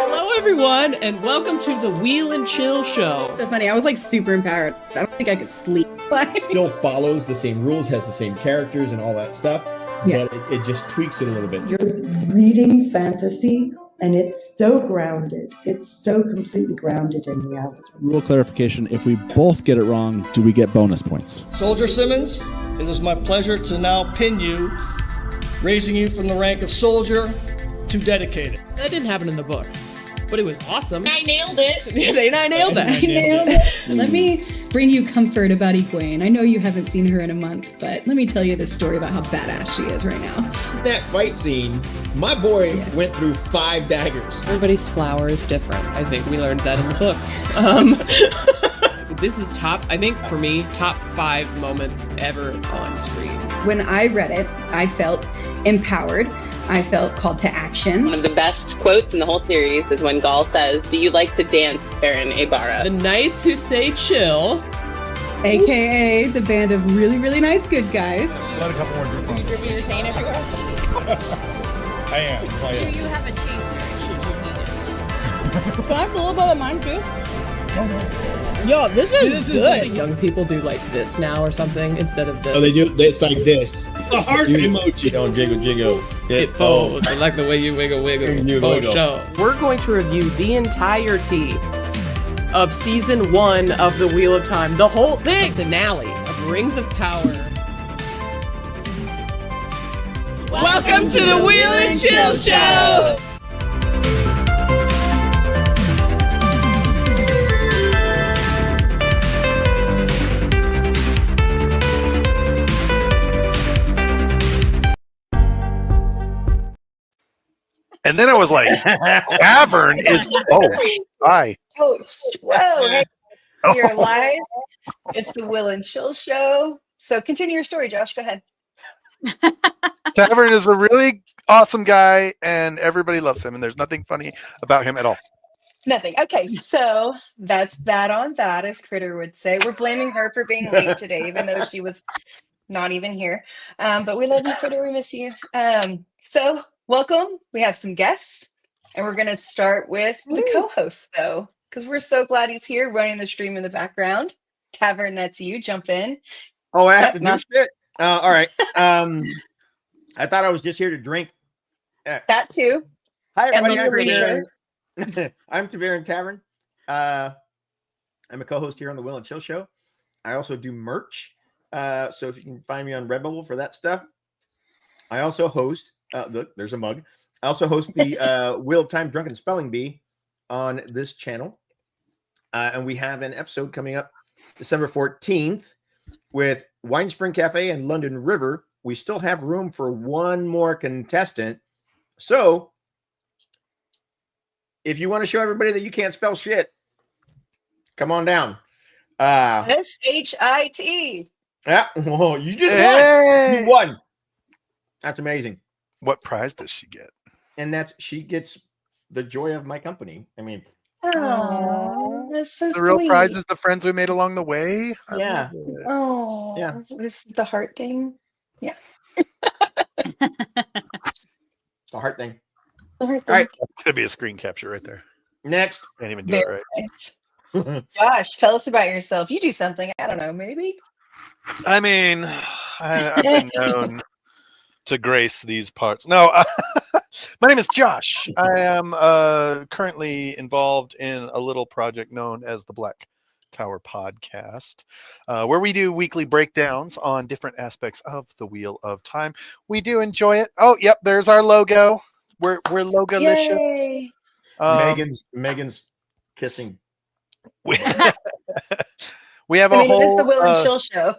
Hello, everyone, and welcome to the Wheel and Chill Show. So funny. I was like super empowered. I don't think I could sleep. Still follows the same rules, has the same characters and all that stuff, Yes. but it just tweaks it a little bit. You're reading fantasy, and it's so grounded. It's so completely grounded in reality. Rule clarification, if we both get it wrong, do we get bonus points? Soldier Simmons, it is my pleasure to now pin you, raising you from the rank of soldier to dedicated. That didn't happen in the books, but it was awesome. I nailed it. I nailed that. I nailed it. Let me bring you comfort about Egwene. I know you haven't seen her in a month, but let me tell you this story about how badass she is right now. That fight scene, my boy went through 5 daggers. Everybody's flower is different. I think we learned that in the books. This is I think for me, top 5 moments ever on screen. When I read it, I felt empowered. I felt called to action. One of the best quotes in the whole series is when Gaul says, "Do you like to dance, Baron Ibarra?" The Knights Who Say Chill, AKA the band of really, really nice good guys. Let a couple more drink on. You're saying everywhere. I am. Do you have a chaser should you need it? Can I have a little bit of mine too? Yo, this is good. Young people do like this now or something instead of this. Oh, it's like this. The heart emoji. Don't jiggle. It folds. I like the way you wiggle. You For wiggle. sure. We're going to review the entirety of season 1 of the Wheel of Time. The whole thing. The finale of Rings of Power. Welcome to the Wheel and Chill Show! And then I was like, Tavern is hi. Oh, whoa. Hey, you're live. It's the Will and Chill Show. So continue your story, Josh. Go ahead. Tavern is a really awesome guy, and everybody loves him, and there's nothing funny about him at all. Nothing. Okay, so that's that on that, as Kritter would say. We're blaming her for being late today, even though she was not even here. But we love you, Kritter. We miss you. So welcome. We have some guests, and we're going to start with the co-host, though, because we're so glad he's here running the stream in the background. Tavern, that's you. Jump in. Oh, I have to do shit? All right. I thought I was just here to drink. That too. Hi, everybody. And I'm Ta'veren Tavern. I'm a co-host here on the Will and Chill Show. I also do merch. So if you can find me on Redbubble for that stuff. I also host, look, there's a mug. I also host the Wheel of Time Drunken Spelling Bee on this channel. And we have an episode coming up December 14th with Winespring Cafe and London River. We still have room for one more contestant. So if you want to show everybody that you can't spell shit, come on down. SHIT. Yeah. Whoa, you just won. You won. That's amazing. What prize does she get? And she gets the joy of my company. I mean, Oh, that's so The real sweet. prize is the friends we made along the way. I yeah. love it. Oh, Yeah. This is the heart thing. Yeah. It's a heart thing. The heart All right. thing. It's gonna be a screen capture right there. Next. Can't even do it Very right. right. Josh, tell us about yourself. You do something. I don't know, maybe. I mean, I've been known to grace these parts. No, my name is Josh. I am currently involved in a little project known as the Black Tower Podcast, where we do weekly breakdowns on different aspects of the Wheel of Time. We do enjoy it. Oh, yep, there's our logo. We're logolicious. Yay. Megan's kissing. We, we have I a mean, whole. it is the Will and Chill Show.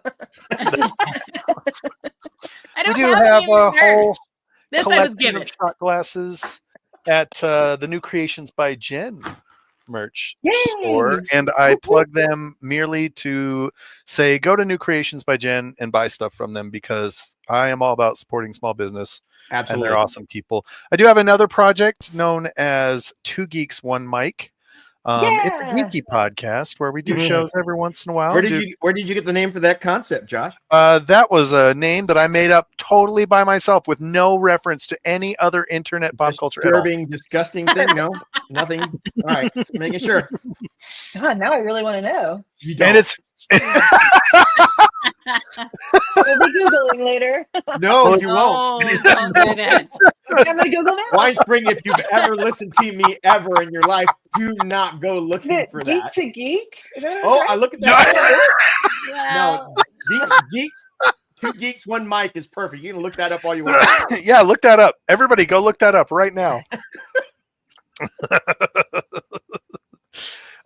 We do have a whole This I was collection giving. of shot glasses at the New Creations by Jenn merch store, and I plug them merely to say go to New Creations by Jenn and buy stuff from them, because I am all about supporting small business. Absolutely. And they're awesome people. I do have another project known as Two Geeks One Mic, It's a geeky podcast where we do shows every once in a while. Where did you get the name for that concept, Josh? That was a name that I made up totally by myself with no reference to any other internet pop culture at all. Disturbing, disgusting thing? No, nothing. All right, just making sure. God, now I really want to know. And it's We'll be Googling later. No, you won't. Don't do that. I'm gonna Google now. Winespring, if you've ever listened to me ever in your life, do not go looking for Geek that. to geek? Is that what Oh, it's I look at that. Well, No, geek, two geeks, one mic is perfect. You can look that up all you want. yeah, look that up. Everybody go look that up right now.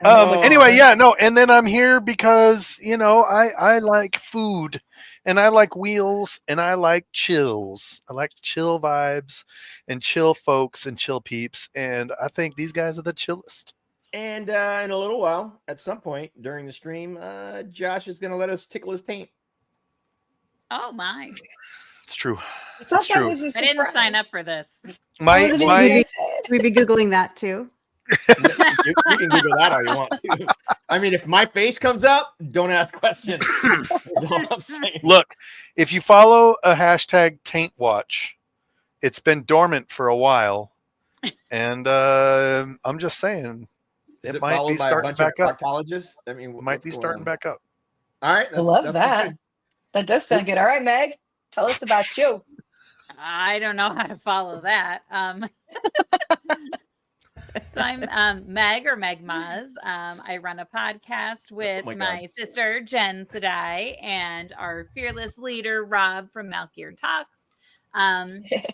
Anyway, yeah, no, and then I'm here because, you know, I like food and I like wheels and I like chills. I like chill vibes and chill folks and chill peeps. And I think these guys are the chillest. And in a little while, at some point during the stream, Josh is going to let us tickle his taint. oh my. It's true. I thought It's that true. was a I didn't surprise. sign up for this. My We'd be Googling that too. You can Google that all you want. I mean, if my face comes up, don't ask questions. That's all I'm saying. Look, if you follow a hashtag taint watch, it's been dormant for a while. And I'm just saying, Is it might followed be by a starting bunch back of up. proctologists? I mean, It might what's be going starting on? back up. All right. I love that's that. good. That does sound good. All right, Meg, tell us about you. I don't know how to follow that. So I'm Meg or Meg Maz. I run a podcast with my my sister Jenn Sedai and our fearless leader Rob from Malkier Talks,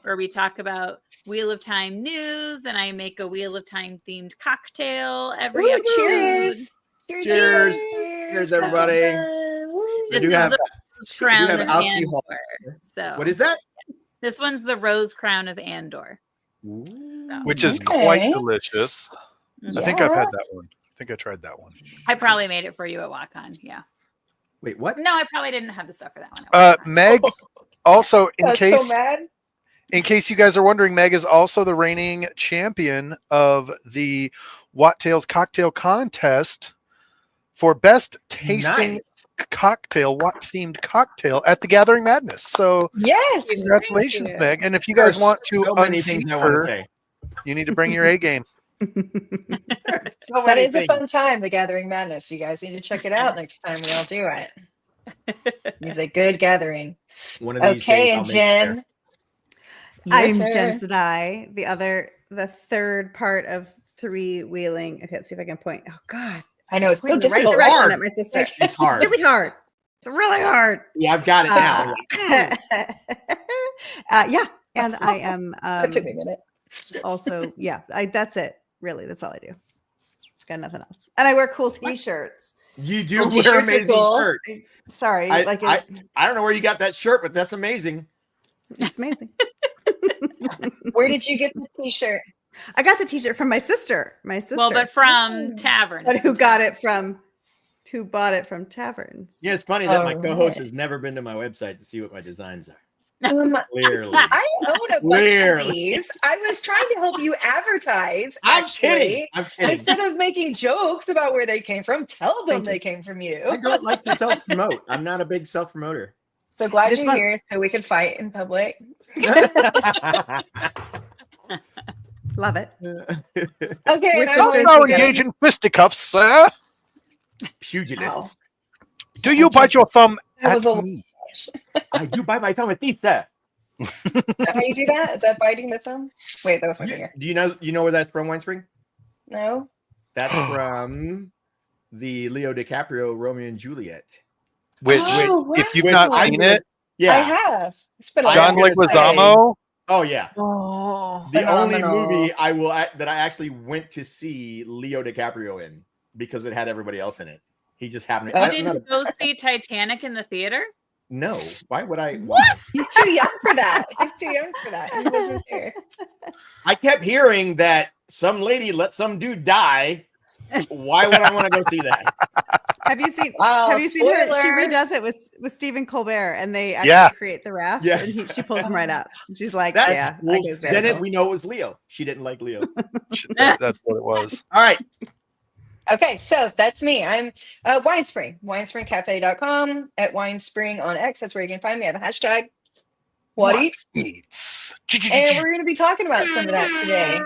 where we talk about Wheel of Time news, and I make a Wheel of Time themed cocktail every Ooh, episode. cheers. Cheers. Cheers, everybody. This We is do have the Rose Crown have of alcohol. Andor. So what is that? this one's the Rose Crown of Andor. So, Which is Okay. quite delicious. I think I've Yeah. had that one. I think I tried that one. I probably made it for you at WalkCon. Yeah. Wait, what? No, I probably didn't have the stuff for that one. at WalkCon. Meg, also in That's case so mad. in case you guys are wondering, Meg is also the reigning champion of the WoT Tales cocktail contest for best tasting Nice. cocktail, WoT themed cocktail at the Gathering Madness. So Yes. congratulations, you. Meg. And if you There guys are want to so many unseat things I want to her, say. you need to bring your A game. So That many is a things. fun time, the Gathering Madness. You guys need to check it out next time we all do it. It's a good gathering. One of these Okay, days, I'll and make Jen. I'm your Jenn turn. Sedai, the third part of three wheeling. Okay, let's see if I can point. Oh God, I know it's so point in the right difficult. direction Hard. at my sister. It's hard. It's really hard. It's really hard. Yeah, I've got it now. Yeah, and I am That took me a minute. also that's it. Really, that's all I do. It's got nothing else. And I wear cool T-shirts. You do Well, wear t-shirts are amazing cool. shirt. Sorry, I don't know where you got that shirt, but that's amazing. it's amazing. Where did you get the t-shirt? I got the T-shirt from my sister. My sister. Well, but from Tavern. But who bought it from taverns? Yeah, it's funny that my Oh, co-host right. has never been to my website to see what my designs are. Clearly. Clearly. I own a bunch Clearly. of these. I was trying to help you advertise. I'm actually. kidding. I'm kidding. Instead of making jokes about where they came from, tell them Thank you. they came from I you. don't like to self-promote. I'm not a big self-promoter. So glad This you're one- here so we could fight in public. Love it. Okay, We're and I'm sisters going Now to get- engage in fisticuffs, sir. Pugilists. Wow. Do you I bite just- your thumb that at was a- me? I do bite my tongue with teeth, sir. Is that how you do that? Is that biting the thumb? Wait, that was my finger. Do you know where that's from, Winespring? No? That's from the Leo DiCaprio Romeo and Juliet. Which, Oh, if you've wow. not I seen was- it, I Yeah. have. It's been a John I'm gonna Leguizamo. Oh yeah. Oh, The only Phenomenal. movie that I actually went to see Leo DiCaprio in because it had everybody else in it. He just happened. Oh, You I'm not didn't go see Titanic in the theater? no. Why would I? What? He's too young for that. He's too young for that. He wasn't there. I kept hearing that some lady let some dude die. Why would I want to go see that? Have you seen? Wow, Have you seen her? She spoiler. redoes it with Stephen Colbert, and they actually Yeah. create the raft. Yeah. And she pulls him right up. She's like, That's "Yeah, well, that goes then very we know it was Leo. She didn't like Leo. that's what it was. All right. Okay, so that's me. I'm Winespring, winespringcafe.com, at Winespring on X. That's where you can find me. I have a hashtag, WoT Eats. And we're going to be talking about some of that today.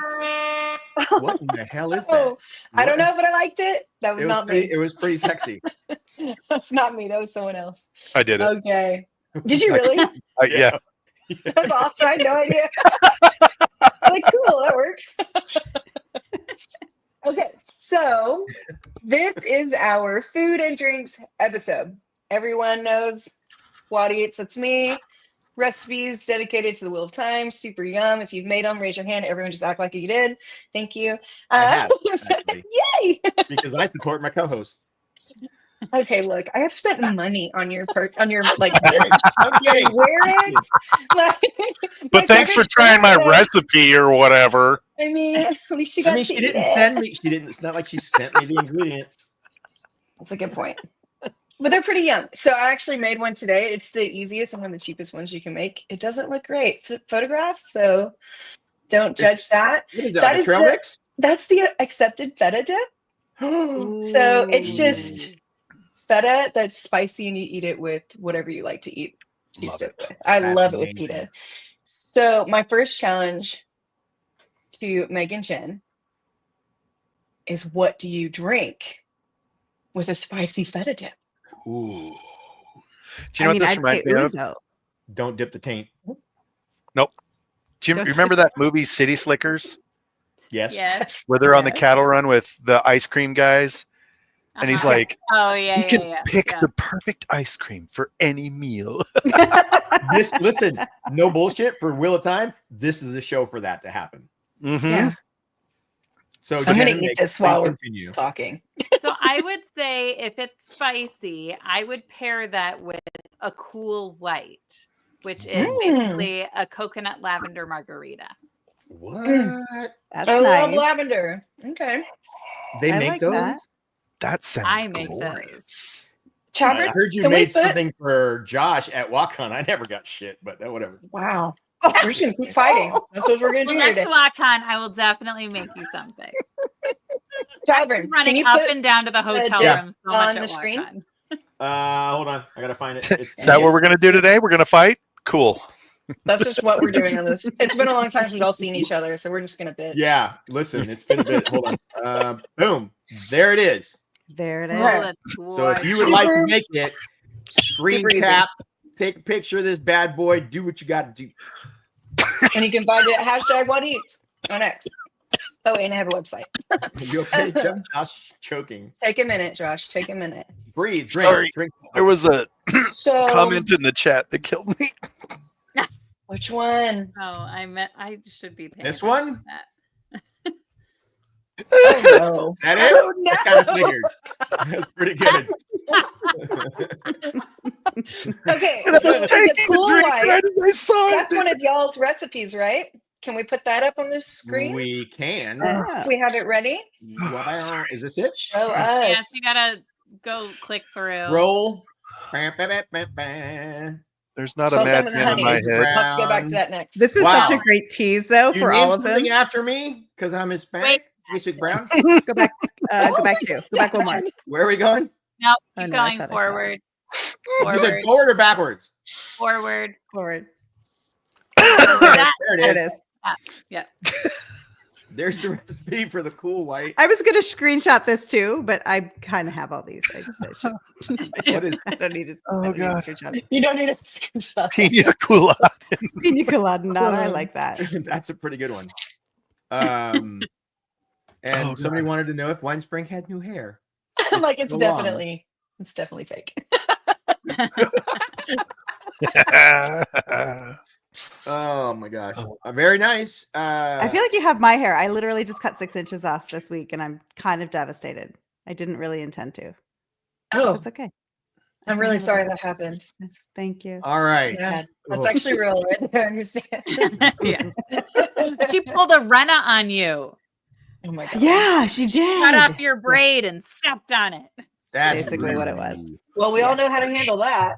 What in the hell is that? I don't know, but I liked it. That was not me. It was pretty sexy. That's not me. That was someone else. I did it. Okay. Did you really? Yeah. That's awesome. I had no idea. Like, cool, that works. Okay, so this is our food and drinks episode. Everyone knows WoT Eats, that's me. Recipes dedicated to the Wheel of Time. Super yum. If you've made them, raise your hand. Everyone just act like you did. Thank you. I have, Yay! Because I support my co-host. Okay, look, I have spent money on your like I'm kidding. wear it. But thanks for trying my recipe or whatever. I mean, at least you got. I mean, she didn't send me. She didn't. It's not like she sent me the ingredients. That's a good point. But they're pretty yum. So I actually made one today. It's the easiest and one of the cheapest ones you can make. It doesn't look great photographs, so don't judge that. What is that? Like a trail mix? That's the accepted feta dip. So it's just feta that's spicy, and you eat it with whatever you like to eat. I love it with pita. So my first challenge to Meg and Jenn is, what do you drink with a spicy feta dip? Ooh. Do you know what this reminds me of? Don't dip the taint. Nope. Do you remember that movie City Slickers? Yes. Where they're on the cattle run with the ice cream guys. And he's like, oh, yeah, you can pick the perfect ice cream for any meal. Listen, no bullshit. For Wheel of Time, this is a show for that to happen. Mm-hmm. Yeah. So I'm going to eat this while we're talking. So I would say if it's spicy, I would pair that with a cool white, which is basically a coconut lavender margarita. What? That's I nice. love lavender. Okay. They I make like those? That sounds I make glorious. Chowder, I heard you made something for Josh at WalkCon. I never got shit, but whatever. Wow. We're just going to keep fighting. That's what we're going to do Next today. WalkCon, I will definitely make you something. Tavern, running can you up put and down to the hotel room so much on at the screen? WalkCon. Hold on. I got to find it. Is that what we're going to do today? We're going to fight? Cool. That's just what we're doing on this. It's been a long time since we've all seen each other, so we're just going to bitch. Yeah. Listen, it's been a bit. Hold on. Boom. There it is. There it is. Oh, So if you would like to make it, screen cap, take a picture of this bad boy, do what you got to do. And you can find it at #WoT Eats on X. Oh, and I have a website. You okay, Josh? Choking. Take a minute, Josh. Take a minute. Breathe. Sorry. Drink. There was a So comment in the chat that killed me. which one? Oh, I should be paying This attention one? to that. Oh, no. That it? Oh, no. I kind of figured. That's pretty good. Okay, And I so was it's taking a cool a drink white. right as I saw That's it. one of y'all's recipes, right? Can we put that up on the screen? We can. Yeah. If we have it ready? Wow. Is this it? Show us. Yes, you gotta go click through. Roll. Bam, bam, bam, bam, bam. There's not So a I'll start with madman in honey. my Honey's head. Let's go back to that next. This is Wow. such a great tease, though, You for named all of them. something after me because I'm Hispanic. Basic Brown. Go back. Go back two. Go back one more. Where are we going? No, Oh, keep no, I going thought I saw it. forward. You said Forward. forward or backwards? Forward. Forward. That- There There it it is. is. yeah. There's the recipe for the cool white. I was going to screenshot this too, but I kind of have all these. What is? I don't need to. Oh, I don't need to God. screenshot it. You don't need a screenshot. Pina colada. Pina colada. I like that. That's a pretty good one. And Oh, somebody wanted to know if Winespring had new hair. I'm like, it's so long. definitely fake. Oh my gosh. Very nice. I feel like you have my hair. I literally just cut 6 inches off this week, and I'm kind of devastated. I didn't really intend to. Oh, It's okay. I'm really sorry that happened. Thank you. all right. Yeah, that's Oh. actually real right there. I understand. Yeah. She pulled a Renna on you. Oh my god. Yeah, she did. Cut off your braid and stepped on it. That's Basically what it was. Well, we all know how to handle that.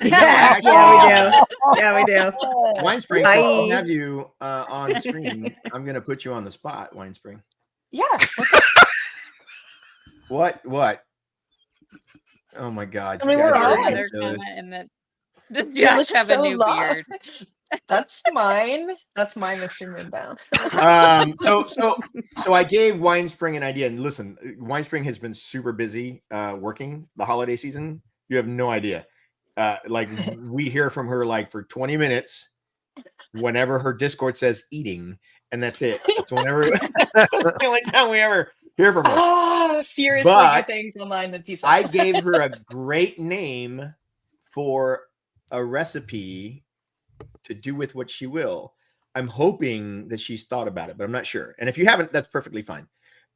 Yeah, yeah, we do. Yeah, we do. Winespring, Bye. since I have you on screen, I'm going to put you on the spot, Winespring. Yeah. What? Oh my God! I mean, you we're guys are on. Another ridiculous. comment in that. Does It Josh looks have so a new long. beard? That's mine. That's my Mr. Moonbow. So I gave Winespring an idea, and listen, Winespring has been super busy working the holiday season. You have no idea. Like we hear from her like for 20 minutes whenever her Discord says eating, and that's it. That's whenever that's the only time we ever hear from her. Furiously But do things online than peace. I gave her a great name for a recipe to do with what she will. I'm hoping that she's thought about it, but I'm not sure. And if you haven't, that's perfectly fine.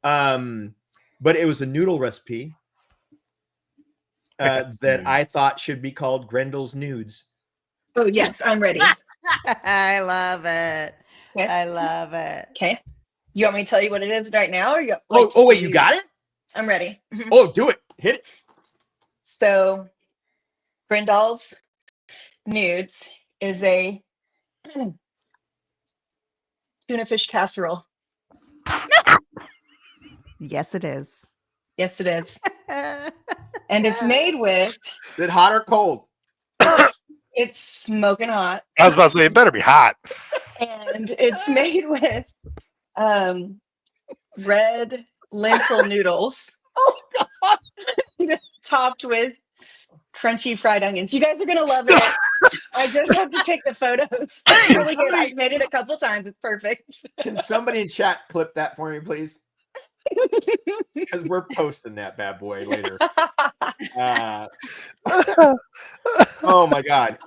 But it was a noodle recipe that I thought should be called Grendel's Nudes. Oh yes, I'm ready. I love it. Okay. I love it. Okay. You want me to tell you what it is right now? Or you Wait, you got it? I'm ready. Mhm. Oh, do it. Hit it. So, Grendel's Nudes is a tuna fish casserole. Yes, it is. Yes, it is. And it's made with. Is it hot or cold? It's smoking hot. I was about to say it better be hot. And it's made with red lentil noodles. Oh God. Topped with crunchy fried onions. You guys are gonna love it. I just have to take the photos. It's really good. I've made it a couple times. It's perfect. Can somebody in chat clip that for me, please? Because we're posting that bad boy later. Oh my God.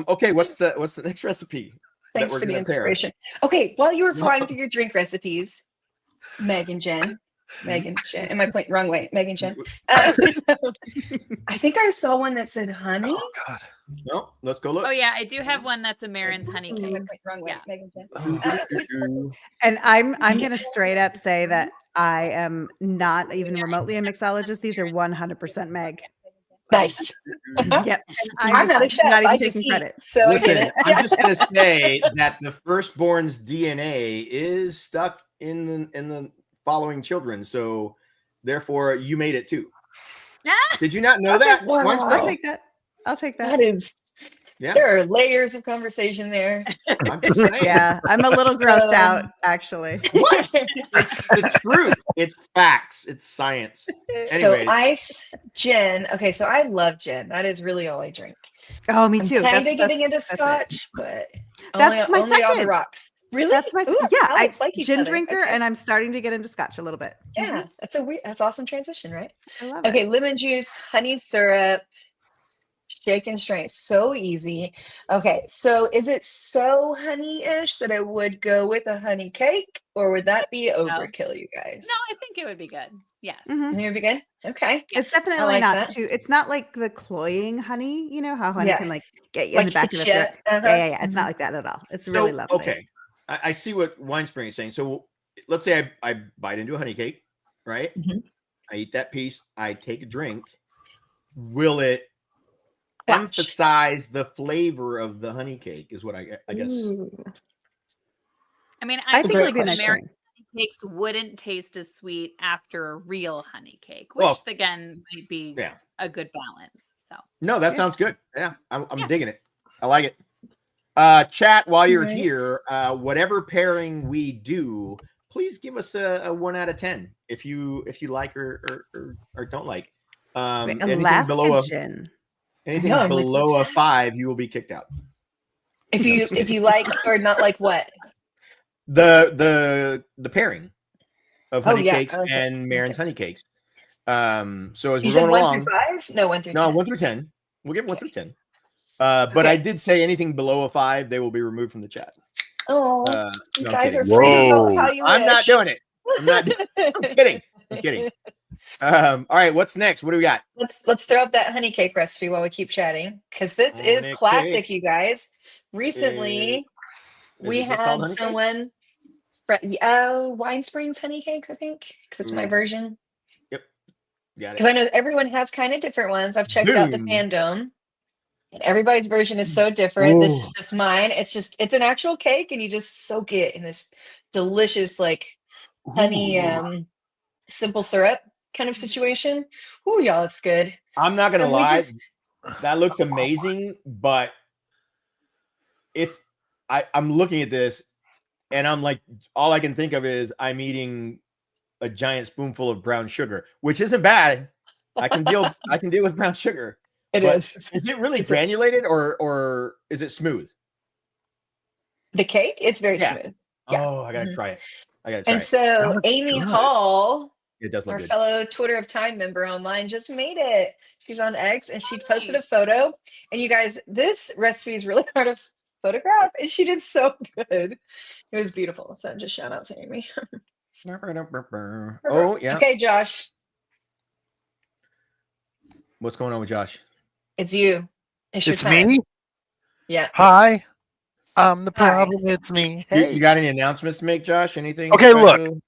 Okay, what's the next recipe? Thanks for the inspiration. Okay, while you were flying through your drink recipes, Meg and Jen. Am I pointing wrong way? Meg and Jen. So, I think I saw one that said honey. Oh God. No, let's go look. Oh yeah, I do have one that's a Marin's honey cake. Wrong way. Yeah. Meg and Jen. And I'm gonna straight up say that I am not even remotely a mixologist. These are 100% Meg. Nice. Yep. I'm not a chef. Not even I just taking eat, credit. so I Listen, get it. I'm just gonna say that the firstborn's DNA is stuck in the following children, so therefore you made it too. Did you not know that? Wow. I'll take that. I'll take that. That is. Yeah. There are layers of conversation there. I'm just saying. Yeah, I'm a little grossed out, actually. What? It's the truth. It's facts. It's science. Anyways. So Jen. Okay, so I love Jen. That is really all I drink. Oh, me too. Kind of getting into that's it. Scotch, but That's my only on the second. rocks. Really? That's my Ooh, yeah. I like each gin other. drinker, Okay. and I'm starting to get into Scotch a little bit. Yeah, that's awesome transition, right? I love Okay, it. lemon juice, honey syrup, shake and strain. So easy. Okay, so is it so honey-ish that I would go with a honey cake, or would that be overkill, you guys? No, I think it would be good. Yes. Mhm. You think it would be good? Okay. It's definitely like not that. too. It's not like the cloying honey. You know how honey Yeah. can like get you Like in the back of the hit ya. throat. Uh-huh. Yeah. It's not like that at all. It's really So, lovely. okay. I see what Winespring is saying. So let's say I bite into a honey cake, right? Mhm. I eat that piece. I take a drink. Will it Watch. emphasize the flavor of the honey cake? Is what I guess. Ooh. I mean, I I think think it would be a nice American thing. honey cakes wouldn't taste as sweet after a real honey cake, which Well, again might be Yeah. a good balance. So No, that Yeah. sounds good. Yeah, I'm Yeah. digging it. I like it. Chat, while you're Right. here, whatever pairing we do, please give us a 1 out of 10 if you like or don't like. Anything Alaska below gin. anything know, I'm like, below what's a 5, you will be kicked out. If you like or not like what? The pairing of Oh, honey yeah. cakes Okay. and Marin's honey cakes. So as You we're said going 1 along, through 5? No, 1 through 10. no, 1 through 10. We'll give 1 through 10. But I did say anything below a 5, they will be removed from the chat. Oh, No, you I'm guys are kidding. free to vote Whoa. how you I'm not wish. doing it. I'm not. I'm kidding. I'm kidding. All right, what's next? What do we got? Let's throw up that honey cake recipe while we keep chatting, because this Honey is classic, cake. you guys. Recently, Is we it just called had honey cake? someone, Winespring's honey cake, I think, because it's my Mm. version. Got Because it. I know everyone has kind of different ones. I've checked out the Boom. fandom, and everybody's version is so different. This is Ooh. just mine. It's an actual cake, and you just soak it in this delicious like honey simple syrup. kind of situation. Ooh, y'all, it's good. I'm not gonna And we lie, just- that looks amazing, but I'm looking at this and I'm like, all I can think of is I'm eating a giant spoonful of brown sugar, which isn't bad. I can deal with brown sugar. It but is. Is it really granulated or is it smooth? The cake, it's very smooth. Yeah. Oh, I gotta try it. I gotta try And it. so Amy Hall, It does look our good. fellow Twitter of Time member online, just made it. She's on X and she posted a photo. And you guys, this recipe is really hard to photograph, and she did so good. It was beautiful. So just shout out to Amy. Oh yeah. Okay, Josh, What's going on with Josh? it's you. It's your It's time. me. Yeah. Hi. I'm the problem. It's me. Hey. You got any announcements to make, Josh? Anything? Okay, look. special?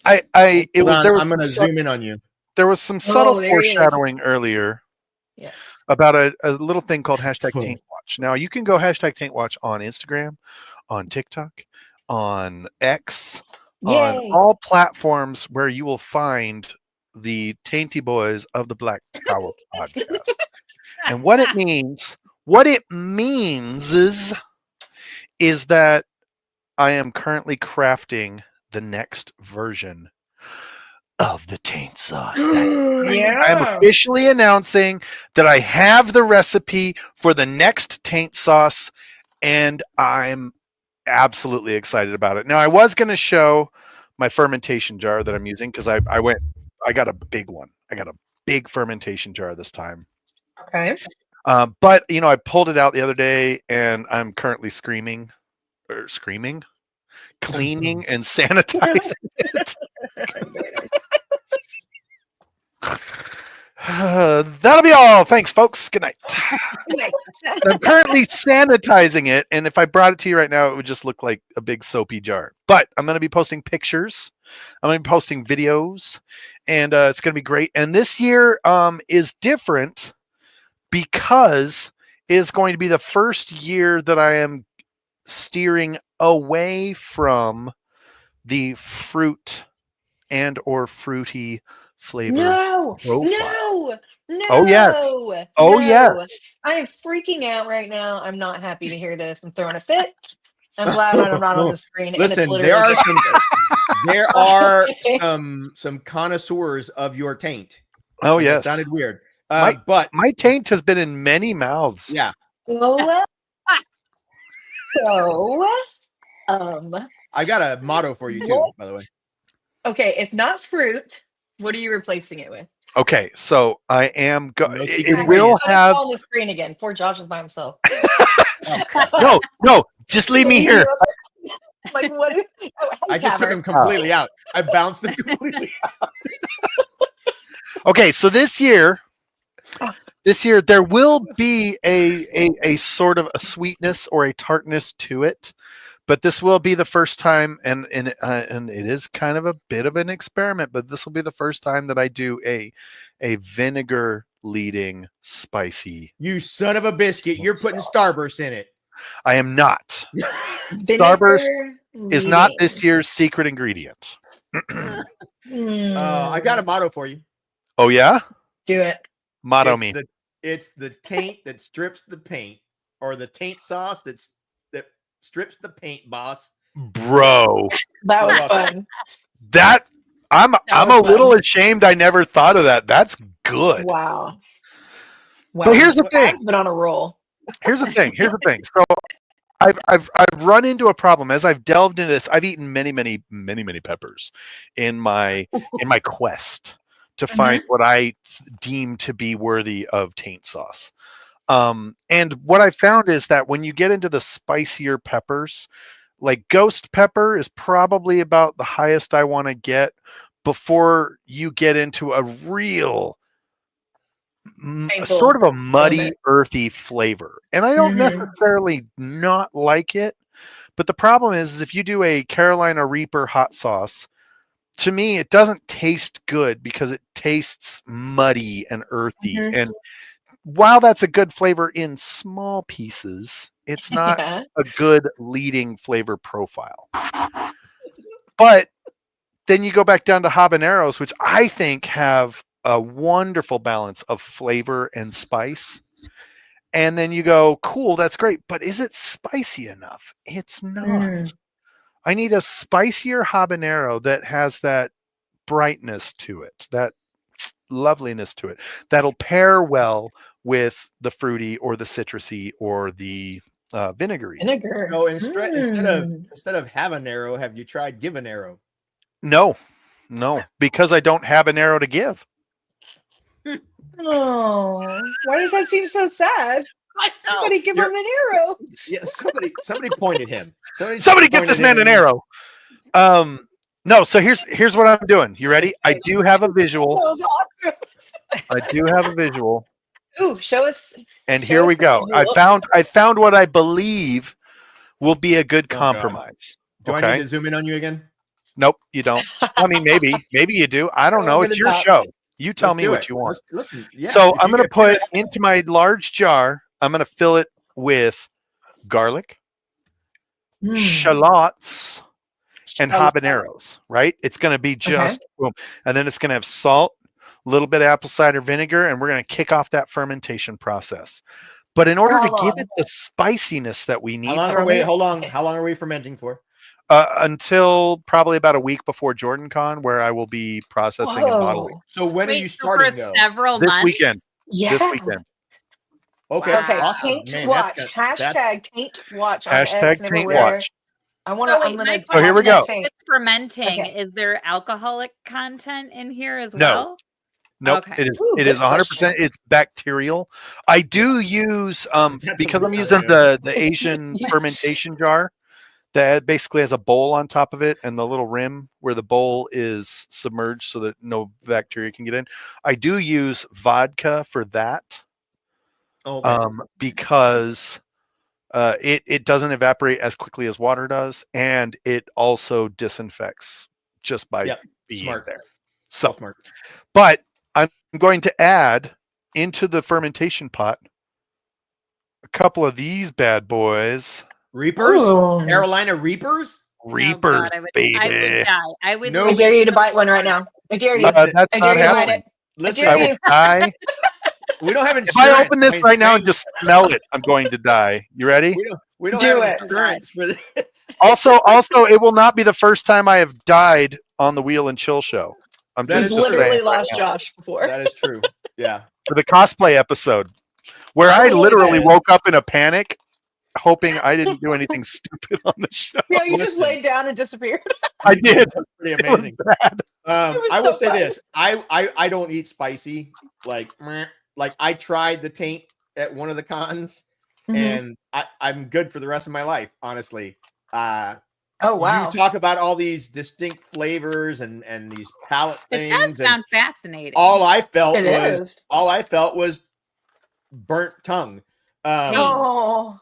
I'm gonna zoom in on you. There was some subtle there he is. foreshadowing earlier Yes. about a little thing called #TaintWatch. Now you can go #TaintWatch on Instagram, on TikTok, on X, on Yay. all platforms where you will find the Tainty Boys of the Black Tower podcast. And what it means is that I am currently crafting the next version of the taint sauce. Yeah. I'm officially announcing that I have the recipe for the next taint sauce, and I'm absolutely excited about it. Now, I was going to show my fermentation jar that I'm using because I got a big one. I got a big fermentation jar this time. Okay. But I pulled it out the other day, and I'm currently cleaning and sanitizing it. That'll be all. Thanks, folks. Good night. I'm currently sanitizing it, and if I brought it to you right now, it would just look like a big soapy jar. But I'm going to be posting pictures. I'm going to be posting videos, and it's going to be great. And this year is different because it's going to be the first year that I am steering away from the fruit and or fruity flavor. No. Oh yes. Oh yes. I am freaking out right now. I'm not happy to hear this. I'm throwing a fit. I'm glad I'm not on the screen. Listen, and it's there are some connoisseurs of your taint. Oh and yes. It sounded weird. But my taint has been in many mouths. Yeah. I got a motto for you too, by the way. Okay, if not fruit, what are you replacing it with? Okay, so I am going. It will will have on the screen again. Poor Josh is by himself. No, just leave me here. Like what? I just took him completely out. I bounced him completely out. Okay, so this year there will be a sort of a sweetness or a tartness to it, but this will be the first time, and it is kind of a bit of an experiment, but this will be the first time that I do a vinegar leading spicy. You son of a biscuit! You're putting Starburst in it. I am not. Starburst is not this year's secret ingredient. I got a motto for you. Oh yeah? Do it. Motto me. It's the taint that strips the paint, or the taint sauce that strips the paint, boss. Bro. That was fun. I'm a little ashamed I never thought of that. That's good. Wow. But here's the thing. It's been on a roll. Here's the thing. So I've run into a problem as I've delved into this. I've eaten many peppers in my quest to find what I deem to be worthy of taint sauce. And what I found is that when you get into the spicier peppers, like ghost pepper is probably about the highest I want to get before you get into a real sort of a muddy, earthy flavor. And I don't necessarily not like it, but the problem is if you do a Carolina Reaper hot sauce, to me, it doesn't taste good because it tastes muddy and earthy. And while that's a good flavor in small pieces, it's not a good leading flavor profile. But then you go back down to habaneros, which I think have a wonderful balance of flavor and spice. And then you go, cool, that's great. But is it spicy enough? It's not. I need a spicier habanero that has that brightness to it, that loveliness to it, that'll pair well with the fruity or the citrusy or the vinegary. Vinegar. So instead of habanero, have you tried gibanero? No, because I don't have an arrow to give. Oh, why does that seem so sad? I know. Somebody give him an arrow. Yeah, somebody pointed him. Somebody give this man an arrow. No, so here's what I'm doing. You ready? I do have a visual. That was awesome. I do have a visual. Ooh, show us. And here we go. I found what I believe will be a good compromise. Do I need to zoom in on you again? Nope, you don't. I mean, maybe you do. I don't know. It's your show. You tell me what you want. Listen, yeah, so I'm going to put into my large jar, I'm going to fill it with garlic, shallots, and habaneros, right? It's going to be just boom. And then it's going to have salt, a little bit of apple cider vinegar, and we're going to kick off that fermentation process. But in order to give it the spiciness that we need, How long are we fermenting for? Until probably about a week before Jordan Con, where I will be processing and bottling. So when are you starting? For several this months. Weekend. Yeah. This weekend. Okay. Okay. Awesome. Taint Man, watch. that's Hashtag taint watch. Hashtag taint watch. I want to. So here we go. With fermenting, is there alcoholic content in here as well? Nope. Okay. It is 100%. It's bacterial. I do use because I'm using the Asian fermentation jar that basically has a bowl on top of it and the little rim where the bowl is submerged so that no bacteria can get in. I do use vodka for that. Because it doesn't evaporate as quickly as water does, and it also disinfects just by being there. So smart. But I'm going to add into the fermentation pot a couple of these bad boys. Reapers? Carolina Reapers? Reapers, baby. I would die. I would. I dare you to bite one right now. I dare you. That's I dare not you to bite happening. it. Listen, I will die. We don't have insurance. If I open this right now and just smell it, I'm going to die. You ready? We don't Do have it. insurance for this. Also, it will not be the first time I have died on the Wheel and Chill show. I'm That just is Literally saying. lost Josh before. That is true. Yeah. For the cosplay episode, where I literally woke up in a panic, hoping I didn't do anything stupid on the show. Yeah, you just laid down and disappeared. I did. That's pretty amazing. I will say this. I don't eat spicy. Like I tried the taint at one of the cons, and I'm good for the rest of my life, honestly. Oh wow! You talk about all these distinct flavors and these palate things. It does sound fascinating. All I felt was burnt tongue. Oh,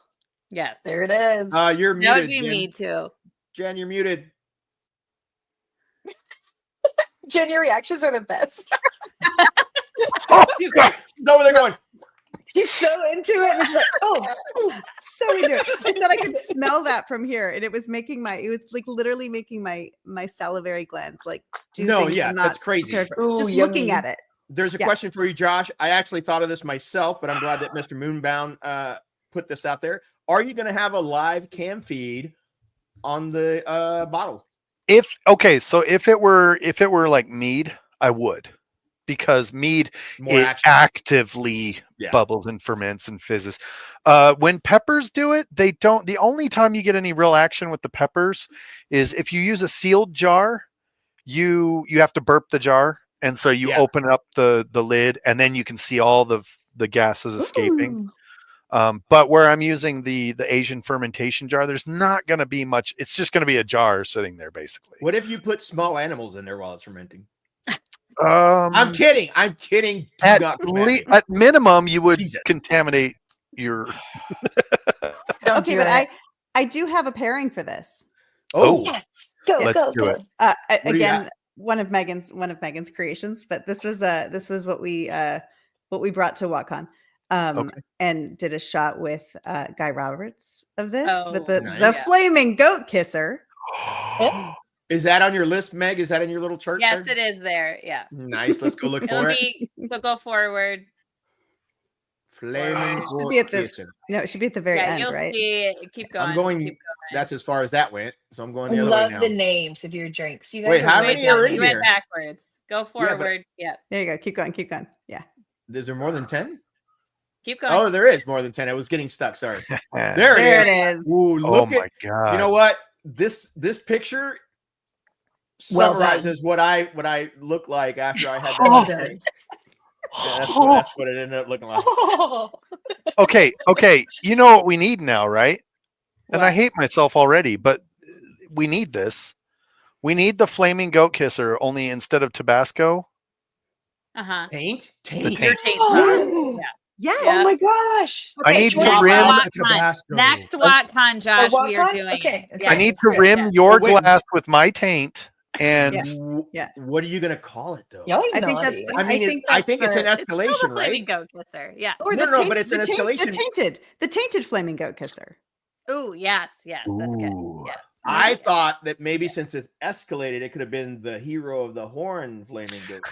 yes, there it is. You're muted. That would be Jen. me too. Jen, you're muted. Jen, your reactions are the best. Oh, she's over there going. She's so into it. And she's like, oh, So into it. I said I could smell that from here, and it was like literally making my salivary glands like do things I'm not that's crazy. prepared for. Ooh, Just yummy. looking at it. There's a question for you, Josh. I actually thought of this myself, but I'm glad that Mr. Moonbound put this out there. Are you going to have a live cam feed on the bottle? If it were like mead, I would, because mead actively bubbles and ferments and fizzes. When peppers do it, they don't. The only time you get any real action with the peppers is if you use a sealed jar. You have to burp the jar, and so you open up the lid, and then you can see all the gases escaping. But where I'm using the Asian fermentation jar, there's not going to be much. It's just going to be a jar sitting there, basically. What if you put small animals in there while it's fermenting? I'm kidding. At minimum, you would contaminate your. Okay, but I do have a pairing for this. Oh yes, let's do it. Again, one of Megan's creations, but this was what we brought to WoTCon. And did a shot with Guy Roberts of this with the flaming goat kisser. Is that on your list, Meg? Is that in your little chart? Yes, there? it is there. Yeah. Nice. Let's go look It'll for it. be so go forward. Flaming It should be at the Kisser. no, it should be at the very Yeah, end, you'll right? see it. Keep going. I'm going. Keep going. That's as far as that went. So I'm going I the other way love now. the names of your drinks. You guys Wait, are how way many are down in You there. here? went backwards. Go Yeah, but- forward. Yep. There you go. Keep going. Keep going. Yeah. Is there more than 10? Keep going. Oh, there is more than 10. I was getting stuck. Sorry. There There it it is. is. Ooh, Oh look my at god! you know what? This picture Well summarizes what I look like after I had that. Well thing. done. Yeah, that's what it ended up looking like. Okay. You know what we need now, right? And I What? hate myself already, but we need this. We need the flaming goat kisser, only instead of Tabasco. Uh-huh. Taint? The Your taint. taint. Oh. Yeah. Yes. Oh my gosh. I Okay, need to next rim- WoTCon. Next WoTCon, Josh, Oh, we are WoTCon? doing Okay, it. okay. I Yeah. need to Good, rim yeah. your Wait. glass with my taint, and Yeah. What are you gonna call it though? Y'all I think that's. naughty. I mean, I think it's an the- escalation, Still the flaming right? goat kisser. Yeah. Or No, the no, taint, but it's an the taint- escalation. The tainted flaming goat kisser. Ooh, yes. That's good. Ooh. Yes. I thought that maybe since it's escalated, it could have been the hero of the horn flaming goat.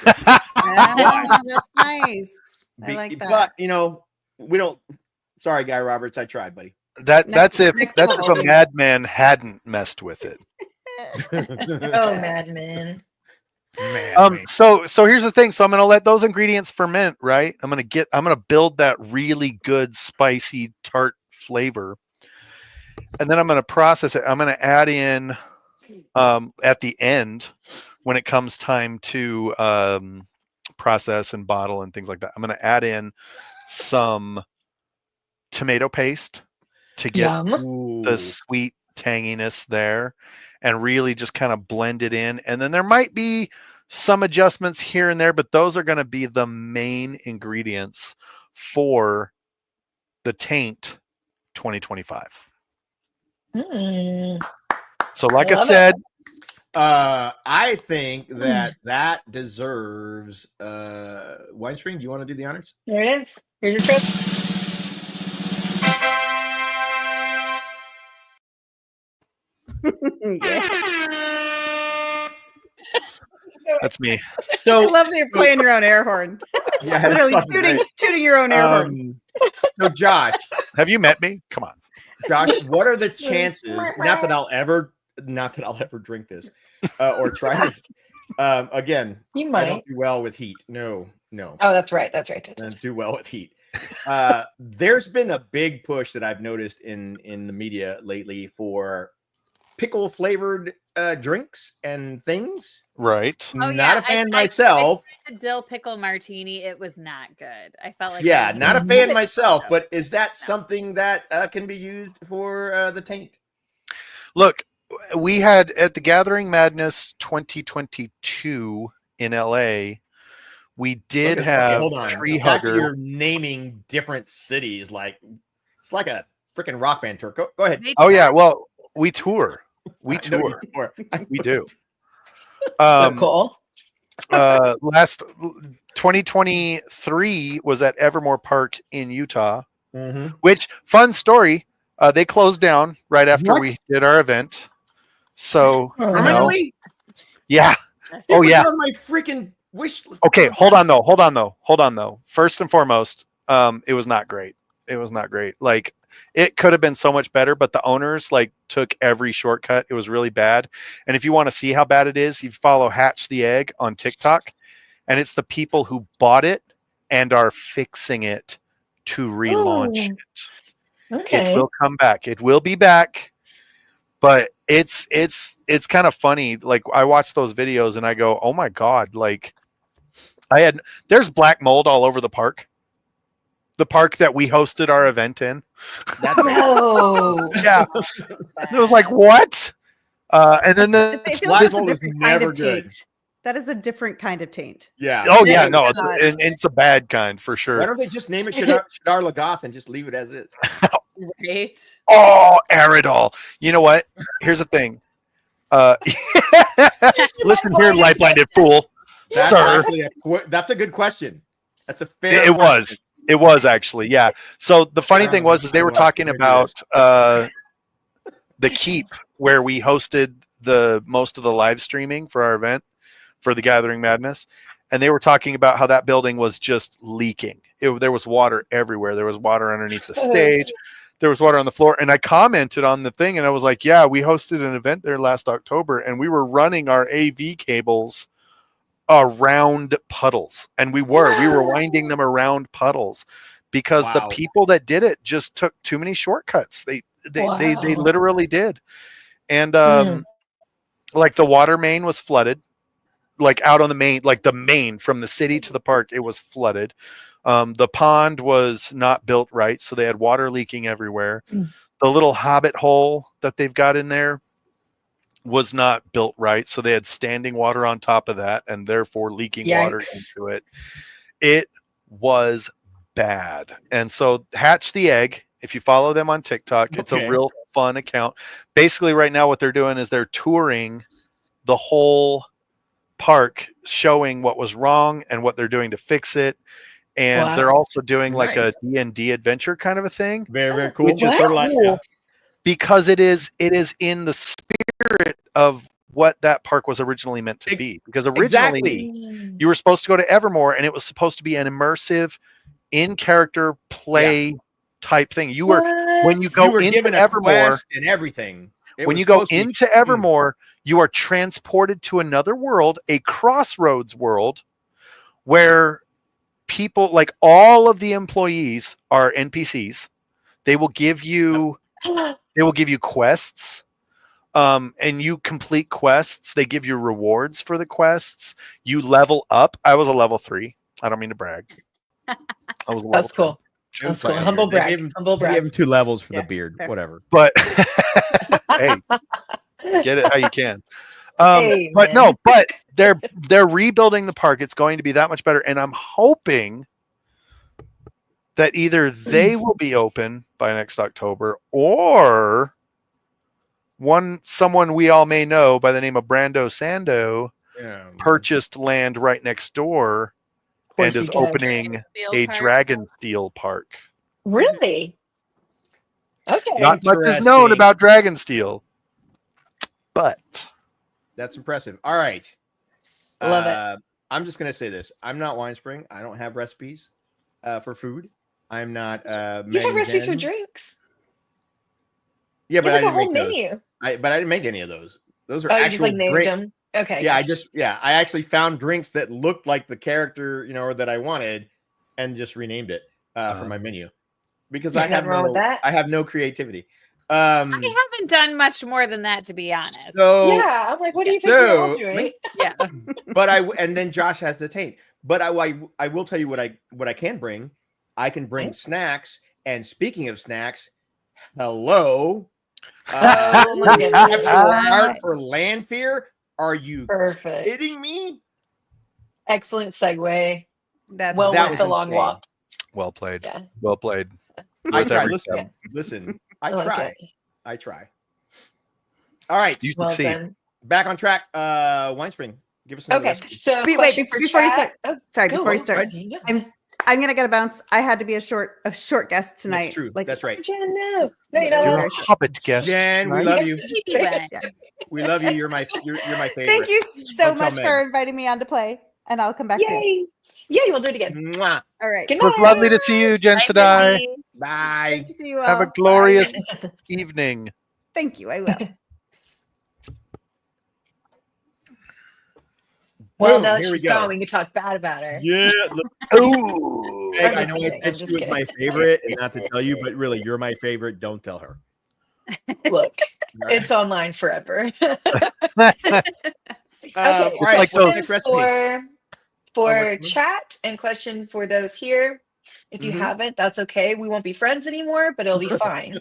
Ah, that's nice. I like that. But you know, we don't. Sorry, Guy Roberts, I tried, buddy. that's if next that's if level. a madman hadn't messed with it. Oh, madman. Man, So here's the thing. So I'm gonna let those ingredients ferment, right? I'm gonna build that really good spicy tart flavor, and then I'm gonna process it. I'm gonna add in at the end when it comes time to process and bottle and things like that. I'm gonna add in some tomato paste to get Yum. the sweet tanginess there and really just kind of blend it in. And then there might be some adjustments here and there, but those are going to be the main ingredients for the Taint 2025. Mm. So like I Love said, I think that deserves Winespring. Do you want to do the honors? There it is. Here's your trip. that's me. I So love that you're playing your own air horn. yeah, that's Literally fucking great. tooting your own air horn. So Josh, Have you met me? Come on. what are the chances? Not that I'll ever drink this or try this. Again, You I might. don't do well with heat. No. Oh, that's right. That's right. I don't do well with heat. There's been a big push that I've noticed in the media lately for pickle flavored drinks and things. Right. Oh, Not a yeah, fan I myself. tried the dill pickle martini. It was not good. I felt like Yeah, it was not a really fan good. myself, but is that something that can be used for the taint? Look, we had at the Gathering Madness 2022 in LA, we did Okay, have hold on. Tree The fact that Hugger. You're naming different cities like it's like a freaking rock band tour. Go ahead. They Oh yeah, tried- well, we tour. We I know you tour. tour. We do. So cool. Last 2023 was at Evermore Park in Utah, Mhm. which fun story. They closed down right after What? we did our event. So, you know, Permanently? yeah. That's- Oh, It was yeah. on my freaking wish list. Okay, hold on though. First and foremost, it was not great. It was not great. Like it could have been so much better, but the owners like took every shortcut. It was really bad. And if you want to see how bad it is, you follow Hatch the Egg on TikTok, and it's the people who bought it and are fixing it to relaunch Oh, it. Okay. It will come back. It will be back. But it's kind of funny. Like I watch those videos and I go, "Oh my god, like there's black mold all over the park." The park that we hosted our event in. No. Yeah. It was like, "What?" And then It feels black like it's a mold is different kind never of good. taint. That is a different kind of taint. Yeah. oh yeah, It's no, not. it's a bad kind for Why sure. don't they just name it Shadar Lagoth and just leave it as is? Right. Oh, Aerodol. You know what? Here's the thing. Listen here, light blinded fool. That's Sir. actually that's a good question. That's a fair. It was. It was actually, yeah. So the funny thing was is they were talking about the Keep where we hosted the most of the live streaming for our event for the Gathering Madness, and they were talking about how that building was just leaking. There was water everywhere. There was water underneath the stage. There was water on the floor. And I commented on the thing, and I was like, yeah, we hosted an event there last October, and we were running our AV cables around puddles. And we were winding them around puddles because the people that did it just took too many shortcuts. They literally did. And like the water main was flooded. Like out on the main, like the main from the city to the park, it was flooded. The pond was not built right, so they had water leaking everywhere. The little hobbit hole that they've got in there was not built right, so they had standing water on top of that and therefore leaking water into it. It was bad. And so Hatch the Egg, if you follow them on TikTok, it's a real fun account. Basically right now what they're doing is they're touring the whole park, showing what was wrong and what they're doing to fix it. And they're also doing like a D&D adventure kind of a thing. Very, very cool. Which is cool because it is in the spirit of what that park was originally meant to be. Because originally you were supposed to go to Evermore, and it was supposed to be an immersive, in-character play type thing. You were when you go into Evermore and everything. When you go into Evermore, you are transported to another world, a crossroads world, where people, like all of the employees, are NPCs. They will give you quests, and you complete quests. They give you rewards for the quests. You level up. I was a level 3. I don't mean to brag. I was a level That's cool. 3. That's cool. Humble brag. Humble brag. Give him 2 levels for the beard. Whatever. But hey, get it how you can. But they're rebuilding the park. It's going to be that much better, and I'm hoping that either they will be open by next October, or someone we all may know by the name of Brando Sando purchased land right next door and is opening a Dragonsteel park. Really? Okay. Not much is known about Dragonsteel, but that's impressive. All right. Love it. I'm just going to say this. I'm not Winespring. I don't have recipes for food. I'm not. You have recipes for drinks. Yeah, but I didn't make menu. But I didn't make any of those. Those are you actual just like named them. Okay. Yeah, I actually found drinks that looked like the character, or that I wanted, and just renamed it for my menu because I have no creativity. I haven't done much more than that, to be honest. So, yeah, I'm like, what do you think we're all doing? Yeah. And then Josh has the taint. But I will tell you what I can bring. I can bring snacks. And speaking of snacks, hello. Art for Landfear. Are you kidding me? Excellent segue. That's worth the long walk. Well played. Yeah. Well played. I try. Listen. I try. All right. You succeed. Done. Back on track. Winespring, give us another recipe. So wait, before you start. Before you start. Right. I'm gonna get a bounce. I had to be a short guest tonight. That's true. Like, that's right. Jen, no, you're You're a hobbit guest. Jen, we love you. Yeah. We love you. You're my favorite. Thank you so much for inviting me on to play, and I'll come back soon. Yeah, we'll do it again. Mwah. All right. It was lovely to see you, Jen Sedai. Bye. Good to see you all. Have a glorious evening. Thank you. I will. Well, now that she's gone, we can talk bad about her. Yeah. Ooh. Meg, I know I said she was my favorite, and not to tell you, but really, you're my favorite. Don't tell her. Look, it's online forever. Okay. All right. So for chat and question for those here, if you haven't, that's okay. We won't be friends anymore, but it'll be fine.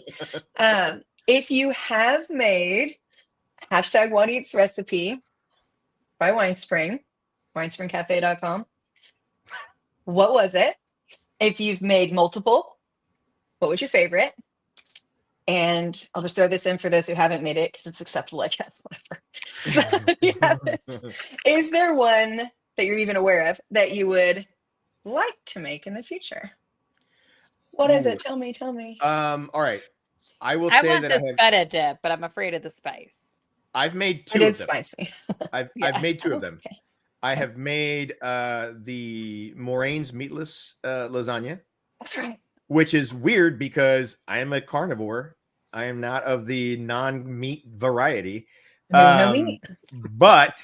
If you have made #WoT Eats recipe by Winespring, winespringcafe.com, what was it? If you've made multiple, what was your favorite? And I'll just throw this in for those who haven't made it because it's acceptable, I guess, whatever. Is there one that you're even aware of that you would like to make in the future? What is it? Tell me. All right. I will I say want that this feta dip, but I'm afraid of the spice. I've made two It of is them. spicy. I've made two of them. Okay. I have made the Moraine's meatless lasagna. That's right. Which is weird because I am a carnivore. I am not of the non-meat variety. No meat. But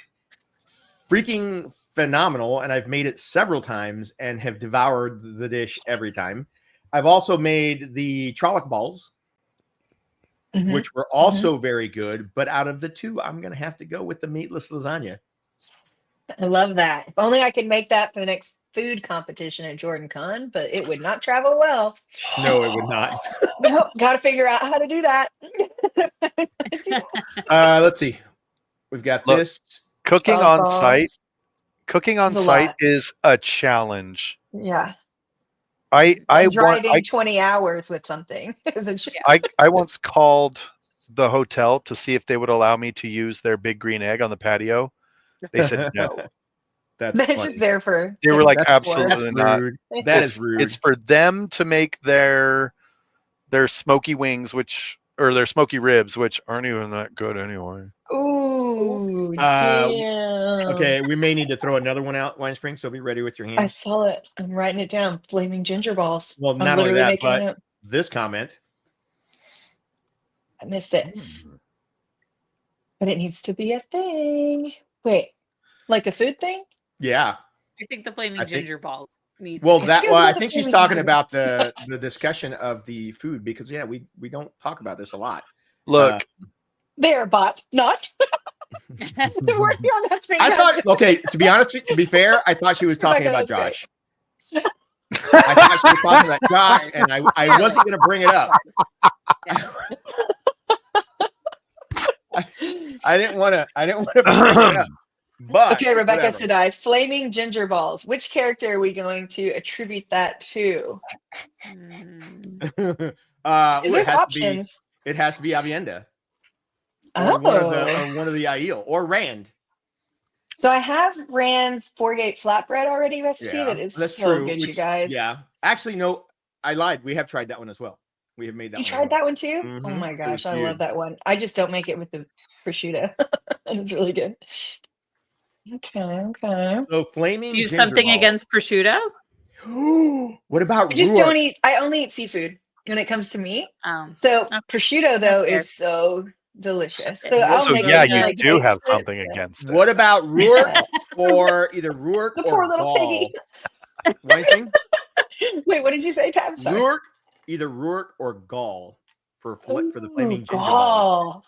freaking phenomenal. And I've made it several times and have devoured the dish every time. I've also made the trolloc balls, which were also very good. But out of the two, I'm going to have to go with the meatless lasagna. I love that. If only I could make that for the next food competition at Jordan Con, but it would not travel well. No, it would not. Nope, got to figure out how to do that. Let's see. We've got this. Cooking Salad on balls. site. Cooking on It's a site lot. is a challenge. Yeah. I Driving 20 hours with something is a challenge. I once called the hotel to see if they would allow me to use their big green egg on the patio. They said no. That's That's funny. just there for. They were like, That's absolutely not. rude. That is rude. It's for them to make their smoky wings, or their smoky ribs, which aren't even that good anyway. Ooh, damn. Okay, we may need to throw another one out, Winespring, so be ready with your I hands. saw it. I'm writing it down. Flaming ginger balls. Well, I'm not only literally that, making but it up. this comment. I missed it. But it needs to be a thing. Wait, like a food thing? Yeah. I think the flaming ginger balls needs. Well, to be- I think she's talking about the discussion of the food because we don't talk about this a lot. Look, They're bought, not. They're working on that thing. I thought, okay, to be honest, to be fair, I thought she was talking about Josh. I thought she was talking about Josh, and I wasn't going to bring it up. I didn't want to bring it up. But okay, Rebecca whatever. Sedai, flaming ginger balls. Which character are we going to attribute that to? There's options. It has to be Avienda. Oh. Or one of the Aiel or Rand. So I have Rand's 48 flatbread already recipe. That is that's so true. good, you guys. Yeah. Actually, no, I lied. We have tried that one as well. We have made that You one. tried that one too? Mhm. Oh my It gosh, was I huge. love that one. I just don't make it with the prosciutto. And it's really good. Okay. So flaming. Do you ginger something ball. against prosciutto? What about I just Rourke? don't eat. I only eat seafood when it comes to meat. Oh, So prosciutto though Okay. is so delicious. So I'll so make yeah, it you like do have taste it. something against it. What about Rourke or either Rourke The or poor little Gall? piggy. Winespring? Wait, what did you say, Tab? Sorry. Rourke, either Rourke or Gall for the flaming ginger balls. Gall.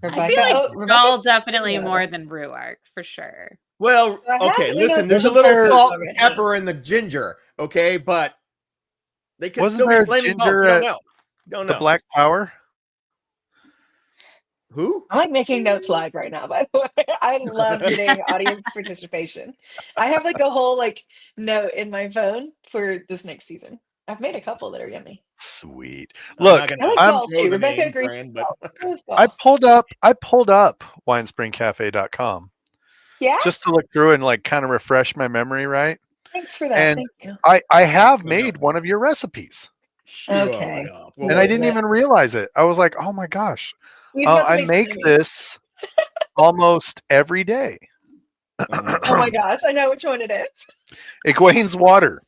I Rebecca, feel like Rebecca's- Gall definitely yeah. more than Ruark for sure. Well, I okay, have, you know, listen, there's a there's little a salt already. and pepper in the ginger, okay, but they could Wasn't still there be flaming balls. ginger You don't at know. Don't the know. Black Power? Who? I'm like making notes live right now, by the way. I love getting audience participation. I have like a whole note in my phone for this next season. I've made a couple that are yummy. Sweet. I'm Look, not gonna I like I'm- Gall throw too. the Rebecca name, agrees. Fran, but Go with Gall. I pulled up winespringcafe.com Yeah. just to look through and kind of refresh my memory, right? Thanks for that. and Thank you. I have made one of your recipes. Okay. Well, And I wait, didn't it? even realize it. I was like, oh my gosh. He's about to I fun make of me. this almost every day. Oh my gosh, I know which one it is. Egwene's water.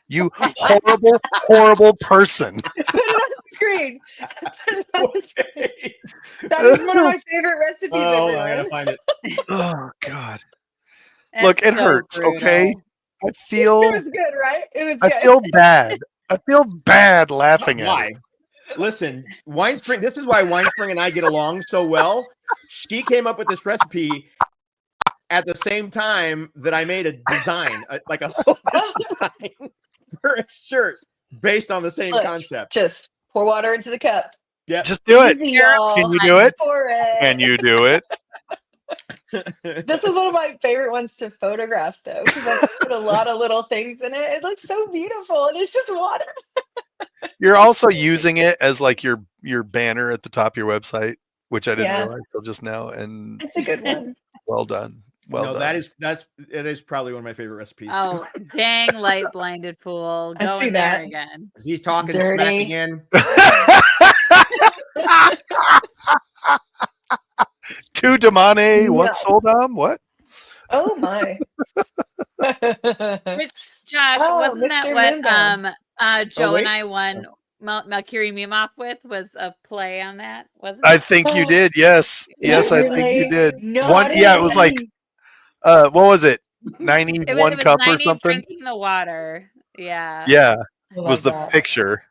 You horrible, horrible person. Put it on the screen. Put it on the screen. That is one of my favorite recipes, Oh, I everyone. gotta find it. Oh God. That's Look, it so hurts, brutal. okay? I feel It was good, right? It was I good. feel bad. I feel bad laughing at Why? it. Listen, Winespring. This is why Winespring and I get along so well. She came up with this recipe at the same time that I made a design, like a whole design for a shirt based on the same Look, concept. Just pour water into the cup. Yeah, Just do it. Easy, y'all. Can you do it? Just pour it. Can you do it? This is one of my favorite ones to photograph, though, because I put a lot of little things in it. It looks so beautiful, and it's just water. You're also using it as like your banner at the top of your website, which I didn't Yeah. realize till just now. And It's a good one. well done. Well no, done. it is probably one of my favorite recipes. Oh, dang, light blinded fool. I see Going there that. again. He's talking Dirty. smack again. Tu demane, what No. soldam? What? Oh my. Josh, Oh, wasn't that Mr. what Moondown. Joe and wait. I won Malkiri Mimoff with? Was a play on that? Wasn't I it? think you did. Yes. Yes, I think you Really? did. No, One. Yeah, it was like, what was it? 91 It was cup or 90 something. drinking the water. Yeah. Yeah, I was love the that. picture.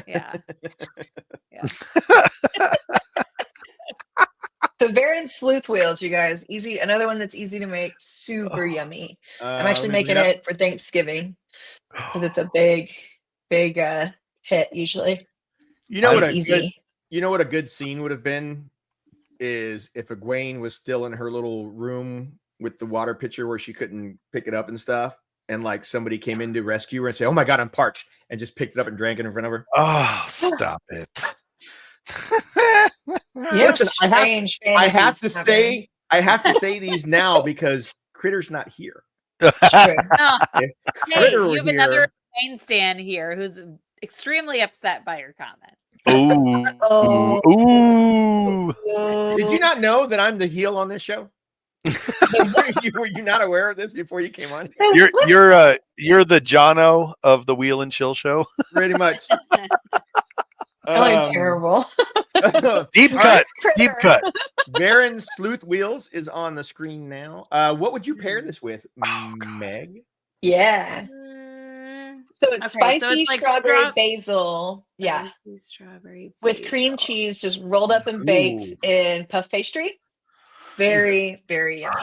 Yeah. So Baron Sleuth Wheels, you guys. Easy. Another one that's easy to make. Super yummy. I'm actually making it for Thanksgiving because it's a big hit usually. You know what It's a easy. good, you know what a good scene would have been is if Egwene was still in her little room with the water pitcher where she couldn't pick it up and stuff, and like somebody came in to rescue her and say, "Oh my God, I'm parched," and just picked it up and drank it in front of her. Oh, stop it. Yeah, Listen, strange I have to fantasies say these now because Critter's not here. happening. True. Oh, If hey, Critter you were have another here, main stand here who's extremely upset by your comments. Ooh. Oh. Ooh. did you not know that I'm the heel on this show? were you not aware of this before you came on? You're the Jono of the Wheel and Chill show. Pretty much. I'm terrible. Deep cut. Deep cut. Baron Sleuth Wheels is on the screen now. What would you pair this with, Meg? Yeah. So it's Okay, spicy so it's like strawberry basil. Yeah. Spicy strawberry With cream cheese just rolled up and baked in puff pastry. Very, very yummy.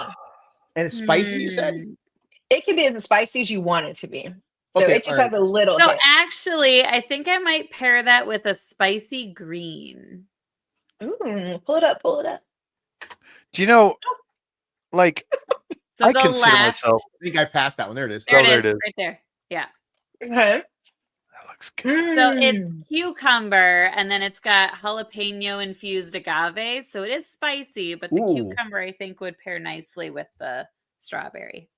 And it's spicy, you said? It can be as spicy as you want it to be. So Okay, it just has a little So hit. actually, I think I might pair that with a spicy green. Ooh, pull it up, pull it up. Do you know, like, So I the consider left, myself. I think I passed that one. There it is. there there it it is, is. right there. Yeah. Okay. That looks good. So it's cucumber, and then it's got jalapeno infused agave. So it is spicy, but the Ooh. cucumber I think would pair nicely with the strawberry.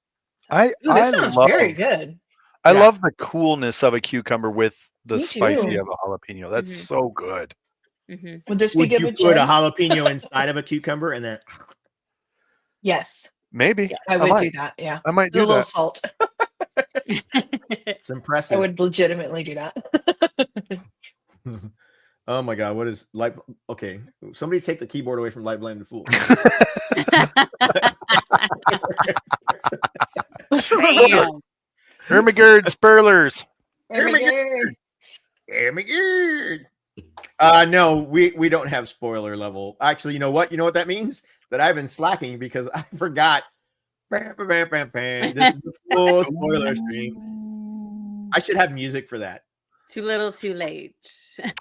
I This sounds very good. I Yeah. love the coolness of a cucumber with the Me spicy too. of a jalapeno. That's Mhm. so good. Mm-hmm. Would this be Would good you with put a Jen? jalapeno inside of a cucumber and then? Yes, Maybe. I would might. do that. Yeah. I might Do a do little that. salt. It's impressive. I would legitimately do that. Oh my God, what is light? Okay, somebody take the keyboard away from Light Blended Fool. Damn. Ermagerd Spurlers. No, we don't have spoiler level. Actually, you know what? You know what that means? That I've been slacking because I forgot. This is the full spoiler stream. I should have music for that. Too little, too late.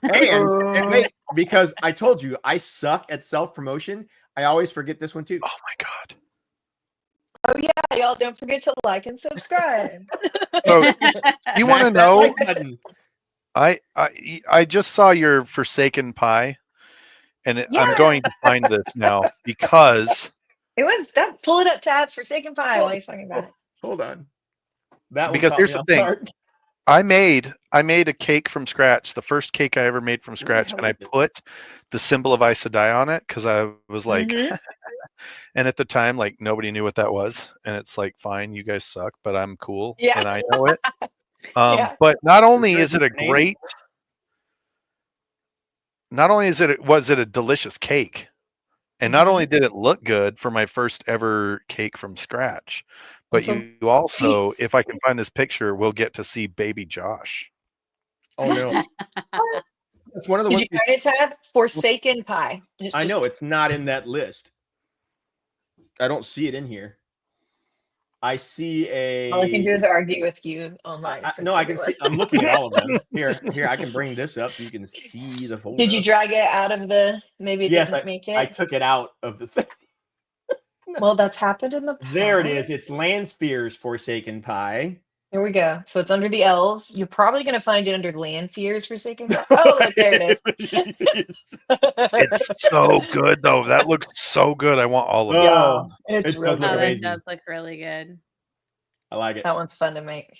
And wait, because I told you I suck at self-promotion. I always forget this one too. Oh my God. Oh yeah, y'all don't forget to like and subscribe. So you want to Smash that know? like button. I just saw your Forsaken Pie, and I'm going to find this now because It was that. Pull it up, tab Forsaken Pie while you're talking about it. Hold on. That one Because caught here's me the off thing. guard. I made a cake from scratch, the first cake I ever made from scratch, and I put the symbol of Aes Sedai on it because I was like, and at the time, like nobody knew what that was, and it's like, fine, you guys suck, but I'm cool, Yeah. and I know it. Yeah. But not only there a is it a different name? great, not only was it a delicious cake, and not only did it look good for my first ever cake from scratch, but Awesome. you also, if I can find this picture, will get to see baby Josh. Oh no. That's one of the Did ones. you find it, tab Forsaken Pie? It's I just- know it's not in that list. I don't see it in here. I see a. All I can do is argue with you online. No, I can see. I'm looking at all of them. Here, I can bring this up so you can see the folder. Did you drag it out of the? Maybe it Yes, didn't make it. I took it out of the thing. Well, that's happened in the past. There it is. It's Landspear's Forsaken Pie. Here we go. So it's under the L's. You're probably going to find it under Lanfear's Forsaken Pie. Oh, look, there it is. It's so good though. That looks so good. I want all of it. Oh, It's it really does look Oh, good. that amazing. does look really good. I like it. That one's fun to make.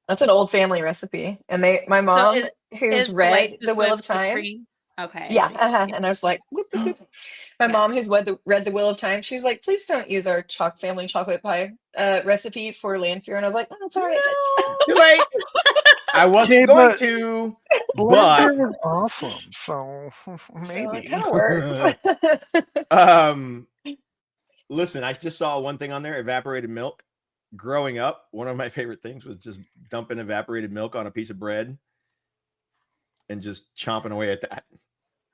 That's an old family recipe. And my mom, is who's the read white The just Wheel with of Time. cream? Okay. Yeah, and I was like, whoop, whoop, whoop. My mom has read the Wheel of Time. She was like, please don't use our family chocolate pie recipe for Lanfear. And I was like, it's all right. Too late. I wasn't going to, but Lanfear was awesome. So maybe. So it kind of works. Listen, I just saw one thing on there, evaporated milk. Growing up, one of my favorite things was just dumping evaporated milk on a piece of bread and just chomping away at that.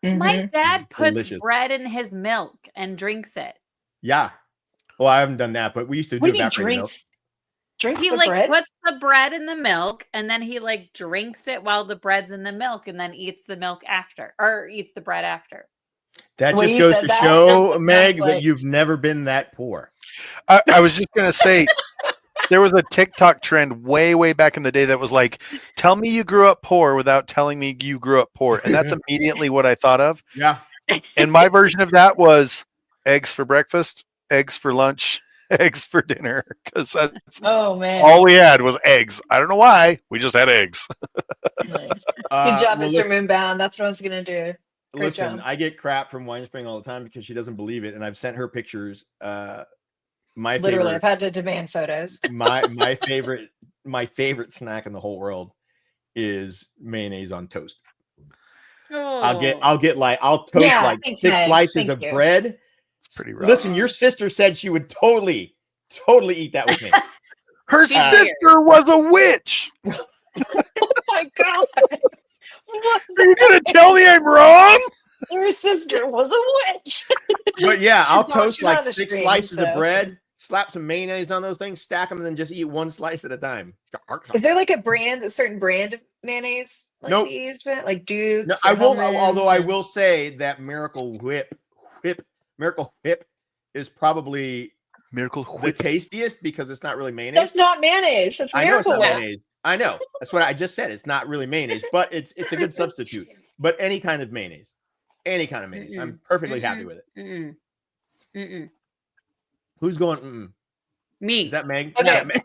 My dad puts Delicious. bread in his milk and drinks it. Yeah. Well, I haven't done that, but we used to do evaporated milk. Drinks He the like bread? puts the bread in the milk and then he like drinks it while the bread's in the milk and then eats the milk after, or eats the bread after. That When just you goes said to that, show, that's what Meg, sounds that like. you've never been that poor. I was just gonna say, there was a TikTok trend way back in the day that was like, "Tell me you grew up poor without telling me you grew up poor," and that's immediately what I thought of. Yeah. And my version of that was eggs for breakfast, eggs for lunch, eggs for dinner, because that's Oh man. all we had was eggs. I don't know why. We just had eggs. Nice. Good job, well, Mr. Moonbound. That's what I was gonna do. Great Listen, job. I get crap from Winespring all the time because she doesn't believe it, and I've sent her pictures. My Literally, favorite, I've had to demand photos. my favorite snack in the whole world is mayonnaise on toast. Oh. I'll toast like thanks, 6 Meg. slices Thank of you. bread. It's pretty rough. Listen, your sister said she would totally eat that with me. Her sister was a witch. Oh my god! What Are you gonna tell me I'm wrong? Your sister was a witch. But yeah, I'll toast she's not like on the 6 stream, slices of so. bread, slap some mayonnaise on those things, stack them, and then just eat 1 slice at a time. Is there like a certain brand of mayonnaise like Nope. that you use for it? Like Duke's? No, or I will. Hellmann's Although I or- will say that Miracle Whip is probably Miracle the Whip. tastiest because it's not really mayonnaise. That's not mayonnaise. That's I know it's Miracle not Whip. mayonnaise. I know. That's what I just said. It's not really mayonnaise, but it's a good substitute. But any kind of mayonnaise, I'm perfectly happy with it. Who's going? Me. Is that Meg? Okay. Is that Meg?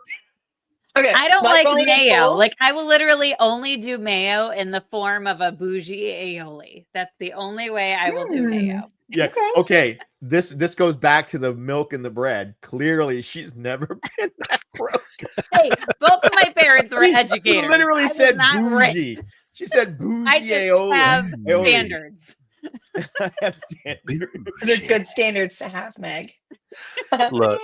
Okay. I don't Light like volume mayo. full? Like I will literally only do mayo in the form of a bougie aioli. That's the only way I will do mayo. Yeah. Okay. This goes back to the milk and the bread. Clearly, she's never been that broke. Hey, both of my parents were educators. She literally I was said not bougie. rich. She said bougie I just aioli. have Aioli. standards. I have standards. Those are good standards to have, Meg. Look,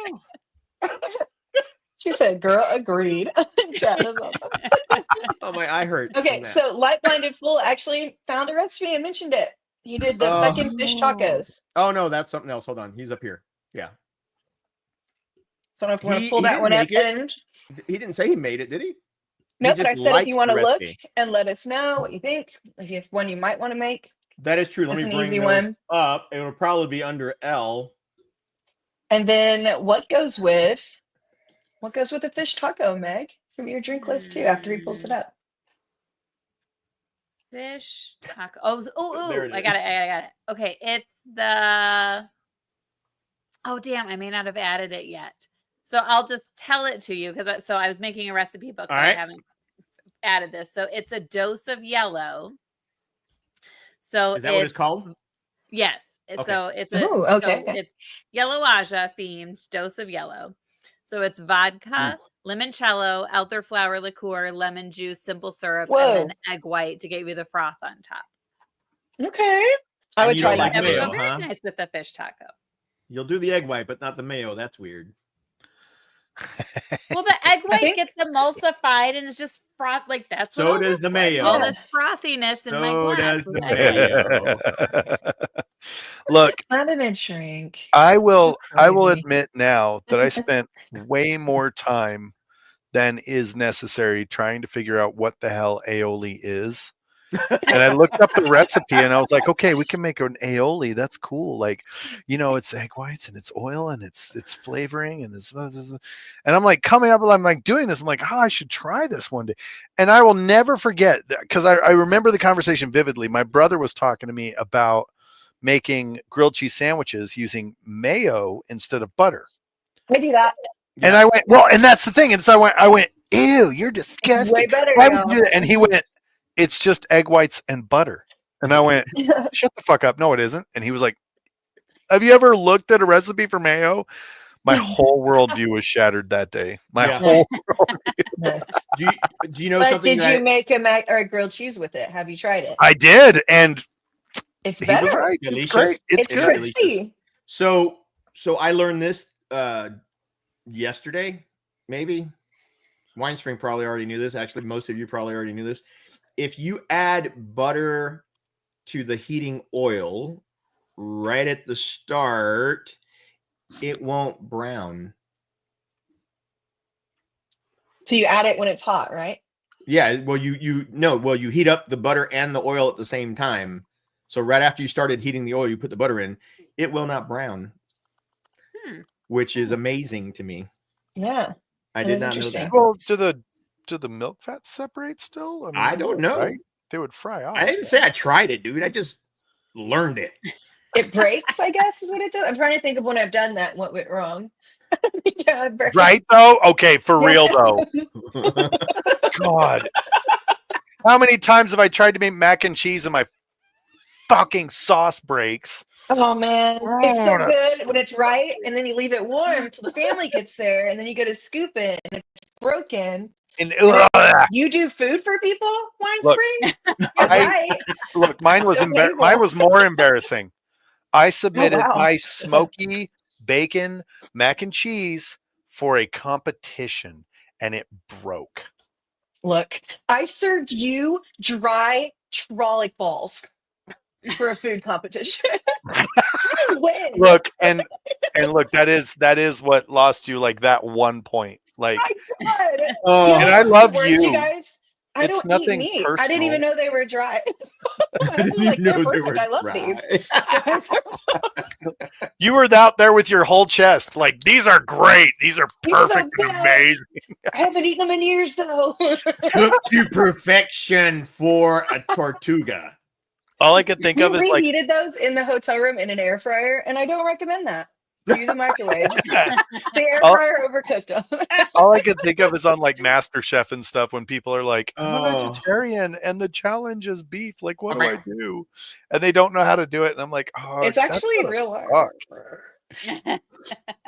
She said, "Girl, agreed." Chat, that's awesome. Oh, my eye hurts. Okay, from that. so Light Blinded Fool actually found a recipe and mentioned it. He did the fucking fish tacos. Oh no, that's something else. Hold on, he's up here. Yeah, So I don't know if you want He- to pull he that didn't one up. make it. And he didn't say he made it, did he? no, He but I just said if likes you want the to look recipe. and let us know what you think, if you have one you might want to make. That is true. Let That's me an bring easy those one. up. It will probably be under L. And then what goes with a fish taco, Meg, from your drink list too, after he pulls it up. Fish taco. Oh, There it I got it. is. I got it. Okay, it's the. Oh damn! I may not have added it yet. So I'll just tell it to you because I was making a recipe book, but I right. haven't added this. So it's a dose of yellow. So Is that what it's called? Yes. Okay. So it's Ooh, okay. So it's Yellow Aja themed dose of yellow. So it's vodka, limoncello, elderflower liqueur, lemon juice, simple syrup, Whoa. and then egg white to get you the froth on top. Okay. I And would you try don't like that. That would mayo, go very huh? nice with the fish taco. You'll do the egg white, but not the mayo. That's weird. Well, the egg white think- gets emulsified and it's just froth. Like that's So what all does this the was. mayo. All this frothiness in my So glass. does was the egg white. mayo. look, Lemon shrink. I will Crazy. admit now that I spent way more time than is necessary trying to figure out what the hell aioli is. And I looked up the recipe and I was like, okay, we can make an aioli. That's cool. Like, it's egg whites and it's oil and it's flavoring and it's and I'm like coming up and I'm like doing this. I'm like, I should try this one day. And I will never forget that because I remember the conversation vividly. My brother was talking to me about making grilled cheese sandwiches using mayo instead of butter. I do that. And I went, well, and that's the thing. And so I went, ew, you're It's disgusting. way better. Why would now. you do that? And he went, it's just egg whites and butter. And I went, shut the fuck up. No, it isn't. And he was like, have you ever looked at a recipe for mayo? My whole worldview was shattered that day. My whole Nice. Do you know But something? did you make a mac or a grilled cheese with it? Have you tried it? I did, and It's he better. was right. Delicious. It's great. It's good. crispy. So I learned this yesterday, maybe. Winespring probably already knew this. Actually, most of you probably already knew this. If you add butter to the heating oil right at the start, it won't brown. So you add it when it's hot, right? Yeah, well, you heat up the butter and the oil at the same time. So right after you started heating the oil, you put the butter in. It will not brown, which is amazing to me. Yeah, I did not know that. Well, do the milk fats separate still? I mean, I don't know. Right? They would fry off. I didn't say I tried it, dude. I just learned it. It breaks, I guess, is what it does. I'm trying to think of when I've done that and what went wrong. Yeah, it breaks. Right though? Okay, for real though. God. How many times have I tried to make mac and cheese and my fucking sauce breaks? Oh man, it's so good when it's right, and then you leave it warm till the family gets there, and then you go to scoop it, and it's broken. And you do food for people, Look, Winespring? Right. Look, mine was mine was more embarrassing. I submitted wow. my smoky bacon mac and cheese for a competition, and it broke. Look, I served you dry trollic balls for a food competition. Win. Look, and look, that is what lost you like that 1 point. Like, and I love you guys. I it's don't nothing eat meat. personal. I didn't even know they were dry. I didn't like, know they're they perfect. were I love dry. these. You were out there with your whole chest, like, these are great. These are These are the perfect and best. amazing. I haven't eaten them in years, though. Cooked to perfection for a tortuga. All I could think We of is like, reheated those in the hotel room in an air fryer, and I don't recommend that. Use a microwave. The air fryer overcooked them. all I could think of is on like MasterChef and stuff when people are like, I'm a Oh. vegetarian and the challenge is beef. Like, what do I do? And they don't know how to do it. And I'm like, oh, It's that's actually gotta real suck.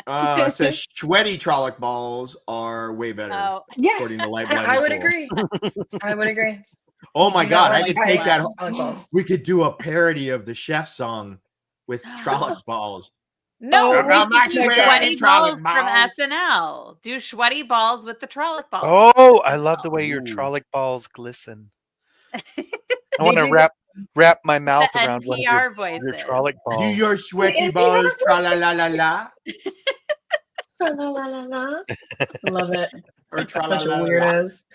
hard. It says sweaty trolloc balls are way better. Oh, Yes, According to Light I would Blind agree. I would agree. Oh my You god, know, I could like, take that. trolloc balls. We could do a parody of the chef song with trolloc balls. no, Oh, we my should do sweaty sweaty balls trolloc from balls. SNL. Do sweaty balls with the trolloc balls. Oh, I love the way your Ooh. trolloc balls glisten. I They want to do wrap my mouth The around one of NPR your voices. trolloc balls. Do your sweaty NPR balls, voices. tra la la la la, La, la, la, la. Love it. or tra la Bunch of la la. weirdos.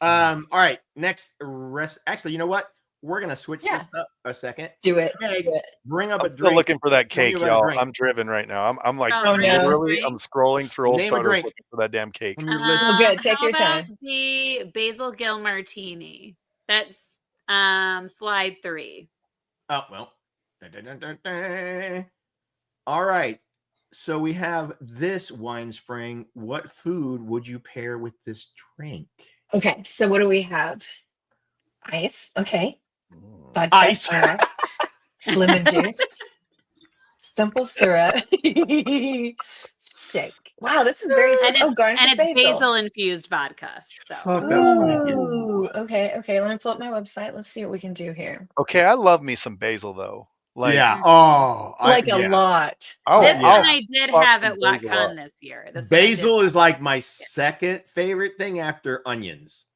All right, next Actually, you know what? We're gonna switch Yeah. this up a second. Do it. Meg, Do it. bring up a I'm still drink. looking for that Tell me cake, about a y'all. drink. I'm driven right now. I'm like, Oh, no. literally, I'm scrolling through old Name a photos drink. looking for that damn cake. From your list. Oh, good. Take How your about time. the Basil Gill Martini. That's slide 3. Oh well. Dun, dun, dun, dun, dun. All right. So we have this Winespring. What food would you pair with this drink? Okay, so what do we have? Ice. Okay. Vodka. Ice. All right. Lemon juice. Simple syrup. Shake. Wow, this is very And simple. Oh, garnish And with it's basil infused vodka. So Fuck, that was funny. Ooh, okay. Let me pull up my website. Let's see what we can do here. Okay, I love me some basil though. Like, Yeah. Oh, Like a yeah. lot. Oh, this yeah. one I did fuck have some at basil WoTCon up. this year. This one I did Basil have. is like my second favorite thing after onions.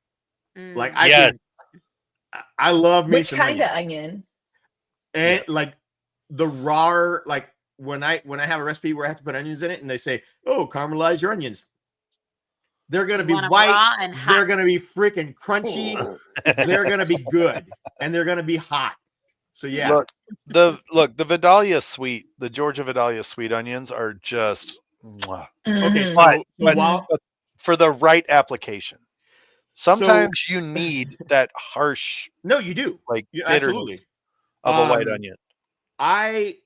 Mm. Like I Yes. I love me Which some kind of onions. onion? And like the raw, like when I have a recipe where I have to put onions in it and they say, oh, caramelize your onions. They're gonna You be want 'em white, raw and they're hot. gonna be freaking crunchy, they're gonna be good, and they're gonna be hot. So yeah. Look, the Vidalia sweet, the Georgia Vidalia sweet onions are just mwah. Okay, Mhm. so But while for the right application. Sometimes you need that harsh, no, you do. like, You, bitterness absolutely. of a white onion. I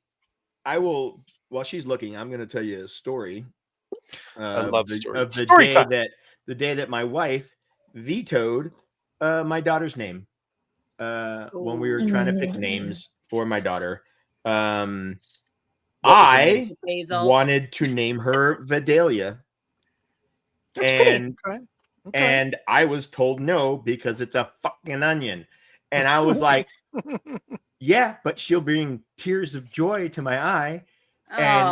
will. While she's looking, I'm going to tell you a story. I love stories. Of the Story day time. that my wife vetoed my daughter's name. when we were trying to pick names for my daughter. I Basil. wanted to name her Vidalia. That's And pretty. and I was told no because it's a fucking onion. And I was like, yeah, but she'll bring tears of joy to my eye. And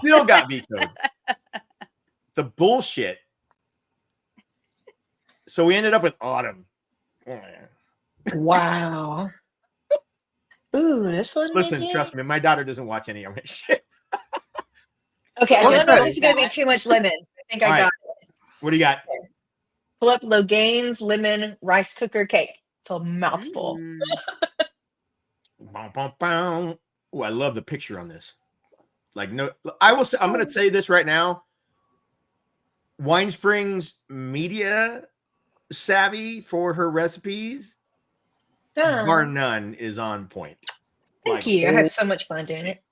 still got vetoed. The bullshit. So we ended up with Autumn. Wow. Ooh, this one. Listen, trust me, my daughter doesn't watch any of my shit. Okay, I What's don't know if that? this is going to be too much lemon. I think I All got right. it. What do you got? Pull up Logaine's lemon rice cooker cake. It's a mouthful. Oh, I love the picture on this. Like, no, I will say, I'm going to say this right now. Winespring's media savvy for her recipes, bar none, is on point. Thank you. I have so much fun doing it.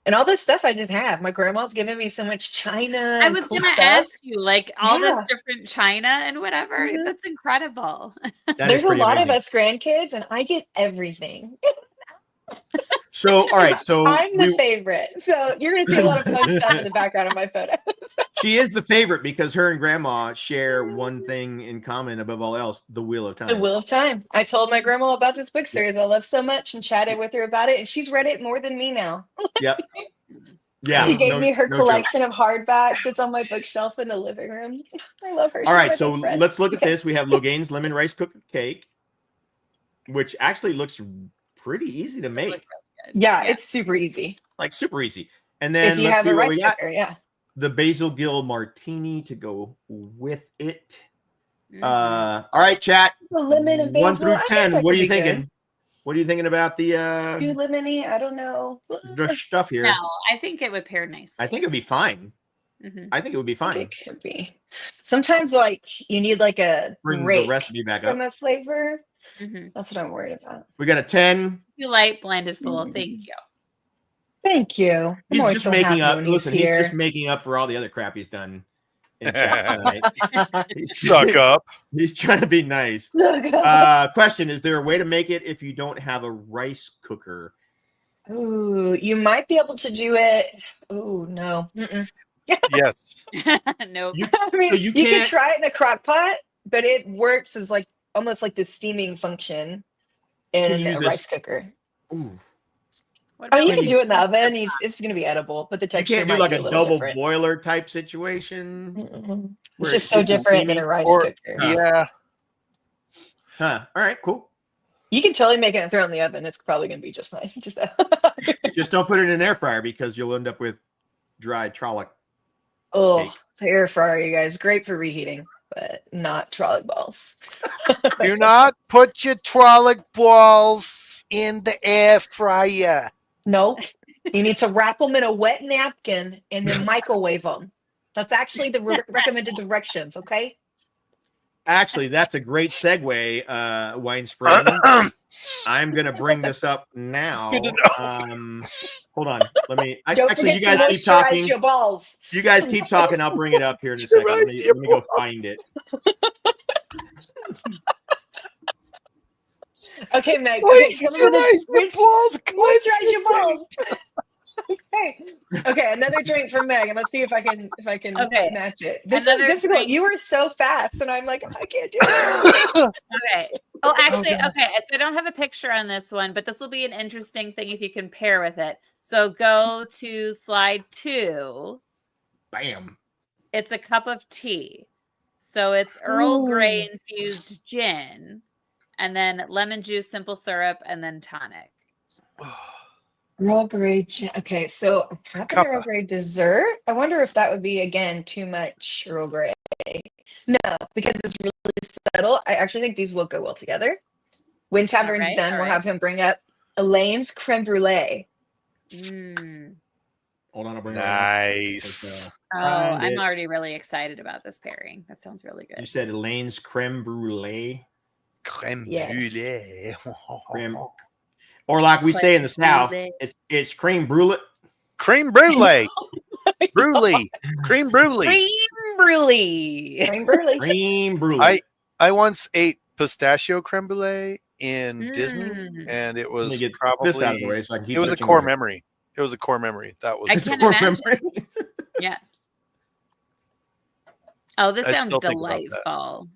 And all this stuff I just have. My grandma's giving me so much china. I was cool gonna stuff. ask you, like all Yeah. this different china and whatever. That's incredible. There's a lot of us grandkids, and I get everything. So, all right. So I'm the favorite. So you're going to see a lot of fun stuff in the background of my photos. she is the favorite because her and grandma share one thing in common above all else: the Wheel of Time. The Wheel of Time. I told my grandma about this book series I love so much and chatted with her about it, and she's read it more than me now. Yep. Yeah. She gave me her no collection of hardbacks. It's on my bookshelf in the living room. I love her. All She's right, my so best friend. let's look at this. We have Logaine's lemon rice cookie cake, which actually looks pretty easy to make. Yeah, it's super easy. Like super easy. And then If you let's have see a what rice we got. cooker, yeah. The basil gill martini to go with it. All right, chat. The lemon and 1 basil, through I think 10. that What are could you be good. thinking? What are you thinking about the Too lemony? I don't know. the stuff here? No, I think it would pair nicely. I think it'd be fine. I think it would be fine. It could be. Sometimes, like, you need like a Bring break the recipe back from up. a flavor. That's what I'm worried about. We got a 10. You light blended full. Thank you. Thank you. I'm He's always just so making happy up. when he's Listen, he's here. just making up for all the other crap he's done in chat tonight. Suck up. He's trying to be nice. Question: is there a way to make it if you don't have a rice cooker? Ooh, you might be able to do it. Ooh, no. Yes. Nope. I mean, so you can can't- try it in a crock pot, but it works as like almost like the steaming function in use a this- rice cooker. Ooh. I mean, you can do it in the oven. It's going to be edible, but the You texture can't do might like be a little double different. boiler type situation. It's where just so super different than creamy? a rice Or- cooker. Yeah. Huh. All right. Cool. You can totally make it and throw it in the oven. It's probably going to be just fine. Just Just don't put it in an air fryer because you'll end up with dry trolloc. oh, the air fryer, you guys, great for reheating, but not trolley balls. Do not put your trolloc balls in the air fryer. Nope. You need to wrap them in a wet napkin and then microwave them. That's actually the recommended directions. Okay. Actually, that's a great segue, Winespring. I'm gonna bring this up now. Good to Hold on. Let me. Don't Actually, you forget guys to keep moisturize talking. your balls. You guys keep talking. I'll bring it up here in a second. Let me go find it. Okay, Meg. Okay, tell me Moisturize your balls. Moisturize your balls. Okay, another drink from Meg, and let's see if I can Okay. match it. This Another is difficult. drink. You were so fast, and I'm like, I can't do it. Okay. Oh, actually, God. okay. So I don't have a picture on this one, but this will be an interesting thing if you can pair with it. So go to slide 2. Bam. It's a cup of tea. So it's Earl Grey infused gin, and then lemon juice, simple syrup, and then tonic. Earl Grey. Okay, so I'm having Earl Grey dessert. I wonder if that would be again too much Earl Grey. No, because it's really subtle. I actually think these will go well together. When Tavern's done, we'll have him bring up Elaine's creme brulee. Hold on, I'll bring Nice. it up. Oh, Find I'm it. already really excited about this pairing. That sounds really You good. said Elaine's creme brulee. Creme Yes. brulee. Creme. Or like we say in the Creme South, brulee. it's cream brulee. Cream brulee. Brulee. Cream brulee. Cream brulee. Cream brulee. Cream brulee. I once ate pistachio creme brulee in Disney, and it Let was me get probably this out of the way so I can keep it was a touching core over. memory. It was a core memory. That was I It's can core imagine. memory. Yes. Oh, this I sounds still think about that. delightful.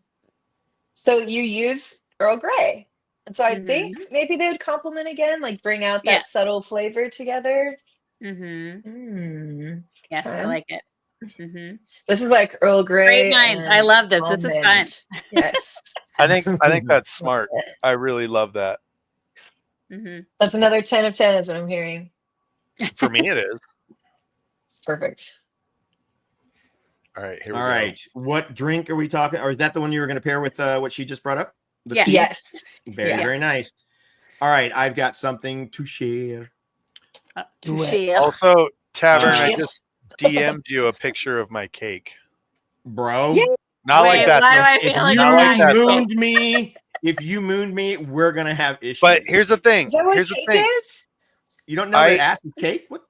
So you use Earl Grey. And so I Mhm. think maybe they would complement again, like bring out that Yes. subtle flavor together. Mm-hmm. Yes, I Okay. like it. Mm-hmm. This is like Earl Grey. Great minds. I and love this. This is fun. almond. Yes. I think that's smart. I really love that. Mm-hmm. That's another 10 of 10 is what I'm hearing. For me, it is. It's perfect. All right, here we All go. right. What drink are we talking? Or is that the one you were going to pair with what she just brought up? The Yeah. tea? Yes. Very, Yeah. very nice. All right. I've got something to share. Touche. Also, Tavern, I Yeah. just DM'd you a picture of my cake. Bro. Yeah. Not Wait, like that. why do though. I If feel like you Not like that, though. mooned me, we're going to have issues. But here's the thing. Is that what Here's the cake thing. is? You don't know I- that ass is cake? What?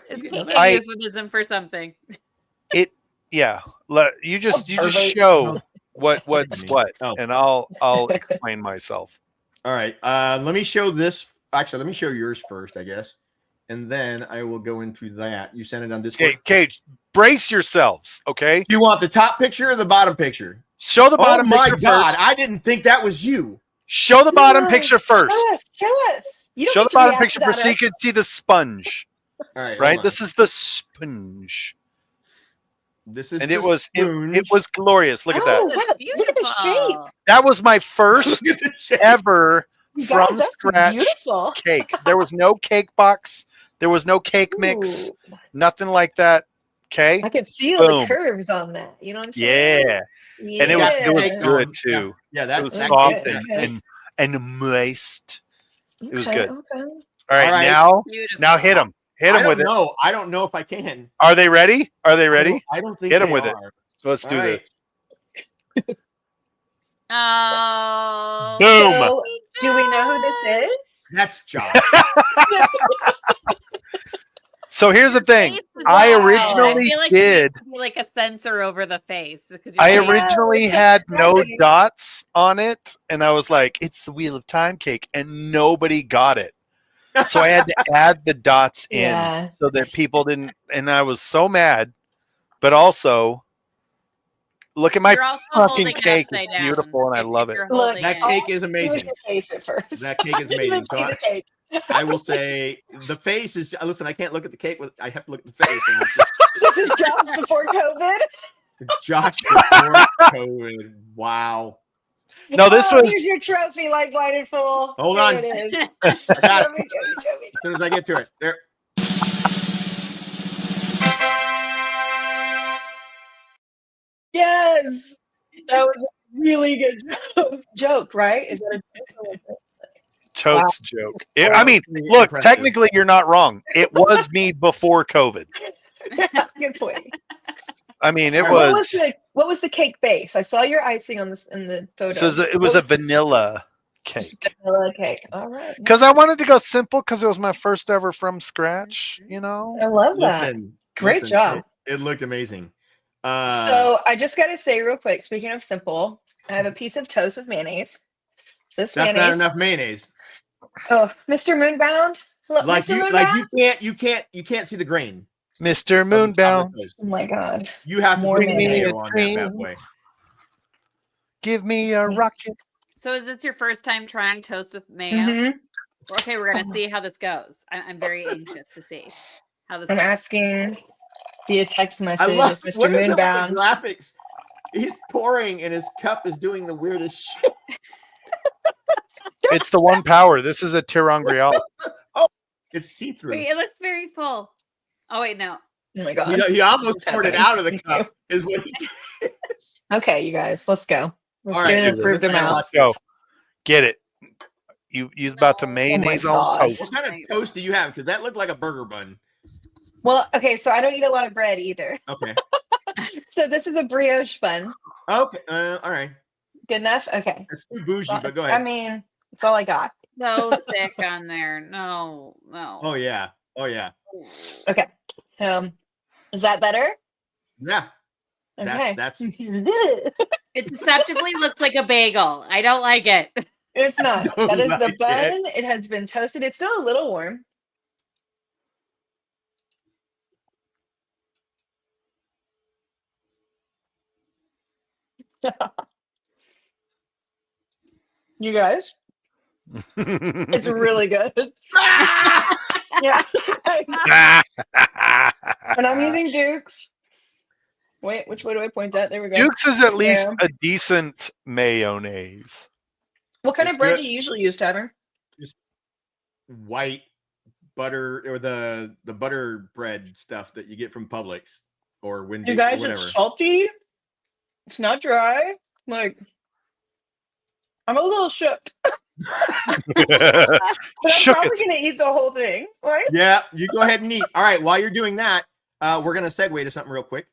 It's You didn't know cake that? euphemism for something. Yeah. You just pervert. show what's what, Oh. and I'll explain myself. All right. Let me show this. Actually, let me show yours first, I guess. And then I will go into that. You sent it on Discord. Okay, brace yourselves. Okay. Do you want the top picture or the bottom picture? Show the bottom Oh my picture God. first. I didn't think that was you. Show the bottom No, picture first. Show us. You don't Show need the to bottom react picture to first that so you us. can see the sponge. All right. Right? hold on. This is the sponge. This is And the it was spoons. glorious. Look at that. Oh, wow. Look at the shape. That was my first Look at the shape. ever You guys, from that's scratch beautiful. cake. There was no cake box. There was no cake mix. Ooh. Nothing like that. Okay. I could feel Boom. the curves on that. You know what I'm saying? Yeah. And it was Yeah. good too. Yeah, that It was that soft cake- and moist. It was good. Okay. All right, All right. now Beautiful. hit them. Hit I them don't with it. know. I don't know if I can. Are they ready? Are they ready? I don't think Hit 'em they with it. are. So let's do All right. this. Oh. Boom. So, do we know who this is? That's Josh. So here's the thing. Face is I wild. originally I feel like did. It needs to be like a sensor over the face. 'Cause your I face- originally it's had no surprising. dots on it, and I was like, "It's the Wheel of Time cake," and nobody got it. So I had to add the dots in Yeah. so that people didn't. And I was so mad, but also, look at my You're also fucking holding it cake. upside It's down beautiful, and I if love it. you're Look, holding That it. cake is Do is amazing. your face at first. That cake is I didn't even amazing. So see the cake. I will say the face is. Listen, I can't look at the cake. I have to look at the face. And it's just This is Josh before COVID. Josh before COVID. Wow. No, this Oh, was. here's your trophy, like blinded fool. Hold Here on. it is. I got Show it. me, show me. As soon as I get to it. There. Yes, that was a really good joke, right? Is that a joke? Totes joke. I mean, look, Impressive. technically, you're not wrong. It was me before COVID. Good point. I mean, it What was. What was the cake base? I saw your icing on this in the photo. So it was a vanilla cake. vanilla cake. All right. Because I wanted to go simple because it was my first ever from scratch, you know? I love that. Listen, Great job. It looked amazing. So I just got to say real quick, speaking of simple, I have a piece of toast with mayonnaise. Just that's mayonnaise. not enough mayonnaise. Oh, Mr. Moonbound. Hello, Like Mr. you, Moonbound? you can't see the grain. Mr. on the top of Moonbound, the toast. Oh my God. You have to More put some mayonnaise. mayo on that bad boy. give me a rocket. So is this your first time trying toast with mayo? Mhm. Okay, we're gonna see how this goes. I'm very anxious to see how this I'm goes. asking via text I message love if Mr. what is it with the Moonbound. graphics. He's pouring and his cup is doing the weirdest shit. It's the one power. This is a Tirangrial. It's see-through. Wait, it looks very full. Oh wait, no. Oh my God. He almost What's poured it happening? out of the cup. Is what he did. Okay, you guys, let's go. Let's All get right, an dude, approved let's amount. watch Go. Get it. You're about to mayonnaise on God. toast. What kind of toast do you have? Because that looked like a burger bun. Well, okay, so I don't eat a lot of bread either. Okay. So this is a brioche bun. Okay. All right. Good enough? Okay. It's too bougie, but go I ahead. mean, it's all I got. So thick on there. No. Oh yeah. Oh yeah. Okay. Is that better? Yeah. Okay. That's It deceptively looks like a bagel. I don't like it. It's not. Don't That is the like bun. It has been toasted. It's still a little warm. You guys, it's really good. Yeah. And I'm using Duke's. Wait, which way do I point that? There we go. Duke's is at least Yeah. a decent mayonnaise. What kind It's of bread good. do you usually use, Tavern? white butter or the butter bread stuff that you get from Publix or Wendy's You or guys, whatever. it's salty. It's not dry. Like, I'm a little shook. But I'm Shook probably it. going to eat the whole thing, right? Yeah, you go ahead and eat. All right, while you're doing that, we're going to segue to something real quick.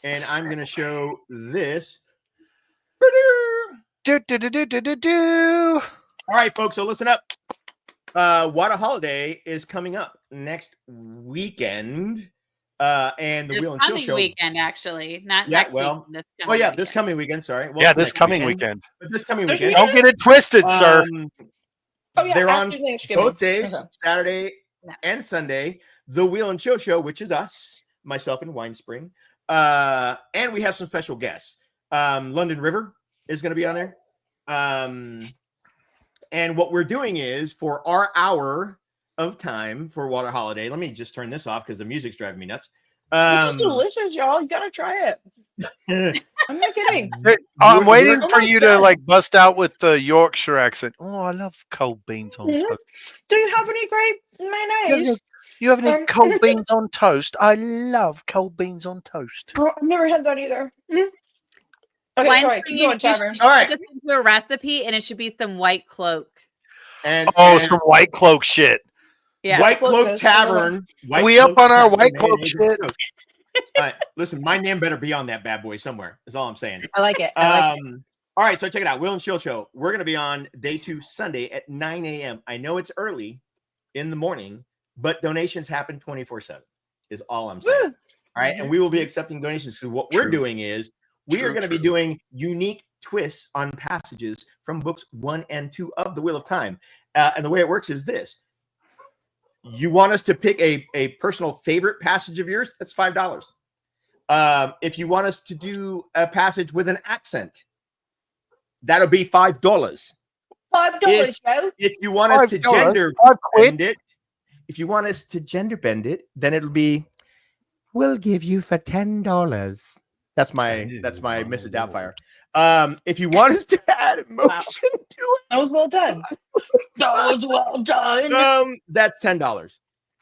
And I'm going to show this. Do, do, do, do, do, do, do. All right, folks, so listen up. WoT Holiday is coming up next weekend. And the This Wheel and Chill coming show. weekend, actually, not Yeah, next well, weekend. this coming weekend, sorry. Well, Yeah, it's this next coming weekend. But this coming There's weekend. Don't get it twisted, sir. Oh, yeah, They're after on Thanksgiving. both days, Okay. Saturday No. and Sunday. The Wheel and Chill show, which is us, myself and Winespring. And we have some special guests. London River is going to be on there. And what we're doing is for our hour of time for WoT Holiday. Let me just turn this off because the music's driving me nuts. This is delicious, y'all. You got to try it. I'm not kidding. I'm waiting Oh for my you God. to like bust out with the Yorkshire accent. Oh, I love cold beans on Mhm. toast. Do you have any great mayonnaise? You have any cold beans on toast? I love cold beans on toast. Oh, I've never had that either. Okay, Wine sorry. Spring, Keep going, you Tavern. should All right. put this into a recipe, and it should be some white cloak. And, Oh, and some white cloak shit. Yeah, White Cloak Cloak is- Tavern. White We up Cloak on our Tavern, White Cloak mayonnaise and shit? Coke. All right, listen, my name better be on that bad boy somewhere. Is all I'm saying. I like it. I like it. All right, so check it out. Will and Chill show. We're going to be on day 2 Sunday at 9 a.m. I know it's early in the morning, but donations happen 24/7 is all I'm saying. Woo. All right, and we will be accepting donations. So what we're True. doing is we are True, going to be true. doing unique twists on passages from books 1 and 2 of the Wheel of Time. And the way it works is this. You want us to pick a personal favorite passage of yours? That's $5. If you want us to do a passage with an accent, that'll be $5. $5, yo. If you want us to $5, gender $5 quid. bend it, if you want us to gender bend it, then it'll be we'll give you for $10. That's my Mrs. Doubtfire. If you want us to add emotion to That was well done. That was well done. it, that's $10.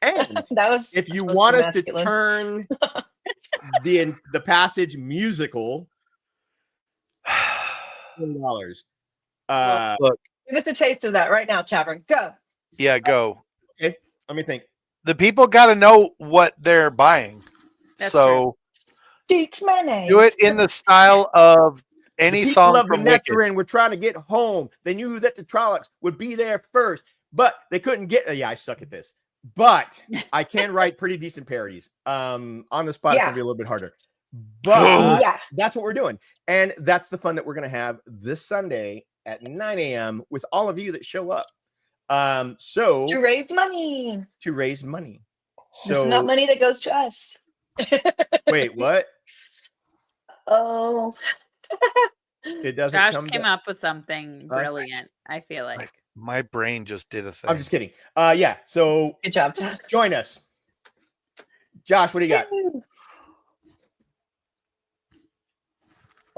And That was. if you supposed to want be us to masculine. turn the passage musical, $10. Look, Give us a taste of that right now, Tavern. Go. yeah, go. Okay, let me think. The people got to know what they're buying. That's So Duke's mayonnaise. do it in the style of any The song people of the from Wicked. Nectarine were trying to get home. They knew that the Trollocs would be there first, but they couldn't get. Yeah, I suck at this, but I can write pretty decent parodies. On the spot, it's Yeah. gonna be a little bit harder, but Yeah. that's what we're doing, and that's the fun that we're gonna have this Sunday at 9 a.m. with all of you that show up. So To raise money. to raise money. It's So not money that goes to us. wait, what? Oh. It doesn't Josh come. came to- up with something brilliant. I feel like. My brain just did a thing. I'm just kidding. Yeah. So Good job, Tavern. join us, Josh. What do you got?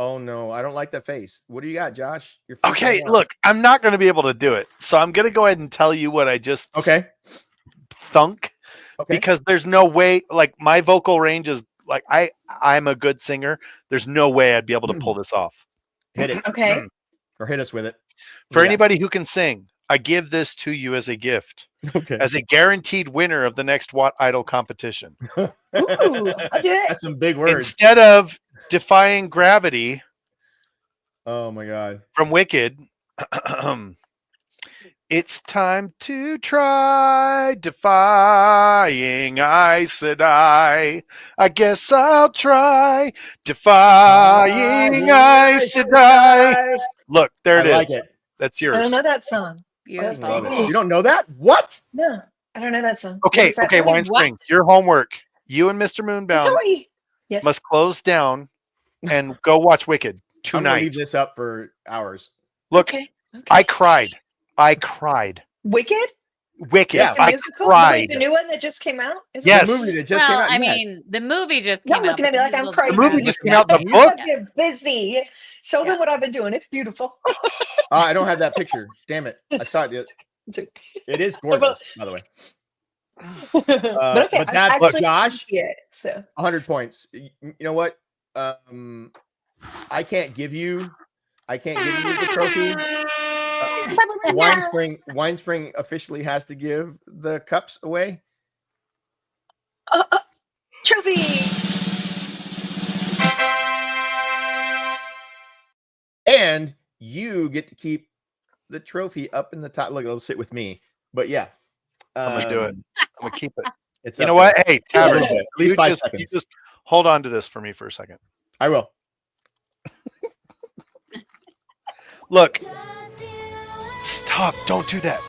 Oh no, I don't like that face. What do you got, Josh? You're freaking Okay, me out. look, I'm not going to be able to do it. So I'm going to go ahead and tell you what I just Okay. thunk Okay. because there's no way, like my vocal range is like I'm a good singer. There's no way I'd be able to pull this off. Hit it Okay. or hit us with it. For Yeah. anybody who can sing, I give this to you as a gift, Okay. as a guaranteed winner of the next WoT Idol competition. Ooh, I'll do it. That's some big words. Instead of defying gravity Oh my god. from Wicked, It's time to try defying Aes Sedai. I guess I'll try defying Aes Sedai. Look, there it is. I like it. That's I don't yours. know that song. Beautiful. Love it. You don't know that? What? No, I don't know that song. Okay, What is that? okay, What? Winespring, your homework. You and Mr. Is that Moonbound what you- Yes. must close down and go watch Wicked I'm gonna leave tonight. this up for hours. Look, Okay. I cried. Wicked? Wicked. Yeah. The I musical? cried. The new one that just came out? Is it? Yes. The movie that just came Well, out. I yes. mean, the movie just You're came out. looking at me like I'm but crazy. The movie just came out. The You're book. fucking busy. Show them what I've been doing. It's beautiful. I don't have that picture. Damn it. I saw it. It is gorgeous, by the way. But okay, but I that's actually Josh. see it, so 100 points. You know what? I can't give you the trophy. Winespring officially has to give the cups away. trophy. And you get to keep the trophy up in the top. Look, it'll sit with me. But yeah. I'm gonna do it. I'm gonna keep it. It's You up know there. what? Hey, A little Tavern, bit. At least 5 you seconds. just hold on to this for me for a second. I will. Look. Stop. Don't do that.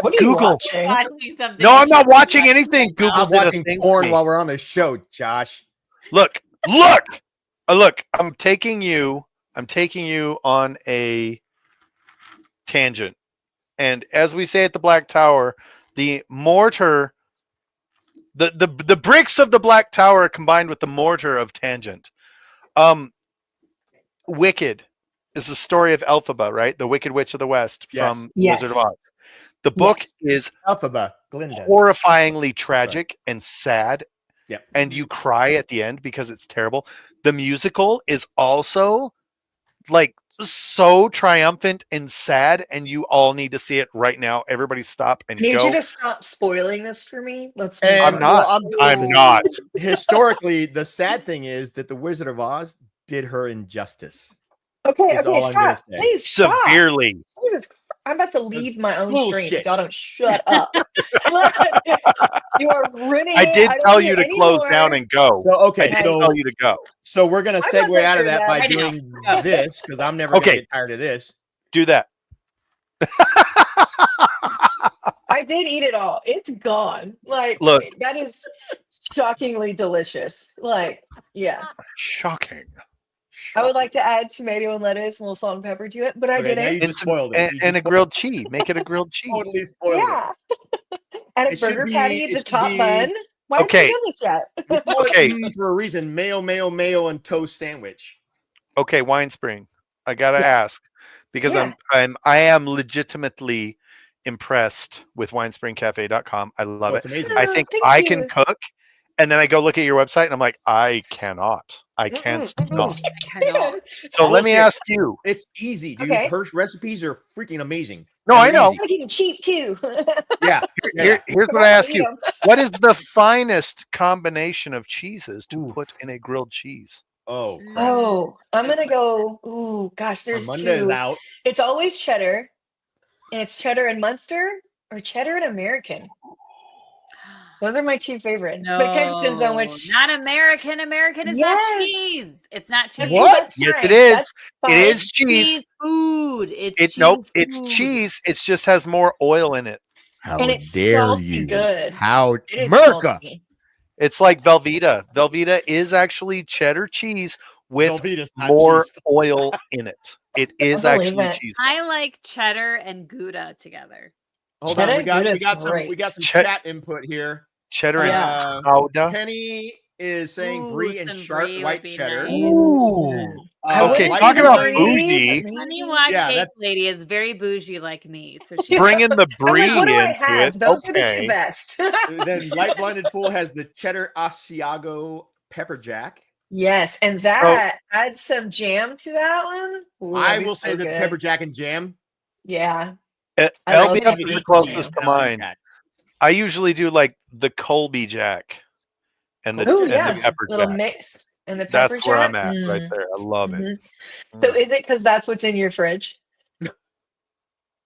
What are you Google. watching? watching something. No, I'm not watching anything. Google I'm did a watching thing for porn me. while we're on the show, Josh. Look. Look. I'm taking you on a tangent. And as we say at the Black Tower, the mortar, the bricks of the Black Tower combined with the mortar of Tangent. Wicked is the story of Elphaba, right? The Wicked Witch of the West from Wizard of Oz. The book is Elphaba, Glinda. horrifyingly tragic and sad. Yeah. And you cry at the end because it's terrible. The musical is also like so triumphant and sad, and you all need to see it right now. Everybody stop and I need go. you to stop spoiling this for me. Let's move And I'm on. not. I'm listen, not. Historically, the sad thing is that the Wizard of Oz did her injustice. Okay, is all okay, I'm gonna stop. say. Please stop. Severely. Jesus, I'm about to leave my own stream. Bullshit. If y'all don't shut up. You are ruining I it. did don't tell need you it to close anymore. down and go. So okay, I did so tell you to go. so we're gonna I'm segue not out of that by right now. doing this because I'm never Okay. gonna get tired of this. Do that. I did eat it all. It's gone. Like, Look. that is shockingly delicious. Like, yeah. Shocking. I would like to add tomato and lettuce and a little salt and pepper to it, but I Okay, now didn't. you just spoiled it. You And a just grilled cheese. Make it a grilled cheese. totally spoiled Yeah. And a It should burger be- patty, it the should top be- bun. Why haven't Okay. you done this yet? it. Okay. For a reason. Mayo, and toast sandwich. Okay, Winespring. I gotta Yes. ask because Yeah. I am legitimately impressed with winespringcafe.com. I love Oh, it. it's amazing. I think Thank I you. can cook, and then I go look at your website and I'm like, I cannot. I can't stop. Cannot. So let me Bullshit. ask you. It's easy, dude. Okay. Her recipes are freaking amazing. No, I They're know. easy. I can cheap too. Yeah. Here's what I ask you. What is the finest combination of cheeses to Ooh. put in a grilled cheese? Oh, crap. Oh, I'm gonna go. Ooh, gosh, there's Armando is two. out. It's always cheddar, and it's cheddar and Munster or cheddar and American. Those are my two favorites. No, But it kind of depends on which. not American. American is not Yes. cheese. It's not cheese. Okay, What? that's Yes, fine. it is. That's It fine. is cheese. food. It's cheese Nope, food. it's cheese. It just has more oil in it. How And it's salty good. How It is America? salty. It's like Velveeta. Velveeta is actually cheddar cheese with Velveeta's not more cheese. oil in it. It is I believe actually it. cheese. I like cheddar and Gouda together. Hold Cheddar on, we got Gouda's some great. chat input here. Cheddar Yeah. and Gouda. Penny is saying Ooh, brie and some sharp brie would white be cheddar. nice. Ooh. I Okay, wouldn't talk do about brie, bougie. but Honey maybe- Wad Yeah, Cake that's- Lady is very bougie like me. So she Bringing the I'm brie like, what do I into have? it. Those are the Okay. two best. Then Light Blinded Fool has the cheddar Asiago pepper jack. Yes, and that adds some jam to that one. Ooh, I that'd be will say so that good. pepper jack and jam. Yeah. I love LBF pepper is the jack. closest to I like mine. that. I usually do like the Colby Jack and the, Oh and yeah, the pepper little jack. mix and the pepper That's where jack. I'm at right there. I love it. So is it because that's what's in your fridge?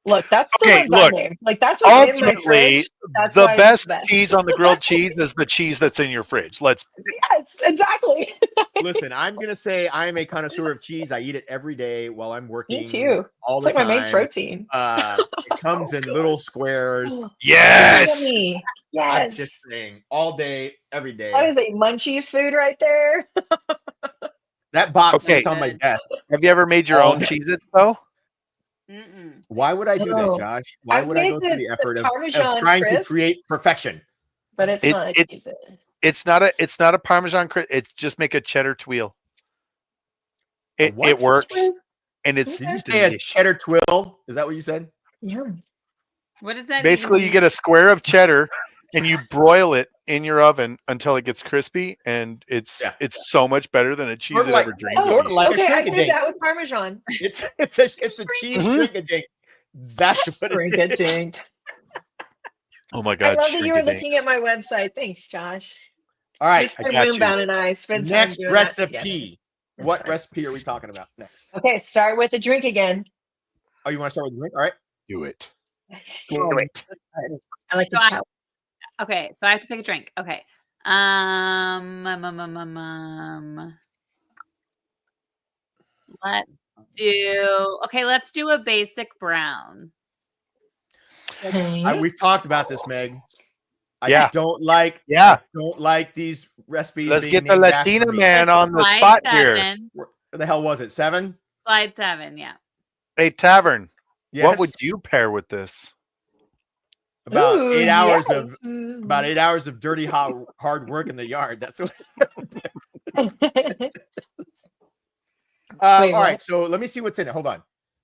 Look, that's the Okay, ones I look, name. Like that's what's in my ultimately, fridge. That's the why it's best the best. cheese on the grilled cheese is the cheese that's in your fridge. Yes, exactly. Listen, I'm gonna say I am a connoisseur of cheese. I eat it every day while I'm working. Me too. All It's the like my time. main protein. It comes in little squares. Yes. Yummy. I'm just Yes. saying, all day, every day. That is a munchies food right there. That box Okay. sits on my desk. Have you ever made your All own day. Cheez-Its though? Mm-mm. Why would I do that, No. Josh? Why I've would I made go through the effort of Parmesan trying to crisps, create perfection? but it's It- not a it- Cheez-It. It's not a Parmesan crisp. It's just make a cheddar twirl. It what? works, and it's Did you say a cheddar twill? Is that what you said? Yeah. What does that basically even you get a square of cheddar and you broil it in your oven until it gets crispy, and it's so much better than a cheese Sort of it like- ever dreamed sort of. of like a Okay, I shrink-a-dink. did that with Parmesan. It's a cheese Mhm. shrink-a-dink. That's what it is. Shrink-a-dink. Oh my I god! love that you were shrink-a-dinks. looking at my website. Thanks, Josh. All right, Mr. I got you. Moonbound and I spent time next doing that together. recipe. That's What fine. recipe are we talking about next? Okay, start with a drink again. Oh, you want to start with the drink? All right. Do it. Do it. I like the So I- chow. Okay, so I have to pick a drink. Okay. Let's do a basic brown. We've talked about this, Meg. Yeah. don't like these recipes. Let's being get the named after Latina me. man on the Slide spot here. 7. Where the hell was it? 7? Slide 7, yeah. Hey, Tavern. Yes. What would you pair with this? About Ooh, 8 hours yes. of about 8 hours of dirty hard work in the yard. That's what. All right, so let me see what's in it. Hold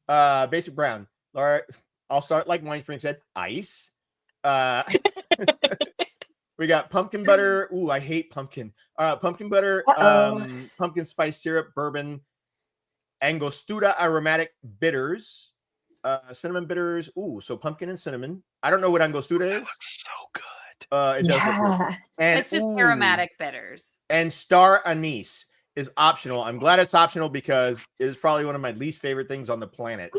on. Basic brown. All right, I'll start like Winespring said. Ice. We got pumpkin butter. Ooh, I hate pumpkin. Pumpkin butter. Pumpkin spice syrup, bourbon, Angostura aromatic bitters, cinnamon bitters. Ooh, so pumpkin and cinnamon. I don't know what Angostura is. Looks so good. It does look good. And It's just aromatic bitters. And star anise is optional. I'm glad it's optional because it is probably one of my least favorite things on the planet.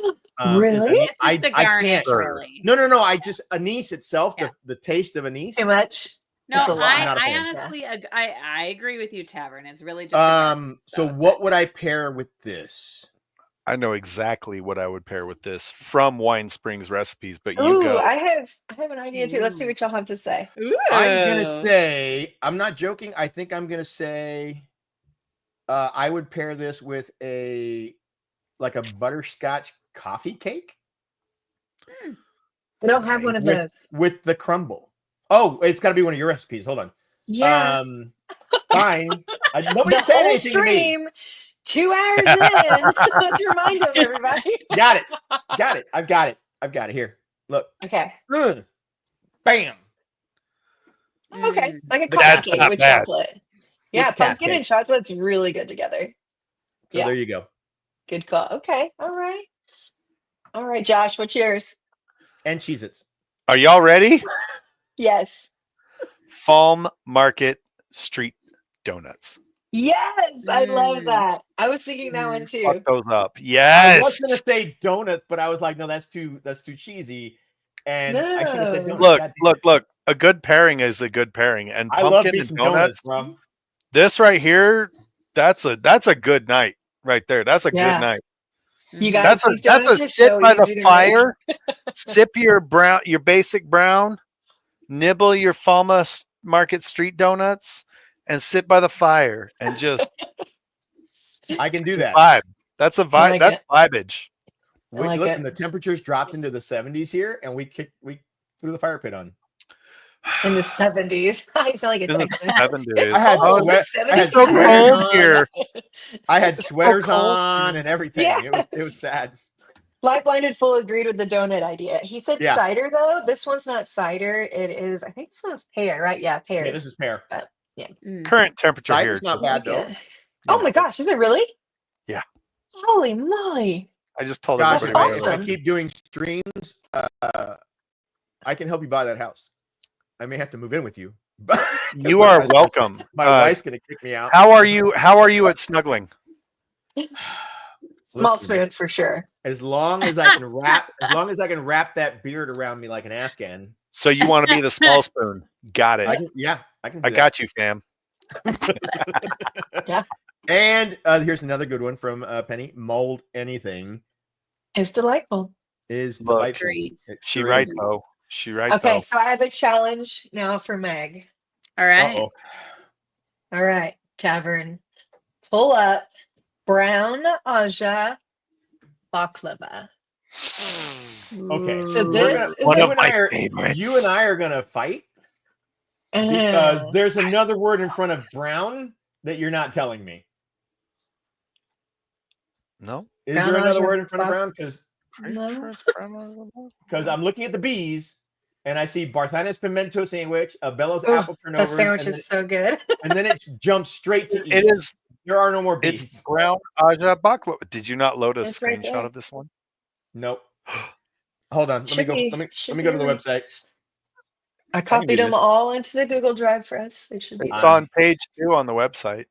Really? It's just a garnish, can't. really. No. I just anise itself, the taste of anise. Too much. No, It's a lot. Not a I fan. honestly, I agree with you, Tavern. It's really just. a garnish, So it's what fine. would I pair with this? I know exactly what I would pair with this from Winespring's recipes, but you Ooh, go. I have an idea too. Let's see what y'all have to say. I'm gonna say, I'm not joking. I think I'm gonna say, I would pair this with a butterscotch coffee cake. I don't have one of those. With the crumble. Oh, it's got to be one of your recipes. Hold on. Yeah. Fine. Nobody The said whole anything to me. stream, 2 hours in. Let's remind them, everybody. Got it. I've got it. Here. Look. Okay. Bam. Okay. Like a But that's coffee cake not with bad. chocolate. Yeah, With cat pumpkin cake. and chocolate's really good together. So Yeah. there you go. Good call. Okay. All right. All right, Josh, what's yours? And Cheez-Its. Are y'all ready? Yes. Farm Market Street Donuts. Yes, I love that. I was thinking that one Fuck too. those up. I Yes. was gonna say donuts, but I was like, no, that's too cheesy. And I should have said No. donuts. Look. A good pairing is a good pairing. And I love pumpkin me and some donuts. bro. This right here, that's a good night right there. That's a Yeah. good night. You guys, That's these a donuts are sit so by the easy to make. fire. Sip your basic brown, nibble your Falma Market Street donuts, and sit by the fire and just I can do that. vibe. That's a vibe. like That's it. vibage. like Listen, it. the temperatures dropped into the 70s here, and we threw the fire pit on. In the 70s. I sound like a This is Texan. 70s. It's I had cold. sweat- It's I had 70s. It's so sweaters cold on. here. I had sweaters cold. on and everything. Yes. It was sad. Light Blinded Fool agreed with the donut idea. He said Yeah. cider though. This one's not cider. It is, I think this one's pear, right? Yeah, pears. Yeah, this is pear. Current temperature here. Cider's not bad though. Oh my gosh, is it really? Yeah. Holy moly. I just told Gosh, everybody. That's if I awesome. keep doing streams, I can help you buy that house. I may have to move in with you. You are welcome. My wife's gonna kick me out. How are you? How are you at snuggling? Small Listen, spoon for sure. As long as I can wrap that beard around me like an Afghan. So you want to be the small spoon? Got it. I can do I that. got you, fam. Yeah. And here's another good one from Penny. Mold anything It's delightful. is Look, delightful. She writes though. She writes Okay, though. so I have a challenge now for Meg. All right. Uh-oh. All right, Tavern. Pull up brown aja baklava. Okay. So We're this is One you of and my I are- favorites. You and I are gonna fight because there's another word in front of brown that you're not telling me. No. Is Brown there another aja word in front of brown? No. Because I'm looking at the bees and I see Barthana's pimento sandwich, a Bella's Ooh, apple that turnover, sandwich is so good. and then it jumps straight to eat. It is. There are no more It's bees. brown aja baklava. Did you not load a It's right screenshot there. of this one? Nope. Hold on. Let me go to the website. I do copied them this. all into the Google Drive for us. They should be. It's on page 2 on the website.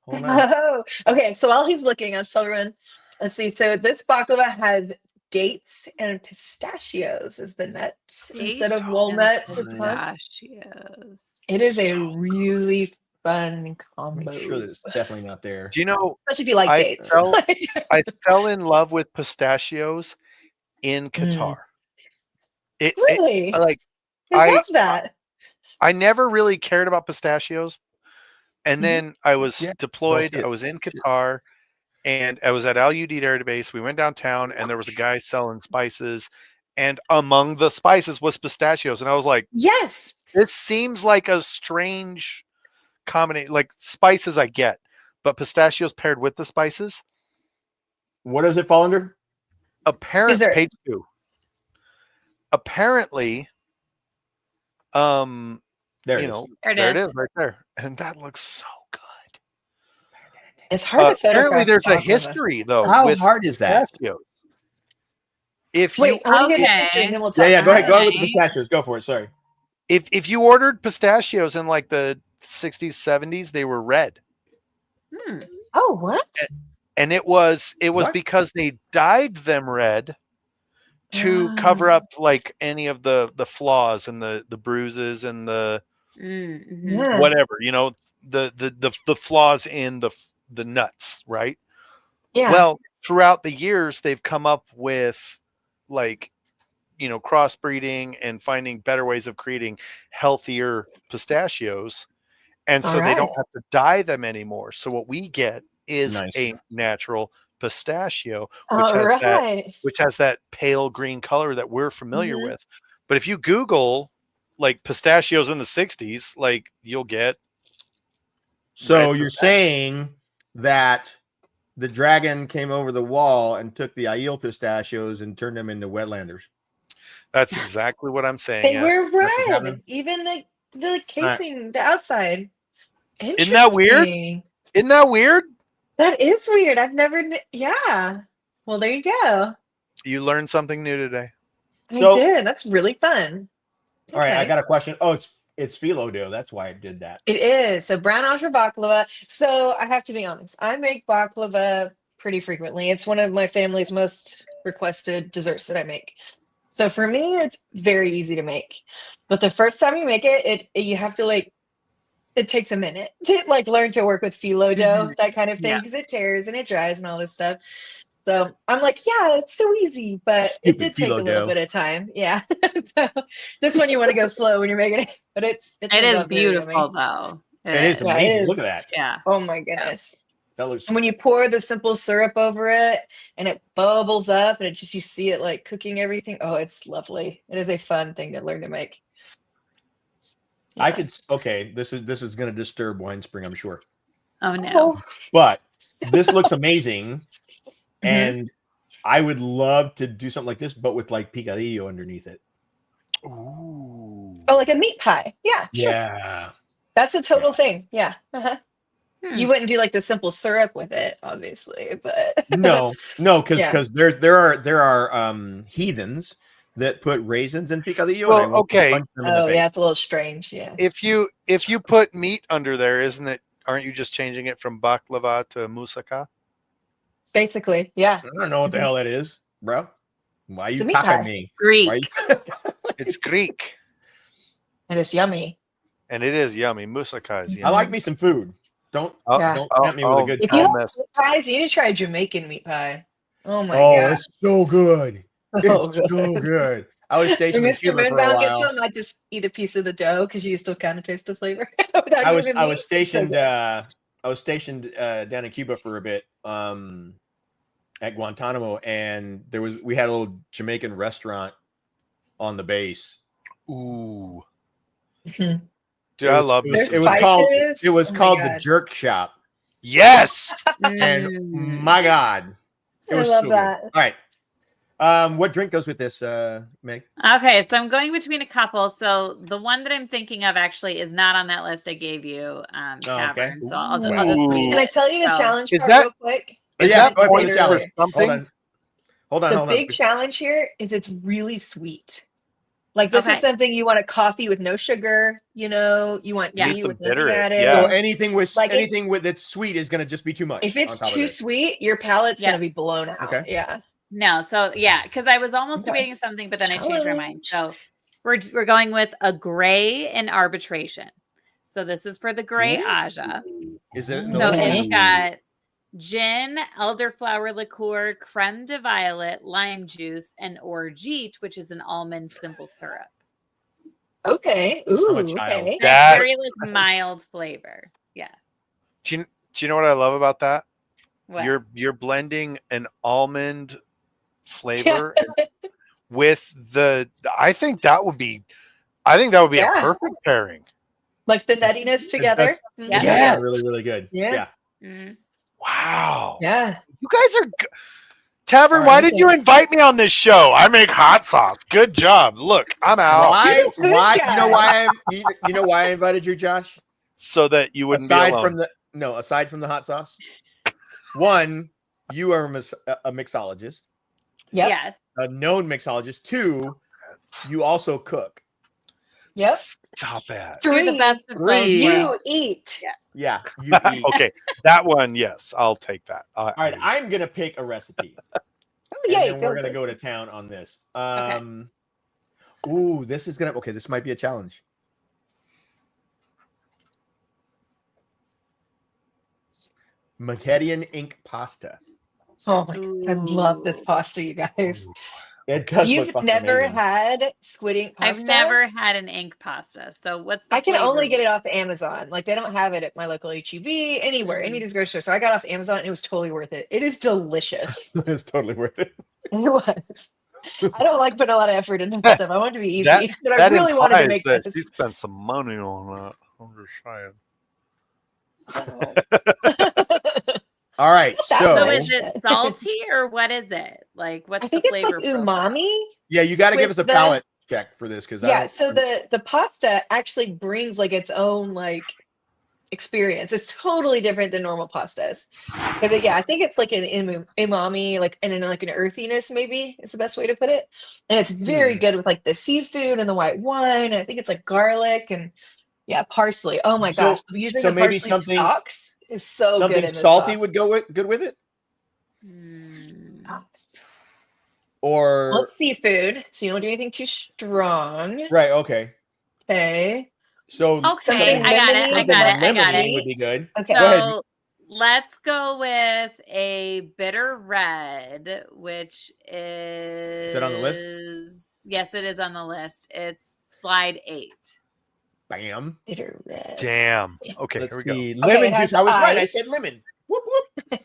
Hold on. Oh, okay. So while he's looking, I'll tell everyone. Let's see. So this baklava has dates and pistachios as the nuts instead of walnuts or plums. Pistachios. It is a really fun combo. Make sure that it's definitely not there. Do you know? Especially if you like I dates. I fell in love with pistachios in Qatar. Really? I love that. I never really cared about pistachios, and then I was deployed. I was in Qatar, and I was at Al-Udeid Air Base. We went downtown, and there was a guy selling spices, and among the spices was pistachios, and I was like, yes, this seems like a strange combination. Like spices, I get, but pistachios paired with the spices. What does it fall under? Apparently, page 2. Apparently, there it is. There it is right there, and that looks so good. It's hard to photograph. Apparently, there's a baklava. history though. How with hard is that? pistachios. If Wait, you I want to get his history, and then we'll talk. Yeah, go ahead. Go ahead with Okay. the pistachios. Go for it. Sorry. if you ordered pistachios in like the 60s, 70s, they were red. Oh, what? And it was What? because they dyed them red to cover up like any of the flaws and the bruises and the Yeah. whatever, the flaws in the nuts, right? Yeah. Well, throughout the years they've come up with like crossbreeding and finding better ways of creating healthier pistachios, and so they don't have to dye them anymore. So what we get is a natural pistachio, which has that pale green color that we're familiar with. But if you Google like pistachios in the 60s, like you'll get. So you're saying that the dragon came over the wall and took the Aiel pistachios and turned them into wetlanders. That's exactly what I'm saying. They yes. were red. Even the casing, the outside. Isn't that weird? Isn't that weird? That is weird. I've never. Yeah. Well, there you go. You learned something new today. I did. That's really fun. All right, I got a question. Oh, it's phyllo dough. That's why I did that. It is. So brown aja baklava. So I have to be honest. I make baklava pretty frequently. It's one of my family's most requested desserts that I make. So for me, it's very easy to make. But the first time you make it, you have to it takes a minute to learn to work with phyllo dough, that kind of thing, because it tears and it dries and all this stuff. So I'm like, yeah, it's so easy, but it did take a little bit of time. Yeah. So this one you want to go slow when you're making it, but it is beautiful though. It is amazing. Look at that. Yeah. Oh my goodness. That looks. And when you pour the simple syrup over it and it bubbles up and you see it cooking everything. Oh, it's lovely. It is a fun thing to learn to make. I could. Okay, this is going to disturb Winespring, I'm sure. Oh no! But this looks amazing, and I would love to do something like this, but with picadillo underneath it. Ooh. Oh, like a meat pie. Yeah. Sure. Yeah. That's a total thing. Yeah. You wouldn't do the simple syrup with it, obviously, but no, because there are heathens that put raisins in picadillo. Well, and I okay. Oh yeah, it's a little strange. Yeah. If you put meat under there, aren't you just changing it from baklava to moussaka? Basically, yeah. I don't know what the hell that is, bro. Why are It's a you meat talking pie. to me? Greek. Why It's Greek. And it's yummy. And it is yummy. Moussaka is I yummy. like me some food. Don't tempt me with a good If time. you like meat pies, you need to try a Jamaican meat pie. Oh my Oh, god. it's so good. So It's so good. I was When stationed in Mr. Cuba for a Moonbound gets while. them, I just eat a piece of the dough because you still kind of taste the flavor. I was stationed down in Cuba for a bit at Guantanamo, and we had a little Jamaican restaurant on the base. Ooh. Mhm. Dude, I love There's it spices. was Oh my called the God. Jerk Shop. Yes. And my God, it I was love so that. good. All right. What drink goes with this, Meg? Okay, so I'm going between a couple. So the one that I'm thinking of actually is not on that list I gave you, Tavern. So I'll just read Can I it. tell you the So- challenge Is part that- real quick? Is Yeah, that go ahead for the point challenge. for something? Hold on. The big challenge here is it's really sweet. Like this Okay. is something you want a coffee with no sugar, you know, you want Yeah. tea Some with nothing bitter, added. yeah. So anything Like that's sweet is going to just be too much. if on it's top of too this. sweet, your palate's Yeah. gonna be blown out. Okay. Yeah. No, so yeah, because I was almost Okay. debating something, but then I changed my mind. So we're going with a gray in arbitration. So this is for the gray Aja. Is it? So it's got gin, elderflower liqueur, creme de violet, lime juice, and orgeat, which is an almond simple syrup. Okay. Ooh. I'm a child. Okay. And it's very like mild flavor. Yeah. Do you know what I love about that? What? You're blending an almond flavor with I think that would be Yeah. a perfect pairing. Like the nuttiness together. does- Mhm. Yeah. Yes. Really, really good. Yeah. Mhm. Wow. Yeah. You guys are Tavern, All why right, did you invite me on this show? I make hot sauce. Good job. Look, I'm out. Why? You're a food Why? guy. You know why I invited you, Josh? So that you wouldn't be Aside alone. from the hot sauce. One, you are a mixologist, Yep. Yes. a known mixologist. Two, you also cook. Yep. Stop it. You're the best of both Three. You worlds. eat. Yeah, you eat. Okay, that one, yes, I'll take that. All right, I'm gonna pick a recipe. Oh yeah. And then we're gonna go to town on this. Ooh, this is gonna. Okay, this might be a challenge. Macedian ink pasta. Oh my God. I love this pasta, you guys. It does look You've fucking never amazing. had squid ink pasta? I've never had an ink pasta. So what's the I can flavor? only get it off Amazon. Like they don't have it at my local HEB, anywhere, any of these grocery stores. So I got off Amazon and it was totally worth it. It is delicious. It's totally worth it. It was. I don't like putting a lot of effort into this stuff. I want it to be easy. That, but I that really wanted to implies make that this. she spent some money on that. I'm just saying. All right, Not that so So much. is it salty or what is it? Like what's I think the it's like flavor profile? umami. yeah, you got to give with us a the- palate check for this because Yeah, so the pasta actually brings like its own like experience. It's totally different than normal pastas. But yeah, I think it's like an umami, like and like an earthiness, maybe is the best way to put it. And it's very good with like the seafood and the white wine. And I think it's like garlic and yeah, parsley. Oh my gosh, using so the maybe parsley something- stalks is so good. something In this salty sauce. would go good with it, Mm. or Well, it's seafood, so you don't do anything too strong. right? Okay, Okay. so Okay, Something I got it. I lemony, got it. I something got lemonade it. would be good. Okay. Go ahead. So let's go with a bitter red, which is it on the list? Yes, it is on the list. It's slide 8. Bam. Bitter red. Damn. Okay, Let's here we see. Okay, Lemon it has juice. I was right. I ice. said lemon. Whoop whoop.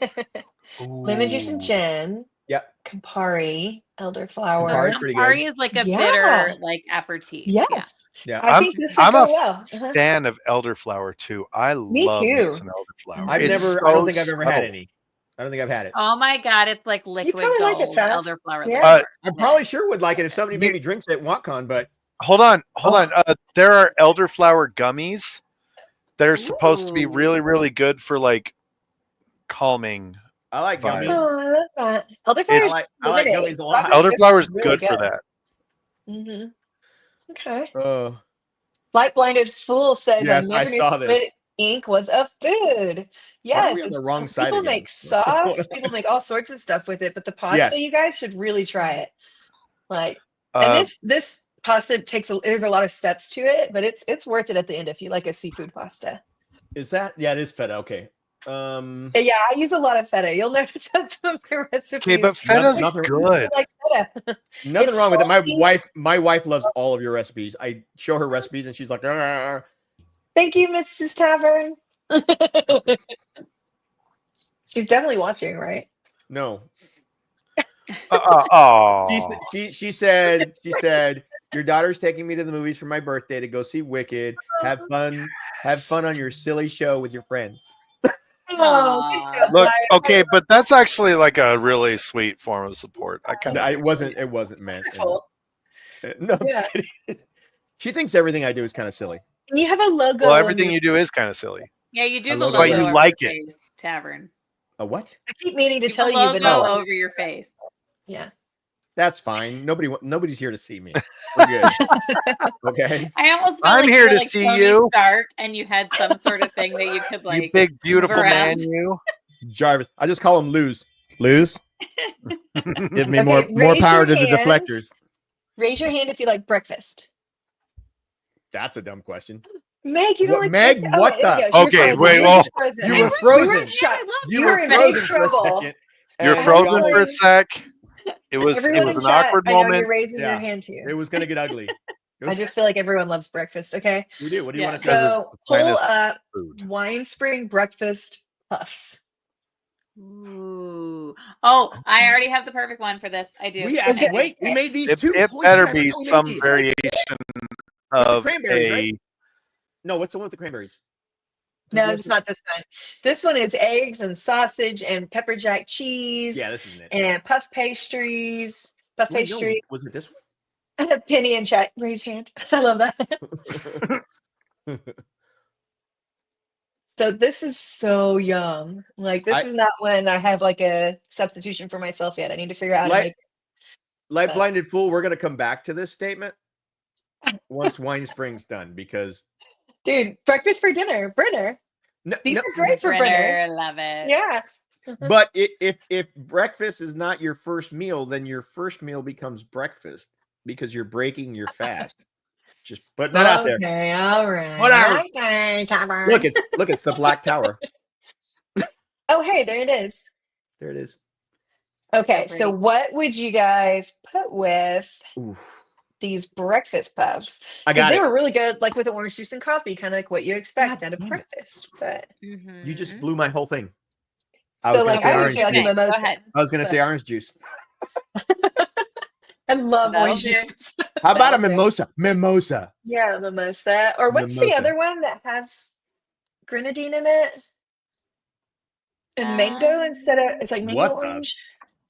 go. Lemon juice and Ooh. gin. Yep. Campari, So elderflower. Campari's pretty good. Campari is like a Yeah. bitter, like aperitif. Yes. Yeah. I think this would I'm go a well. Uh-huh. fan of elderflower too. I Me love too. me some elderflower. I It's don't think I've so ever had subtle. any. I don't think I've had it. Oh my god, it's like liquid probably gold like it, Tav. elderflower Yeah. liquor. I probably sure would like it if somebody You- maybe drinks it at WoTCon, but Hold on. There are elderflower gummies that are supposed to be Ooh. really, really good for like calming. I like Vibes. gummies. Oh, I love that. Elderflower. I like gummies a lot. Elderflower is good for that. Mm-hmm. Okay. Uh, Light blinded fool says Yes, I I never saw knew this. Ink was a food. Why are Yes, we on it's the wrong side people again? make sauce, people make all sorts of stuff with it, but the pasta, Yes. you guys should really try it. Like, Uh, and this pasta there's a lot of steps to it, but it's worth it at the end if you like a seafood pasta. Is that? Yeah, it is feta. Okay. Yeah, I use a lot of feta. You'll notice that some of my recipes. Okay, but feta's Nothing- good. Like feta. Nothing It's wrong with it. salty. My wife loves all of your recipes. I show her recipes and she's like, "Arr." Thank you, Mrs. Tavern. She's definitely watching, right? No. Oh, She said your daughter's taking me to the movies for my birthday to go see Wicked. Have fun on your silly show with your friends. Oh, good job, look, Wyatt. okay, but that's actually like a really sweet form of support. I kind of It wasn't meant. Wonderful. No, I'm Yeah. just kidding. She thinks everything I do is kind of silly. And you have a logo. well, on everything your- you do is kind of silly. Yeah, you do I the love logo it. But you over like your it. face, Tavern. A what? I keep meaning to The tell you, logo but no. over your face. Yeah. That's fine. Nobody's here to see me. We're good. Okay. I almost felt I'm like here you were to like see Tony you. Stark and you had some sort of thing that you could like You big beautiful move man, around. you. Jarvis. I just call him Lose. Lose. Give me Okay, more raise power your to the hand. deflectors. Raise your hand if you like breakfast. That's a dumb question. Meg, you don't What- like Meg, breakfast? what there the- you go. You're Okay, frozen. wait, You're well, just frozen. you were You were frozen. in shock. You You were were in frozen big for trouble. a second. You're and frozen y'all- for a sec. It was Everyone in an chat, awkward I know moment. you're raising your Yeah. hand too. It was gonna get ugly. It I was- just feel like everyone loves breakfast. Okay, we do. What do you Yeah. want to say? so pull finest up food. Winespring breakfast puffs. Ooh. Oh, I already have the perfect one for this. I do. We I have do. wait. We made these It two. Holy better crap, be we made some these. variation of cranberries, a. right? No, what's the one with the cranberries? No, it's not this one. This one is eggs and sausage and pepper jack cheese. Yeah, this isn't it. And puff pastries. Puff Wait, no, pastry. was it this Penny in chat. Raise hand. I love that. one? So this is so young. Like this is not when I have like a substitution for myself yet. I need to figure out how to make it. Like Blinded Fool, we're gonna come back to this statement once Winespring's done because Dude, breakfast for dinner. Brenner. no, These no, are great for Brenner. Brenner, love it. Yeah. but if breakfast is not your first meal, then your first meal becomes breakfast because you're breaking your fast. Just putting that out there. Okay, all right. Whatever. Okay, Tavern. Look, it's the Black Tower. Oh, hey, there it is. There it is. Okay, So so pretty. what would you guys put with Oof. these breakfast puffs? I Because got they it. were really good, like with the orange juice and coffee, kind of like what you expect God out of damn it. breakfast. But Mhm. You just blew my whole thing. I was so, gonna like, say I would orange say like a juice. Go mimosa. ahead. I was gonna say orange juice. I love That'll orange do. juice. How about a That'll do. mimosa? Mimosa. Yeah, mimosa. Or what's the Mimosa. other one that has grenadine in it? And mango instead of it's like mango What the- orange.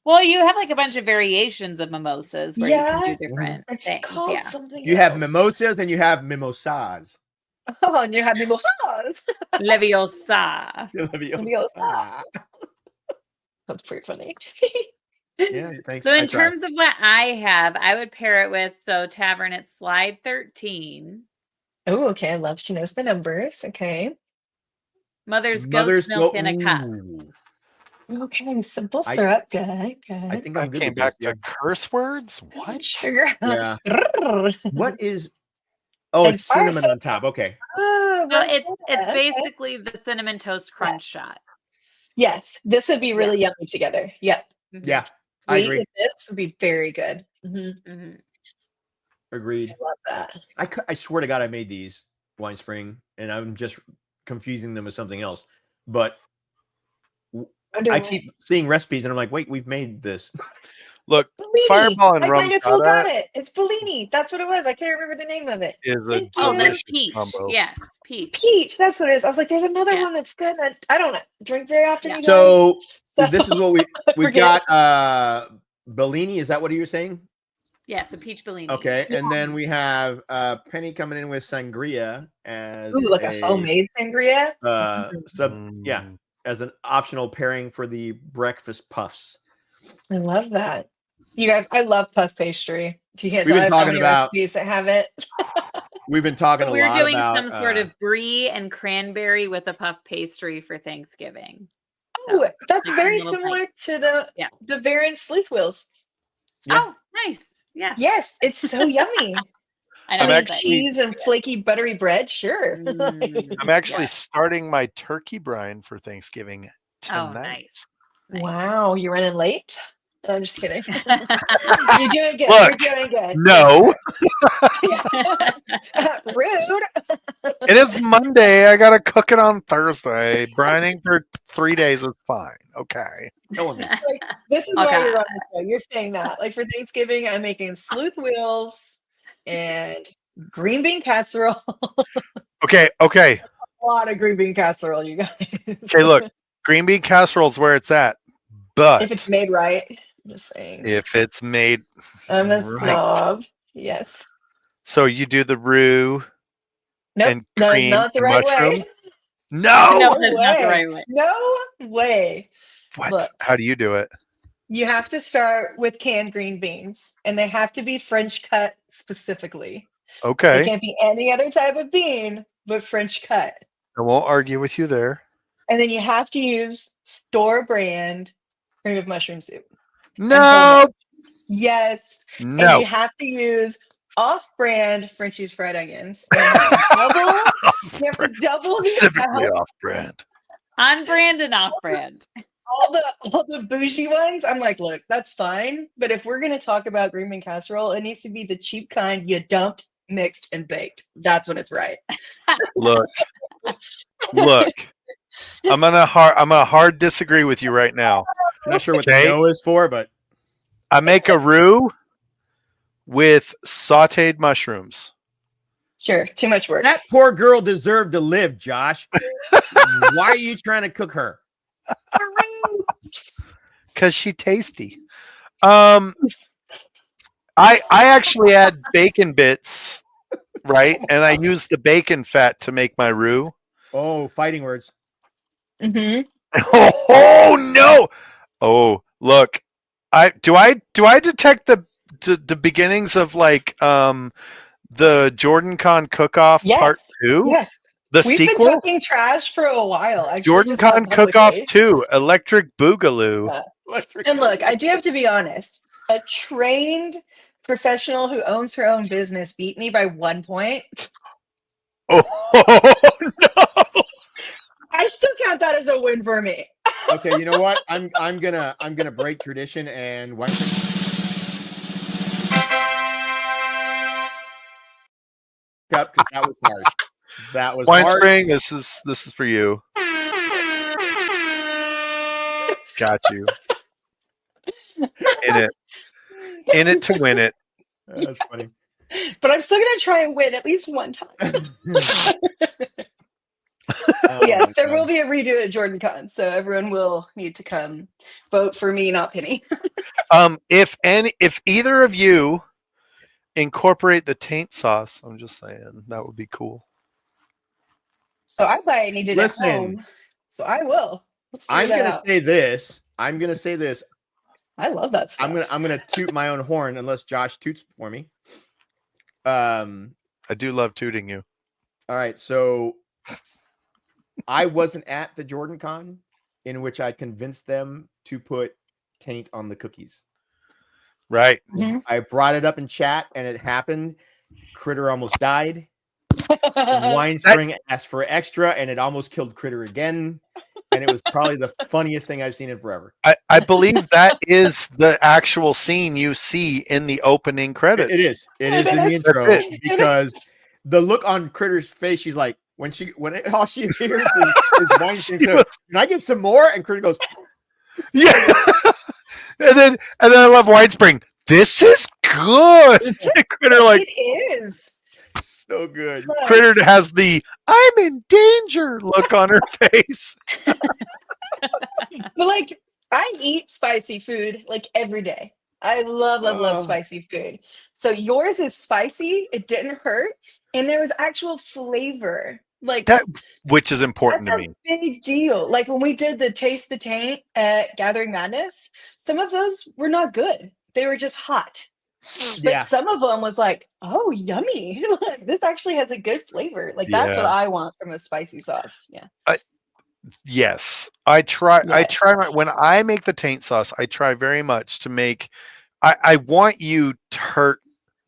Well, you have like a bunch of variations of mimosas where you Yeah. can do different It's things. called Yeah. something. You have else. mimosas and you have mimosas. Oh, and you have mimosas. Leviosa. Leviosa. That's pretty funny. Yeah, thanks. So I in tried. terms of what I have, I would pair it with Tavern at slide 13. Oh, okay. I love she knows the numbers. Okay. Mother's goat's milk in a cup. Ooh. Okay. Simple I- syrup. Good. I Good. think I I'm good came with back this. to curse words. What? Sugar. Yeah. Oh, What is? Oh, And it's cinnamon fire on top. Okay. So it's okay. basically the cinnamon toast crunch shot. Yes. This would be really yummy together. Yep. Mhm. Yeah, I Wheat agree. with this would be very good. Mhm. Mhm. Agreed. I love that. I swear to God, I made these Winespring, and I'm just confusing them with something else. But I keep seeing recipes, and I'm like, wait, we've made this. Look, Bellini. Fireball and I rum kind of got chata it. It's Bellini. That's what it was. I can't remember the name of it. is a Thank you. Oh, that's delicious peach. combo. Yes, peach. Peach. That's what it is. I was like, there's another Yeah. one that's good. I don't drink very often. Yeah. You guys. So So this is what we've forget got. Bellini. Is that what you were saying? Yes, a peach Bellini. Okay, and then we have Penny coming in with sangria as Ooh, like a homemade sangria. yeah, as an optional pairing for the breakfast puffs. I love that. You guys, I love puff pastry. If you can't We've tell, I been have so talking many about- recipes that have it. We've been talking a We're lot doing about some sort of brie and cranberry with a puff pastry for Thanksgiving. Oh, that's very little similar bite. to the Yeah. Varen Sleuth Wheels. Yeah. Oh, nice. Yeah. Yes, it's so yummy. I know. I'm With actually- cheese and flaky buttery bread. Sure. I'm actually starting my turkey brine for Thanksgiving tonight. Oh, nice. Wow, you're running late? I'm just kidding. You're doing good. Look, You're doing good. No, Rude. it is Monday. I gotta cook it on Thursday. Brining for 3 days is fine. Okay. killing me. Like, this is Okay. why you're on the show. You're saying that. Like for Thanksgiving, I'm making sleuth wheels and green bean casserole. Okay. A lot of green bean casserole, you guys. Okay. Look, green bean casserole is where it's at, but If it's made right, I'm just saying. if it's made, I'm a right. snob. Yes. So you do the roux Nope. and That is cream not the and right mushroom. way. No. No, that's not the right way. No way. What? Look. How do you do it? You have to start with canned green beans, and they have to be French cut specifically. They Okay. can't be any other type of bean, but French cut. I won't argue with you there. And then you have to use store brand cream of mushroom soup. No. Yes. And No. you have to use off-brand Frenchie's fried onions. And you have to double the Specifically amount. off-brand. On brand and off brand. All the bougie ones, I'm like, look, that's fine. But if we're gonna talk about green bean casserole, it needs to be the cheap kind you dumped, mixed, and baked. That's when it's right. Look. I'm gonna hard disagree with you right now. I'm not sure what Okay. the no is for, but I make a roux with sautéed mushrooms. Sure, too much work. that poor girl deserved to live, Josh. Why are you trying to cook her? Cause she tasty. I actually add bacon bits, right? And I use the bacon fat to make my roux. Oh, fighting words. Mm-hmm. Oh no! Oh look, do I detect the beginnings of like the Jordan Con Cook-Off Part 2? Yes. The We've sequel? been talking trash for a while. Actually, Jordan just not Con Cook-Off publicly. 2, Electric Boogaloo. Yeah. And look, I do have to be honest. A trained professional who owns her own business beat me by 1 point. Oh no! I still count that as a win for me. Okay, you know what? I'm gonna break tradition and cup because that was harsh. That was Winespring, harsh. this is for you. Got you. In it to win it. That's funny. But I'm still gonna try and win at least one time. Oh Yes, my there God. will be a redo at Jordan Con, so everyone will need to come vote for me, not Penny. If either of you incorporate the taint sauce, I'm just saying that would be cool. So I might need it Listen. at home. So I will. Let's figure I'm that gonna out. say this. I'm gonna say this. I love that stuff. I'm gonna toot my own horn unless Josh toots for me. I do love tooting you. All right, so I wasn't at the Jordan Con in which I convinced them to put taint on the cookies. Right. I brought it up in chat and it happened. Kritter almost died. Winespring asked for extra and it almost killed Kritter again. And it was probably the funniest thing I've seen in forever. I believe that is the actual scene you see in the opening credits. It is. It is in the intro because the look on Kritter's face, she's like, all she hears is Weinstein. Can I get some more? And Kritter goes, yeah. and then I love Winespring. This is good. Kritter like it is so good. Kritter has the I'm in danger look on her face. But like, I eat spicy food like every day. I love spicy food. So yours is spicy. It didn't hurt, and there was actual flavor. Like that, which is important to that's me. a big deal. Like when we did the Taste the Taint at Gathering Madness, some of those were not good. They were just hot. But some of them was like, oh, yummy. Like, this actually has a good flavor. Like that's what I want from a spicy sauce. Yeah. Yes, I try. I Yes. try when I make the taint sauce. I try very much to make. I want you to hurt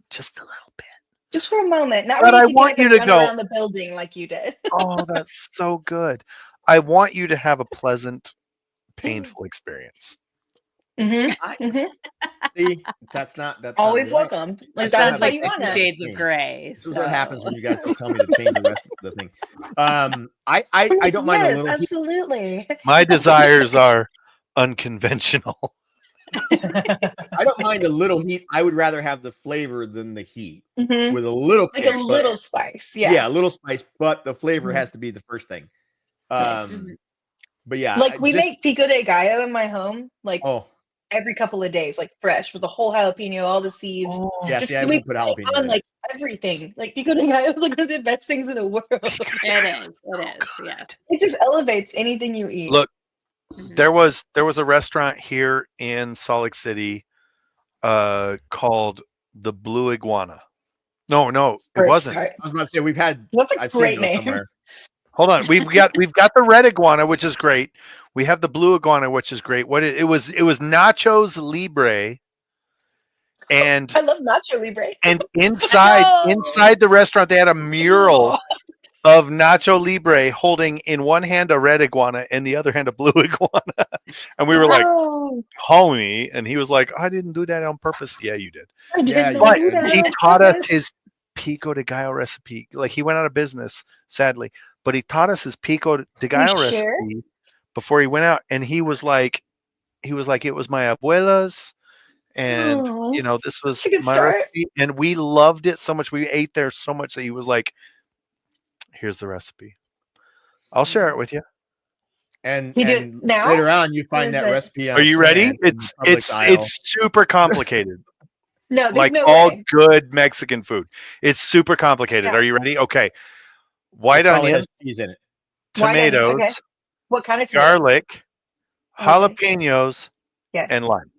just a little bit, Just for a moment. Not but ready I to want get you up and to run go. around the building like you did. Oh, that's so good. I want you to have a pleasant, painful experience. See, that's Always not right. welcome. That's Like not Sounds that's how how like you they 50 want it. Shades of Grey. This is what happens when you guys don't tell me to change the rest of the thing. I don't mind a Yes, little heat. absolutely. My desires are unconventional. I don't mind a little heat. I would rather have the flavor than the heat Mhm. with a little Like kick, a but- little spice. yeah, Yeah. a little spice, but the flavor Mhm. has to be the first thing. Yes. But yeah, Like we make pico de gallo in my home, like oh every couple of days, like fresh with the whole jalapeno, all the seeds. yeah, Just see, I we won't put jalapeno on in. like everything. Like pico de gallo is like one of the best things in the world. It is. Yeah. It just elevates anything you eat. Look, Mhm. there was a restaurant here in Salt Lake City called the Blue Iguana. No, it For a wasn't. start. I was about to say That's a I've great seen it name. somewhere. Hold on, we've got the red iguana, which is great. We have the blue iguana, which is great. What it was Nachos Libre, and I love Nacho Libre. and inside the restaurant they had a mural of Nacho Libre holding in one hand a red iguana and the other hand a blue iguana, and we were like, Oh, homie, and he was like, I didn't do that on purpose. Yeah, you did. I Yeah, did you not But do that. he on taught us purpose. his pico de gallo recipe. Like he went out of business, sadly, but he taught us his pico de gallo share? recipe before he went out. And he was like, it was my abuela's, and Aw, this was that's a good my start. recipe, and we loved it so much. We ate there so much that he was like, here's the recipe. I'll share it with you. And You do it now? later on, you Or find is that it- recipe. On Are a you can ready? in the public It's aisle. super complicated. No, there's Like no all way. good Mexican food. It's super complicated. Yeah. Are you ready? Okay. It White probably onion, has cheese in it. White onion, tomatoes, okay. What kind of tomato? garlic, Okay. jalapenos, Yes. and lime.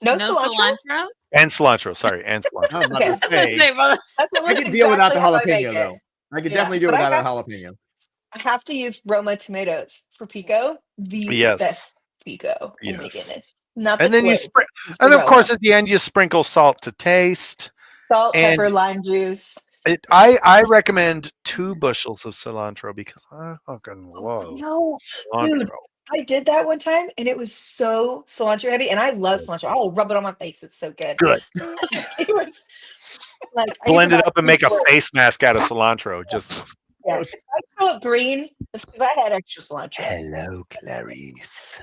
No, No cilantro? cilantro? And cilantro. Sorry, and cilantro. I'm about Okay. to I was gonna say, say, well, That's I almost could deal without the exactly how I make jalapeno it. though. I could Yeah, definitely do but I without a have- jalapeno. I have to use Roma tomatoes for pico. The Yes. best pico. Oh my Yes. goodness. Not the And then you clay, it's the and of course Roma. at the end you sprinkle salt to taste. Salt, and- pepper, lime juice. I recommend 2 bushels of cilantro because I fucking love No, cilantro. dude, I did that one time and it was so cilantro heavy, and I love cilantro. I'll rub it on my face. It's so good. Good. It was like I used Blend it about up and make a 2 face mask out of cilantro. Just Yes. If I throw it green, it's because I had extra cilantro. hello, Clarice.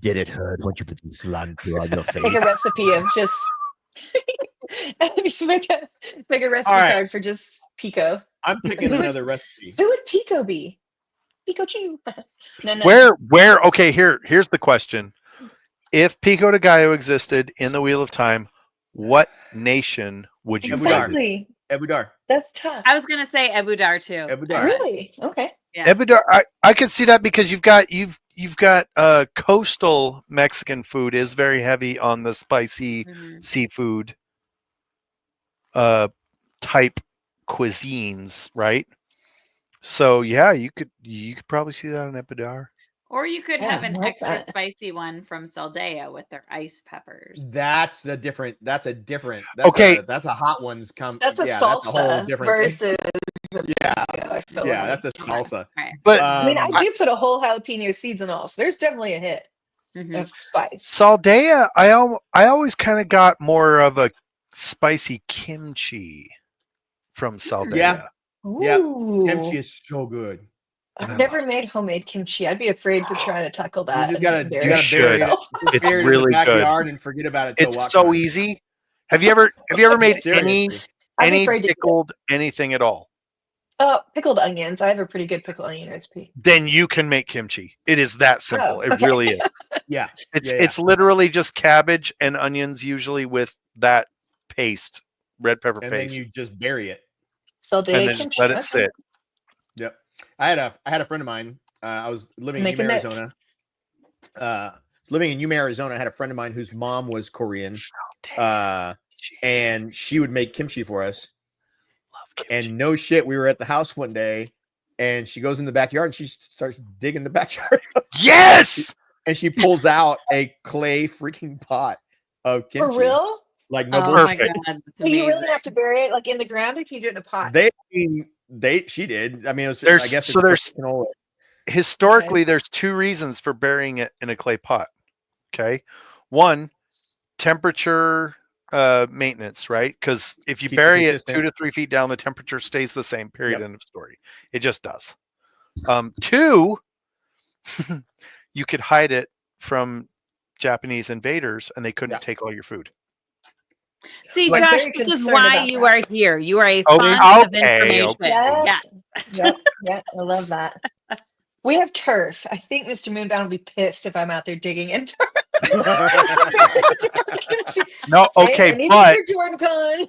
Get it, Herd? Why don't you put some cilantro on your face? Make a recipe of just you should make a recipe All right. card for just pico. I'm picking another recipe. Who would pico be? Pikachu. No. Where? Okay, here's the question: if Pico de Gallo existed in the Wheel of Time, what nation would you find? Exactly. Ebudar. That's tough. I was gonna say Abu Dar too. Ebudar. Really? Okay. Yes. Ebudar, I could see that because you've got coastal Mexican food is very heavy on the spicy Mhm. seafood type cuisines, right? So yeah, you could probably see that on Ebudar. Or you could Yeah, have an I like extra that. spicy one from Saldea with their ice peppers. That's a different. That's a Okay. That's a hot one's come. That's a yeah, salsa That's a whole different thing. versus Yeah. I feel Yeah, like. that's a salsa. Right. But I mean, I Um, do put a whole jalapeno seeds and all, so there's definitely a hit Mhm. of spice. Saldea, I always kind of got more of a spicy kimchi from Saldea. Yeah. Yep. Ooh. Kimchi is so good. I've never made homemade kimchi. I'd be afraid to try to tackle that. You just and gotta embarrass bury should. it. myself. Just It's bury it really in the good. backyard and forget about it. till It's walk so time. easy. Have you ever made any Seriously. I'm afraid to pickled anything at all? pickled onions. I have a pretty good pickled onion recipe. Then you can make kimchi. It is that simple. Oh, It okay. really is. Yeah. It's Yeah. it's literally just cabbage and onions, usually with that paste, red pepper And then paste, you just bury it. Saldea and then kimchi. just let it Okay. sit. Yep. I had a friend of mine. I was living Make in a Yuma, note. Arizona. Living in Yuma, Arizona. I had a friend of mine whose mom was Korean, And she would make kimchi for us. Love kimchi. And no shit, we were at the house one day, and she goes in the backyard and she starts digging the backyard. Yes. And she pulls out a clay freaking pot of kimchi. For real? Like no Oh bullshit. my god, that's So you amazing. really have to bury it like in the ground, or can you do it in a pot? She did. I mean, it was, There's- I guess so it's there's- canola. Historically, there's two reasons for burying it in a clay pot. Okay, one, temperature maintenance, right? Because if you Keeps it bury it consistent. 2 to 3 feet down, the temperature stays the same. Period. Yep. End of story. It just does. Two, you could hide it from Japanese invaders, and they couldn't take all your food. See, Like, Josh, very this is concerned why about you that. are here. You are a Okay, font of okay, information. okay. Yeah. Yeah. Yep, I love that. We have turf. I think Mr. Moonbound will be pissed if I'm out there digging in turf. No, okay, Hey, but Jordan Con.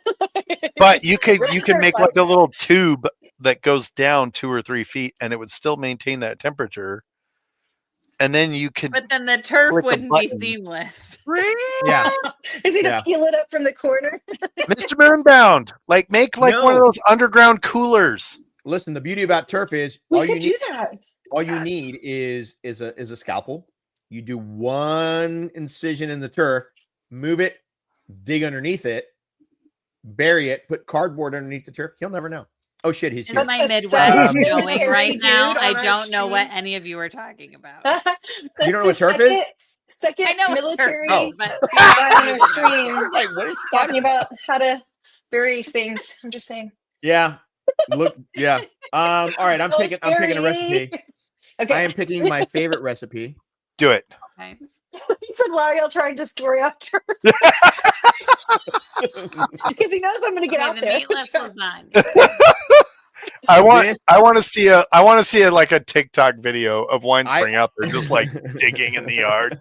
but you could We're make terrified. like a little tube that goes down 2 or 3 feet, and it would still maintain that temperature. And then you could But then the turf click a wouldn't be button. seamless. Yeah. Is he Yeah. to peel it up from the corner? Mr. Moonbound, like make like one of No. those underground coolers. Listen, the beauty about turf is We all you could do need. that. All you need is a scalpel. You do one incision in the turf, move it, dig underneath it, bury it, put cardboard underneath the turf. He'll never know. Oh shit, he's Is here. my That's Midwest so going military right now? dude I on our don't know what stream. any of you are talking about. You don't know what turf is? Second I know what turf military is, but guy on our stream I was like, what is she talking about how to bury things. I'm just saying. Yeah. Look, yeah. All right, I'm Oh, picking a scary. recipe. Okay. I am picking my favorite recipe. Do it. Okay. He said, "Why are y'all trying to story out turf?" Because he knows I'm going to get Okay, out the there. meatless lasagna. I want This- I want to see like a TikTok video of Winespring out there just like digging in the yard.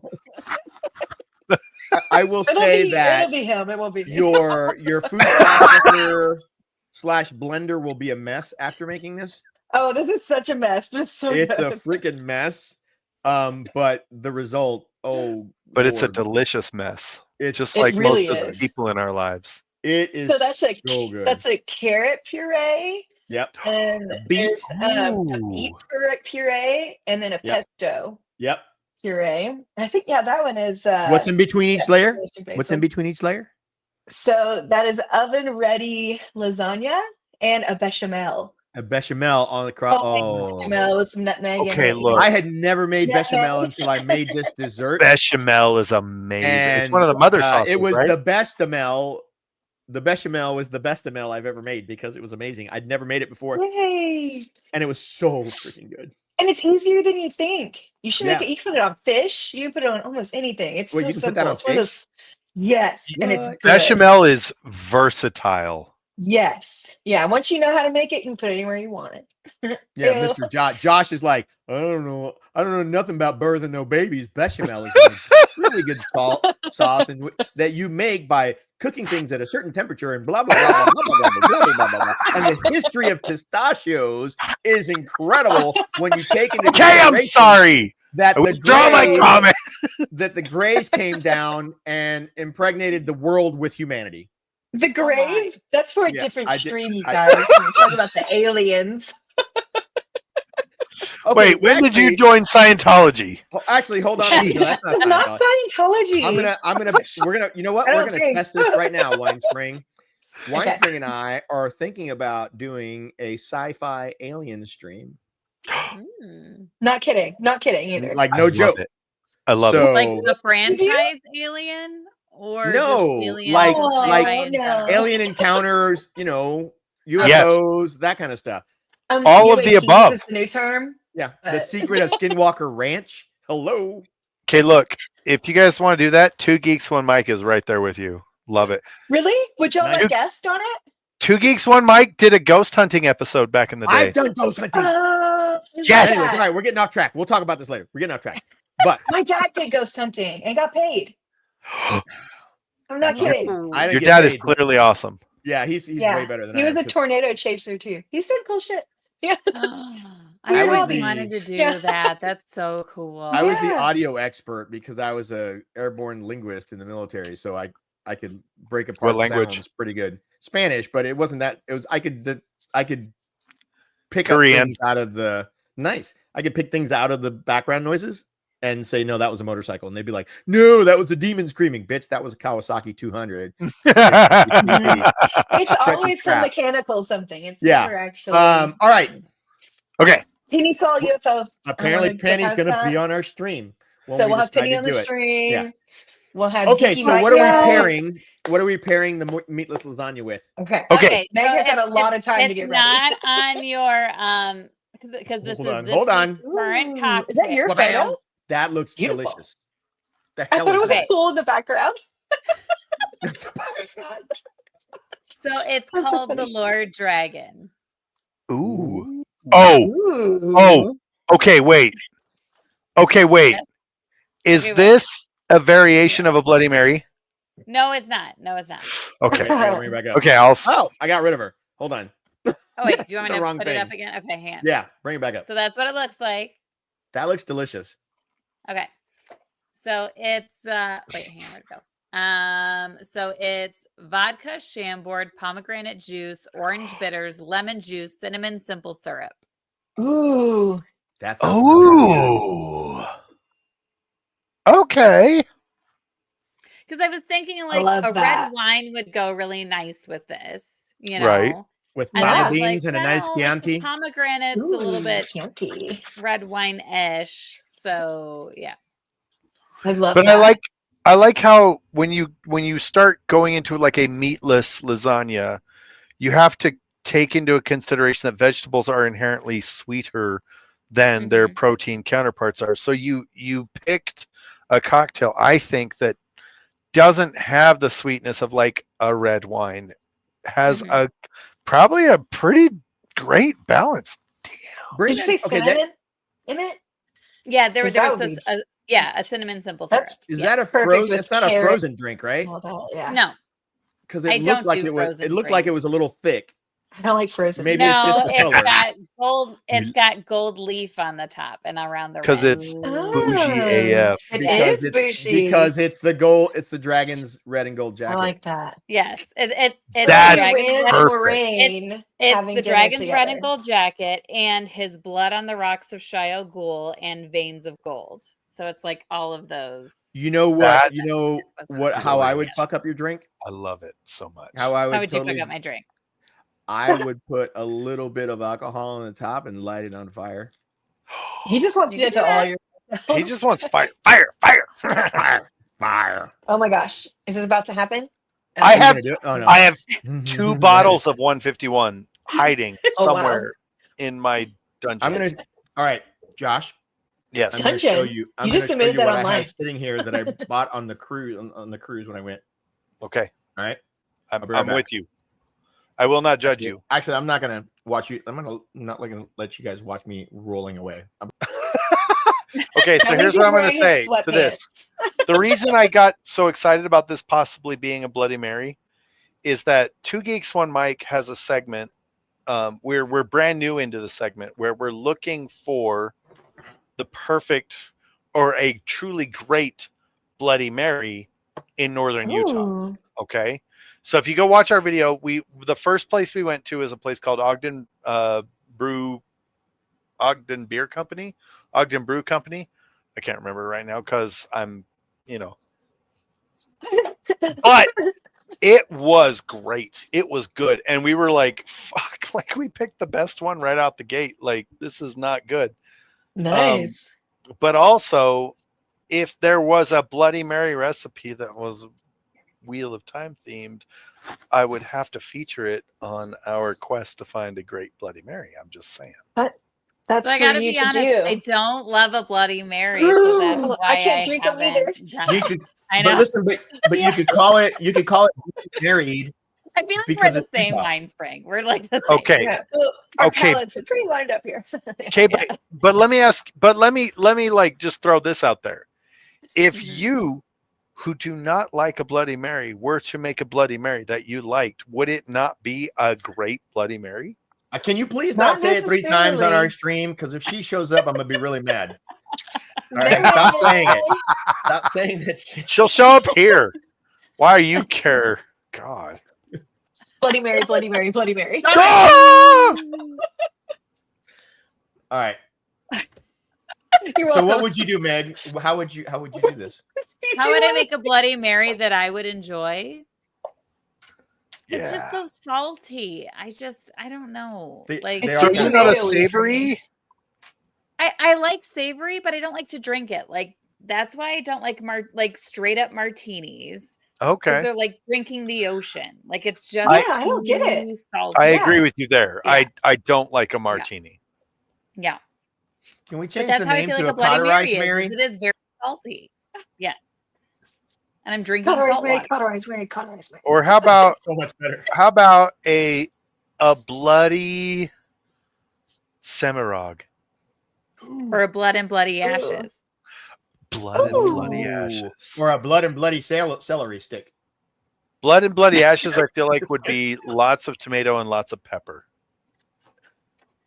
I will It'll say be, that it'll be him. It won't be me. your food processor / blender will be a mess after making this. Oh, this is such a mess, but it's so It's good. a freaking mess. But the result, But it's a Lord. delicious mess. It's Just It like really most of the is. people in our lives. it is So that's so good. That's a carrot puree, Yep. and Beet. there's a Ooh. beet puree, and then a Yep. pesto Yep. puree. And I think that one is What's in between each layer? destination What's in basil. between each layer? So that is oven ready lasagna and a bechamel. A bechamel on the cross. Oh, Bechamel with some nutmeg. in Okay, it. look. I had never made Yeah. bechamel until I made this dessert. Bechamel is amazing. It's one of the And, mother sauces, It was right? the bestamel. The bechamel was the bestamel I've ever made because it was amazing. I'd never made it before, Yay! and it was so freaking good. And it's easier than you think. You should make Yeah. it. You can put it on fish. You can put it on almost anything. It's Wait, so you can put simple. that on It's one of those. Yes, and it's What? good. Bechamel is versatile. Yes, yeah. Once you know how to make it, you can put it anywhere you want it. Yeah, Ew. Mr. Josh. Josh is like, I don't know nothing about birthing no babies. Bechamel is a really good sauce and that you make by cooking things at a certain temperature and blah blah blah blah blah blah blah blah blah blah. And the history of pistachios is incredible when you take into Okay, I'm consideration sorry. that I the withdraw my Greys- comment. that the Greys came down and impregnated the world with humanity. The Greys. That's for a Yeah, different I did- stream, you I- guys. We're talking about the aliens. Okay, Wait, when did you actually- join Scientology? Actually, hold on. a second, that's not Not Scientology. Scientology. We're gonna, you know what? I We're don't gonna think. test this right now, Winespring. Okay. Winespring and I are thinking about doing a sci-fi alien stream. Mm. Not kidding. Not kidding either. Like I no love joke. it. I love So- it. Like the franchise Alien, or No, just Alien like- sci-fi in no. general? Alien encounters, UFOs, that kind of stuff. All of the above. Is the new term. Yeah. The But- Secret of Skinwalker Ranch. Hello. Okay, look, if you guys want to do that, 2 Geeks, 1 Mic is right there with you. Love it. Really? Would y'all Nice. let guest on it? 2 Geeks, 1 Mic did a ghost hunting episode back in the day. I've done ghost hunting. Yes! Anyways, all right, we're getting off track. We'll talk about this later. We're getting off track. But My dad did ghost hunting and got paid. I'm not kidding. I didn't Your get dad is paid. clearly awesome. Yeah, he's Yeah. way better than He I was am, a 'cause tornado chaser too. He's doing cool shit. Yeah. I Weird always hobbies. wanted to do Yeah. that. That's so cool. I was the Yeah. audio expert because I was a airborne linguist in the military. So I I could break apart What language? sounds pretty good. Spanish, but it wasn't that. It was I could pick Korean. up things out of the nice. I could pick things out of the background noises and say, no, that was a motorcycle, and they'd be like, no, that was a demon screaming, bitch. That was a Kawasaki 200. It's always some crap. mechanical something. It's Yeah. never actually. All right. Okay. Penny saw UFO. Apparently, Penny's going to be on our stream. when So we we'll have decide Penny to on the do it. stream. Yeah. We'll have. Okay, Vicky so what are we Mike. pairing? What are we pairing the meatless lasagna with? Okay. Okay. Megan's had a lot of time to get It's ready. not on your because this Hold is on, this hold on. week's current Ooh, cocktail. is that your Ba-bam. photo? That looks Beautiful. delicious. The I hell thought it is was that? a pool in the background. That's- It's not. So it's That's so called the funny. Lord Dragon. Ooh. Oh. Ooh. Oh. Okay. Wait. Okay. Wait. Is Okay, wait. this a variation of a Bloody Mary? No, it's not. No, it's not. Okay. Bring me back up. Okay. I'll. Oh, I got rid of her. Hold on. Oh wait, do you want The me to wrong put it up thing. again? Okay, hang on. Yeah, bring it back up. So that's what it looks like. That looks delicious. Okay. So it's wait, hang on, where'd it go? So it's vodka, Chambord, pomegranate juice, orange bitters, lemon juice, cinnamon simple syrup. Ooh. That's really good. Ooh. Okay. Because I was thinking I like love a that. red wine would go really nice with this, you know. Right. With And then I fava was beans like, and a nice well, with the Chianti. pomegranate's a little bit Chianti. red wine-ish. So yeah. I love But that. I like how when you start going into like a meatless lasagna, you have to take into consideration that vegetables are inherently sweeter than their protein counterparts are. So you picked a cocktail, I think, that doesn't have the sweetness of like a red wine, has a probably a pretty great balance. Bring Did you say that- okay, that- cinnamon in it? Yeah, there was That would this, be- a cinnamon simple syrup. That's Is Yeah. that a perfect frozen? with It's not a carrot. frozen drink, right? all that. Yeah. No, Because I it don't looked like do it was. frozen It looked like it was a little thick. I don't like frozen. Maybe it's just no, the it's color. got gold. It's got gold leaf on the top and around the Because rim. it's Oh, bougie AF. It Because is it's bougie. because it's the gold. It's the dragon's red and gold I jacket. like that. Yes, it's That's the dragon's Wind red, and perfect. Moraine it's having the dinner dragon's red and together. gold jacket and his blood on the rocks of Shio Ghul and veins of gold. So it's like all of those. You know what? That's You know what? How I would delicious. fuck up your drink? I love it so much. How I would How would totally. you pick up my drink? I would put a little bit of alcohol on the top and light it on fire. He just wants to You do it can to do all that. your. He just wants fire, fire, fire. Fire, fire. Oh my gosh, is this about to happen? I You have gonna do it? Oh no. I have 2 bottles of 151 hiding Oh, wow. somewhere in my dungeon. I'm gonna. All right, Josh. Yes. I'm gonna show Dungeon? you. You I'm just gonna show submitted you that what I online. have sitting here that I bought on the cruise on the cruise when I went. Okay. All right. I'm I'll be right back. with you. I will not judge you. Actually, I'm not gonna watch you. I'm not gonna let you guys watch me rolling away. Okay, so I think here's he's what I'm going wearing to say his to this. The reason I got so excited about this possibly being a Bloody Mary is that Two Geeks One Mic has a segment. We're brand new into the segment where we're looking for the perfect or a truly great Bloody Mary in northern Utah. Ooh. Okay, so if you go watch our video, the first place we went to is a place called Ogden Beer Company, Ogden Brew Company. I can't remember right now because I'm, but it was great. It was good, and we were like, "Fuck!" Like we picked the best one right out the gate. Like this is not good. Nice. But also, if there was a Bloody Mary recipe that was Wheel of Time themed, I would have to feature it on our quest to find a great Bloody Mary. I'm just saying. That's So I for gotta you be to honest, do. I don't love a Bloody Mary, so that's Ooh, why I can't drink 'em haven't either. done You it. could, I but know. listen, but you could call it. You could call it married. I feel like we're because the of same Utah. wine spring. We're like the same. Okay. Yeah. Our Okay. palates are pretty lined up here. Okay, but let me ask. But let me like just throw this out there. If you, who do not like a Bloody Mary, were to make a Bloody Mary that you liked, would it not be a great Bloody Mary? Can you please Not not say it 3 times on necessarily. our stream? Because if she shows up, I'm gonna be really mad. All right, stop saying it. Stop saying that shit. She'll show up here. Why do you care? God. Bloody Mary, Bloody Mary, Bloody Mary. Ah! All right. You're So welcome. what would you do, Meg? How would you do this? How would I make a Bloody Mary that I would enjoy? It's just Yeah. so salty. I don't know. Like, It's So too you're not a tomatoey for me. savory? I like savory, but I don't like to drink it. Like, that's why I don't like straight up martinis. 'Cause Okay. they're like drinking the ocean. Like, it's just Yeah, I don't get it. too salty. I Yeah. agree with you there. Yeah. I don't like a martini. Yeah. Can we But change that's the how I name feel to like a a Bloody Mary cauterized Mary? is. It is very salty. Yeah. And I'm drinking Cauterize salt Mary, water. cauterize Mary, cauterize Mary. Or how about So much better. a bloody Semirog? Or a blood and bloody ashes. Blood and bloody Ooh. ashes. Or a blood and bloody celery stick. Blood and bloody ashes, I feel like would be lots of tomato and lots of pepper.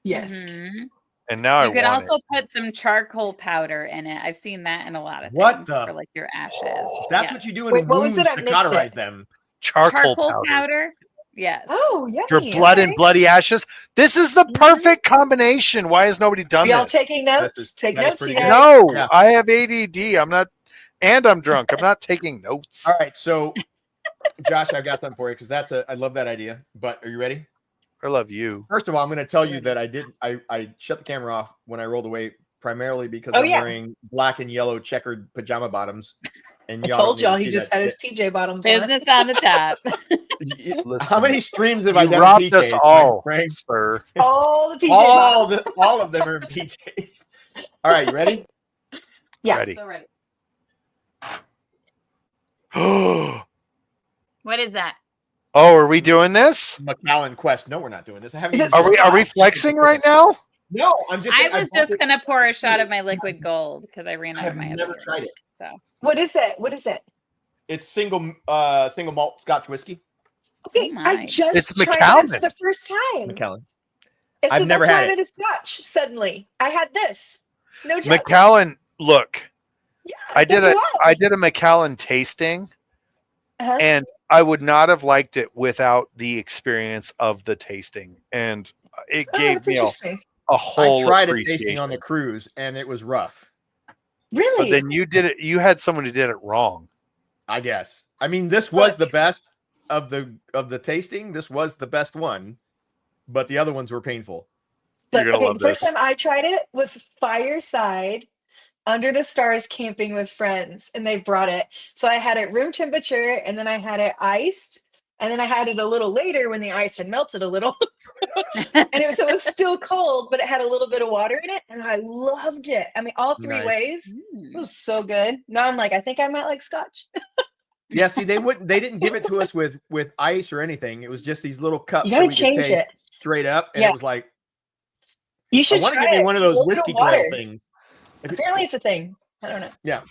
Yes. Mhm. And now You I could want also put some charcoal powder in it. I've seen that in a lot of What things the- for like your ashes. That's Yeah. what you do in Wait, what was wounds it? I to missed cauterize it. them. charcoal, Charcoal powder. powder. Yes. Oh, yummy. For blood and okay. bloody ashes. This is the perfect combination. Why has nobody done Y'all this? taking notes? This is- Take that is notes, pretty you good. guys. No, Yeah. I have ADD. I'm not, and I'm drunk. I'm not taking notes. All right, so Josh, I've got something for you because I love that idea. But are you ready? I love you. First of all, I'm going to tell you that I shut the camera off when I rolled away primarily because Oh, I'm yeah. wearing black and yellow checkered pajama bottoms. And I y'all told don't need y'all to he see just that had his shit. PJ bottoms on. Business on the top. How many streams have I You done? robbed in us PJs, all, Frank? sir. All the PJ All bottoms. all of them are in PJs. All right, you ready? Yeah. Ready. So ready. Oh, What is that? are we doing this? McAllen Quest. No, we're not doing this. I haven't. It's even Are we flexing right now? No, I'm just. I saying, was bought just it- gonna pour a shot of my liquid gold because I ran I out have of my never other tried one. it. So What is it? What is it? It's single malt Scotch whiskey. Okay, Oh I my. just It's tried McAllen. that for the first time. McAllen. It's I've the never first had time it. it is Scotch. Suddenly, I had this. No joke. McAllen, look, Yeah, I did that's a McAllen tasting, Uh-huh. and I would not have liked it without the experience of the tasting, and it Oh, gave that's me interesting. a whole. I tried a appreciation. tasting on the cruise and it was rough. Really? But then you did it. You had someone who did it wrong. I guess. I mean, this was the best of the tasting. This was the best one, but the other ones were painful. You're gonna okay, love the first this. time I tried it was fireside under the stars camping with friends, and they brought it. So I had it room temperature, and then I had it iced, and then I had it a little later when the ice had melted a little. And it was still cold, but it had a little bit of water in it, and I loved it. I mean, all three Nice. ways. It was so good. Now I'm like, I think I might like Scotch. Yeah, see, they didn't give it to us with ice or anything. It was just these little cups. You gotta that we could change taste it. straight up, and Yeah. it was like, You I should want to try get me it. one of A those little bit whiskey of water. grill things. Apparently, it's a thing. I don't know. Yeah.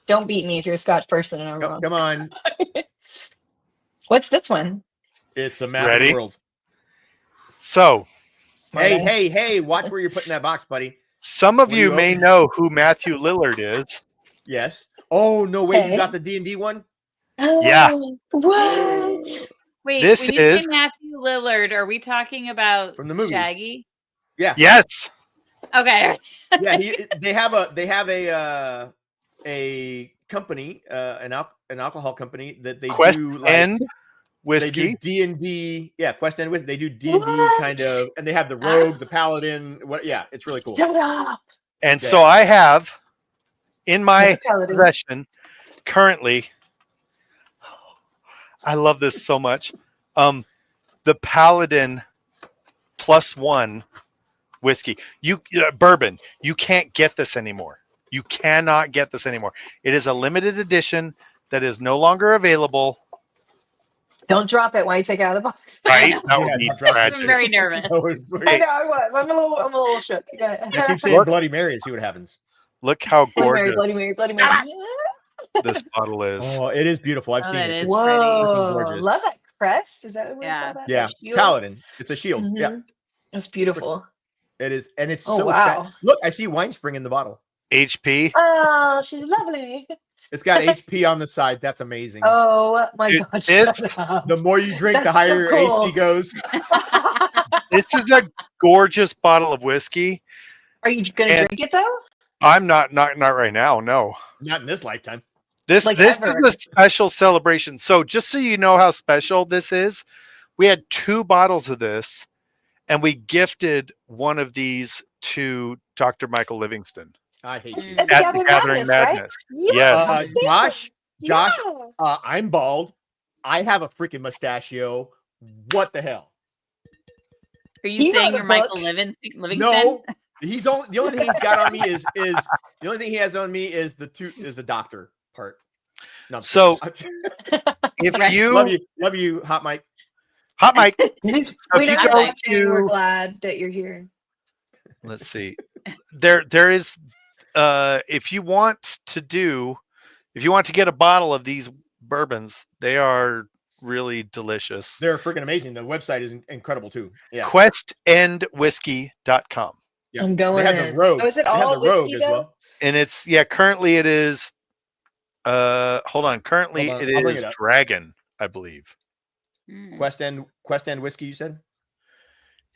Don't beat me if you're a Scotch person and I'm wrong. Come on, What's this one? it's a map of Ready? the world. So Hey! Watch where you're putting that box, buddy. some of What are you you may opening? know who Matthew Lillard is. Yes. Oh no! Wait, Okay. you got the D&D one? Yeah. Oh, what? wait, This when you is- say Matthew Lillard, are we talking about From the movies. Shaggy? Yeah. Yes. Okay. Yeah. They have a company, an alcohol company that they Quest do like, End they whiskey. do D&D. Yeah, Quest End with. They do D&D What? kind of, and they have the rogue, the paladin. What? Yeah, it's really cool. Shut up. And Yeah. so I have in my Paladin. possession currently, I love this so much. The Paladin +1 whiskey. Bourbon. You can't get this anymore. You cannot get this anymore. It is a limited edition that is no longer available. Don't drop it while you take it out of the box. Right? know. That would Yeah, be not drop it. I'm tragic. very nervous. I I know I was. I'm a little shook. keep saying Look. Bloody Mary and see what happens. Look how Bloody Mary, gorgeous Bloody Mary, Bloody Mary. this bottle is. Oh, it is beautiful. I've Oh, seen it it. is Whoa, gorgeous. love that crest. Is that what we Yeah. call that? Yeah, That shield? paladin. It's a shield. Yeah, Mhm. That's beautiful. it is, and it's Oh, so wow. shiny. Look, I see Winespring in the bottle. HP. Oh, she's lovely. It's got HP on the side. That's amazing. Oh my Dude, gosh. this- The more you drink, the That's higher so your cool. AC goes. This is a gorgeous bottle of whiskey. Are you gonna And- drink it though? I'm not right now. No. Not in this lifetime. This Like is ever. a special celebration. So just so you know how special this is, we had 2 bottles of this, and we gifted one of these to Dr. Michael Livingston I hate you. At at the Gathering Madness. Yes. Yes. Josh, Yeah. I'm bald. I have a freaking mustachio. What the hell? Are you You know saying the you're Michael book. Livingston? No, he's only the only thing he's got on me is the only thing he has on me is the doctor part. No, I'm So, kidding. If you love you, hot Mike. Hot Mike, We if know you you're go watching. We're to- glad that you're here. let's see. There is if you want to get a bottle of these bourbons, they are really delicious. They're freaking amazing. The website is incredible too. Yeah, questendwhiskey.com. yeah. I'm going They have the in. Rogue. Oh, is it They have all the Rogue whiskey as though? well. And it's currently it is hold on. Currently Hold on, it I'll bring is it up. Dragon, I believe. Quest End whiskey. You said.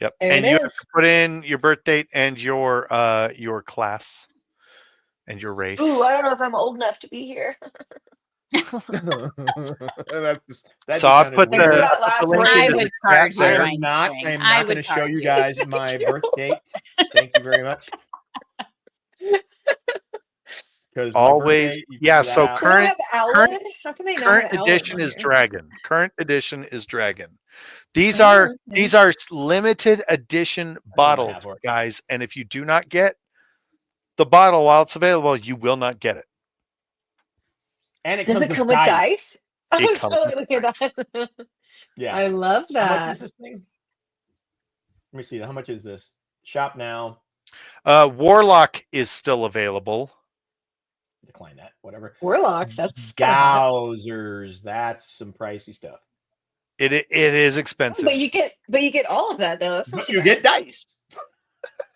Yep. There And it you have is. to put in your birth date and your class and your race. Ooh, I don't know if I'm old enough to be here. So I'll put Thanks for the, that last link word. I into would the card chat you, I there. am not. Winespring. I am I not would going to show card you you. guys my birth date. Thank you very much. Because Always, yeah. So Can I current have Alan? current- How can they not current have Alan edition on is here? Dragon. Current edition is Dragon. These Oh, are okay. these are limited edition bottles, have one. guys. And if you do not get the bottle while it's available, you will not get it. And it Does comes it come with dice? It I'm comes so with looking at that. Yeah. I love How much that. is this thing? Let me see. How much is this? Shop now. Warlock is still available. Decline that. Whatever. Warlock, that's kinda hot. Gauzers. That's some pricey stuff. It is expensive. But you get all of that though. That's not But too you bad. get dice.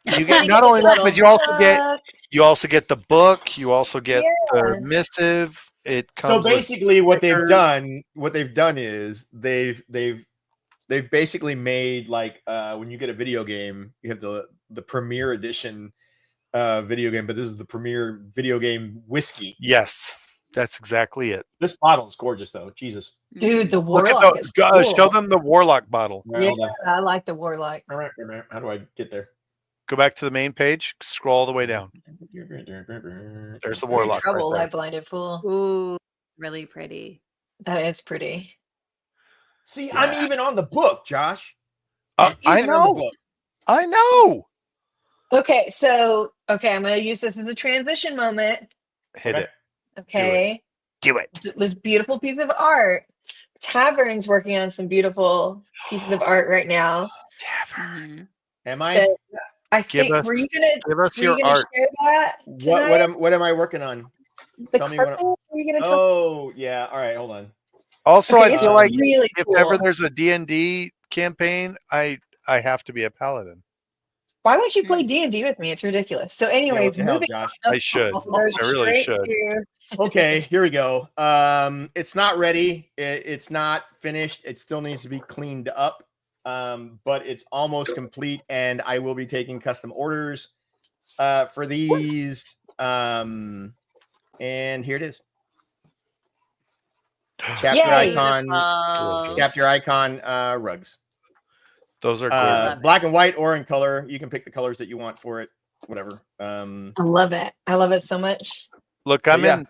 You get You not get only the that, but you also get book. the book. You also get the Yeah. missive. It So comes with basically, what they've stickers. done is they've basically made like when you get a video game, you have the premier edition video game, but this is the premier video game whiskey. Yes, that's exactly it. This bottle is gorgeous, though. Jesus. Dude, the Look at warlock those. is cool. Show them the Warlock bottle. All right, Yeah, hold on. I like the warlock. All right. How do I get there? Go back to the main page. Scroll all the way down. There's the You're in Warlock. trouble, right I blinded fool. Ooh, really pretty. That is pretty. See, I'm even on the book, Josh. there. I Even on the know. book. I know. Okay, I'm gonna use this as a transition moment. Hit it. Okay. Do it. This beautiful piece of art. Tavern's working on some beautiful pieces of art right now. Tavern. Am I? That I Give think us- were you Give us your gonna art. share that tonight? What am I working on? The tell me what I- carpet? Were you gonna talk? Oh, yeah. All right, hold on. Also, Okay, I it's feel like really if cool. ever there's a D&D campaign, I have to be a paladin. Why won't you play D&D with me? It's ridiculous. So, Yeah, what anyways, the hell, moving Josh? I should. on, I really straight should. to- Okay, here we go. It's not ready. It's not finished. It still needs to be cleaned up. But it's almost complete, and I will be taking custom orders for these. And here it is. Chapter Yay. icon. Beautiful. Chapter icon rugs. Those are good. Black and white or in color. You can pick the colors that you want for it. Whatever. I love it. I love it so much. Look, yeah.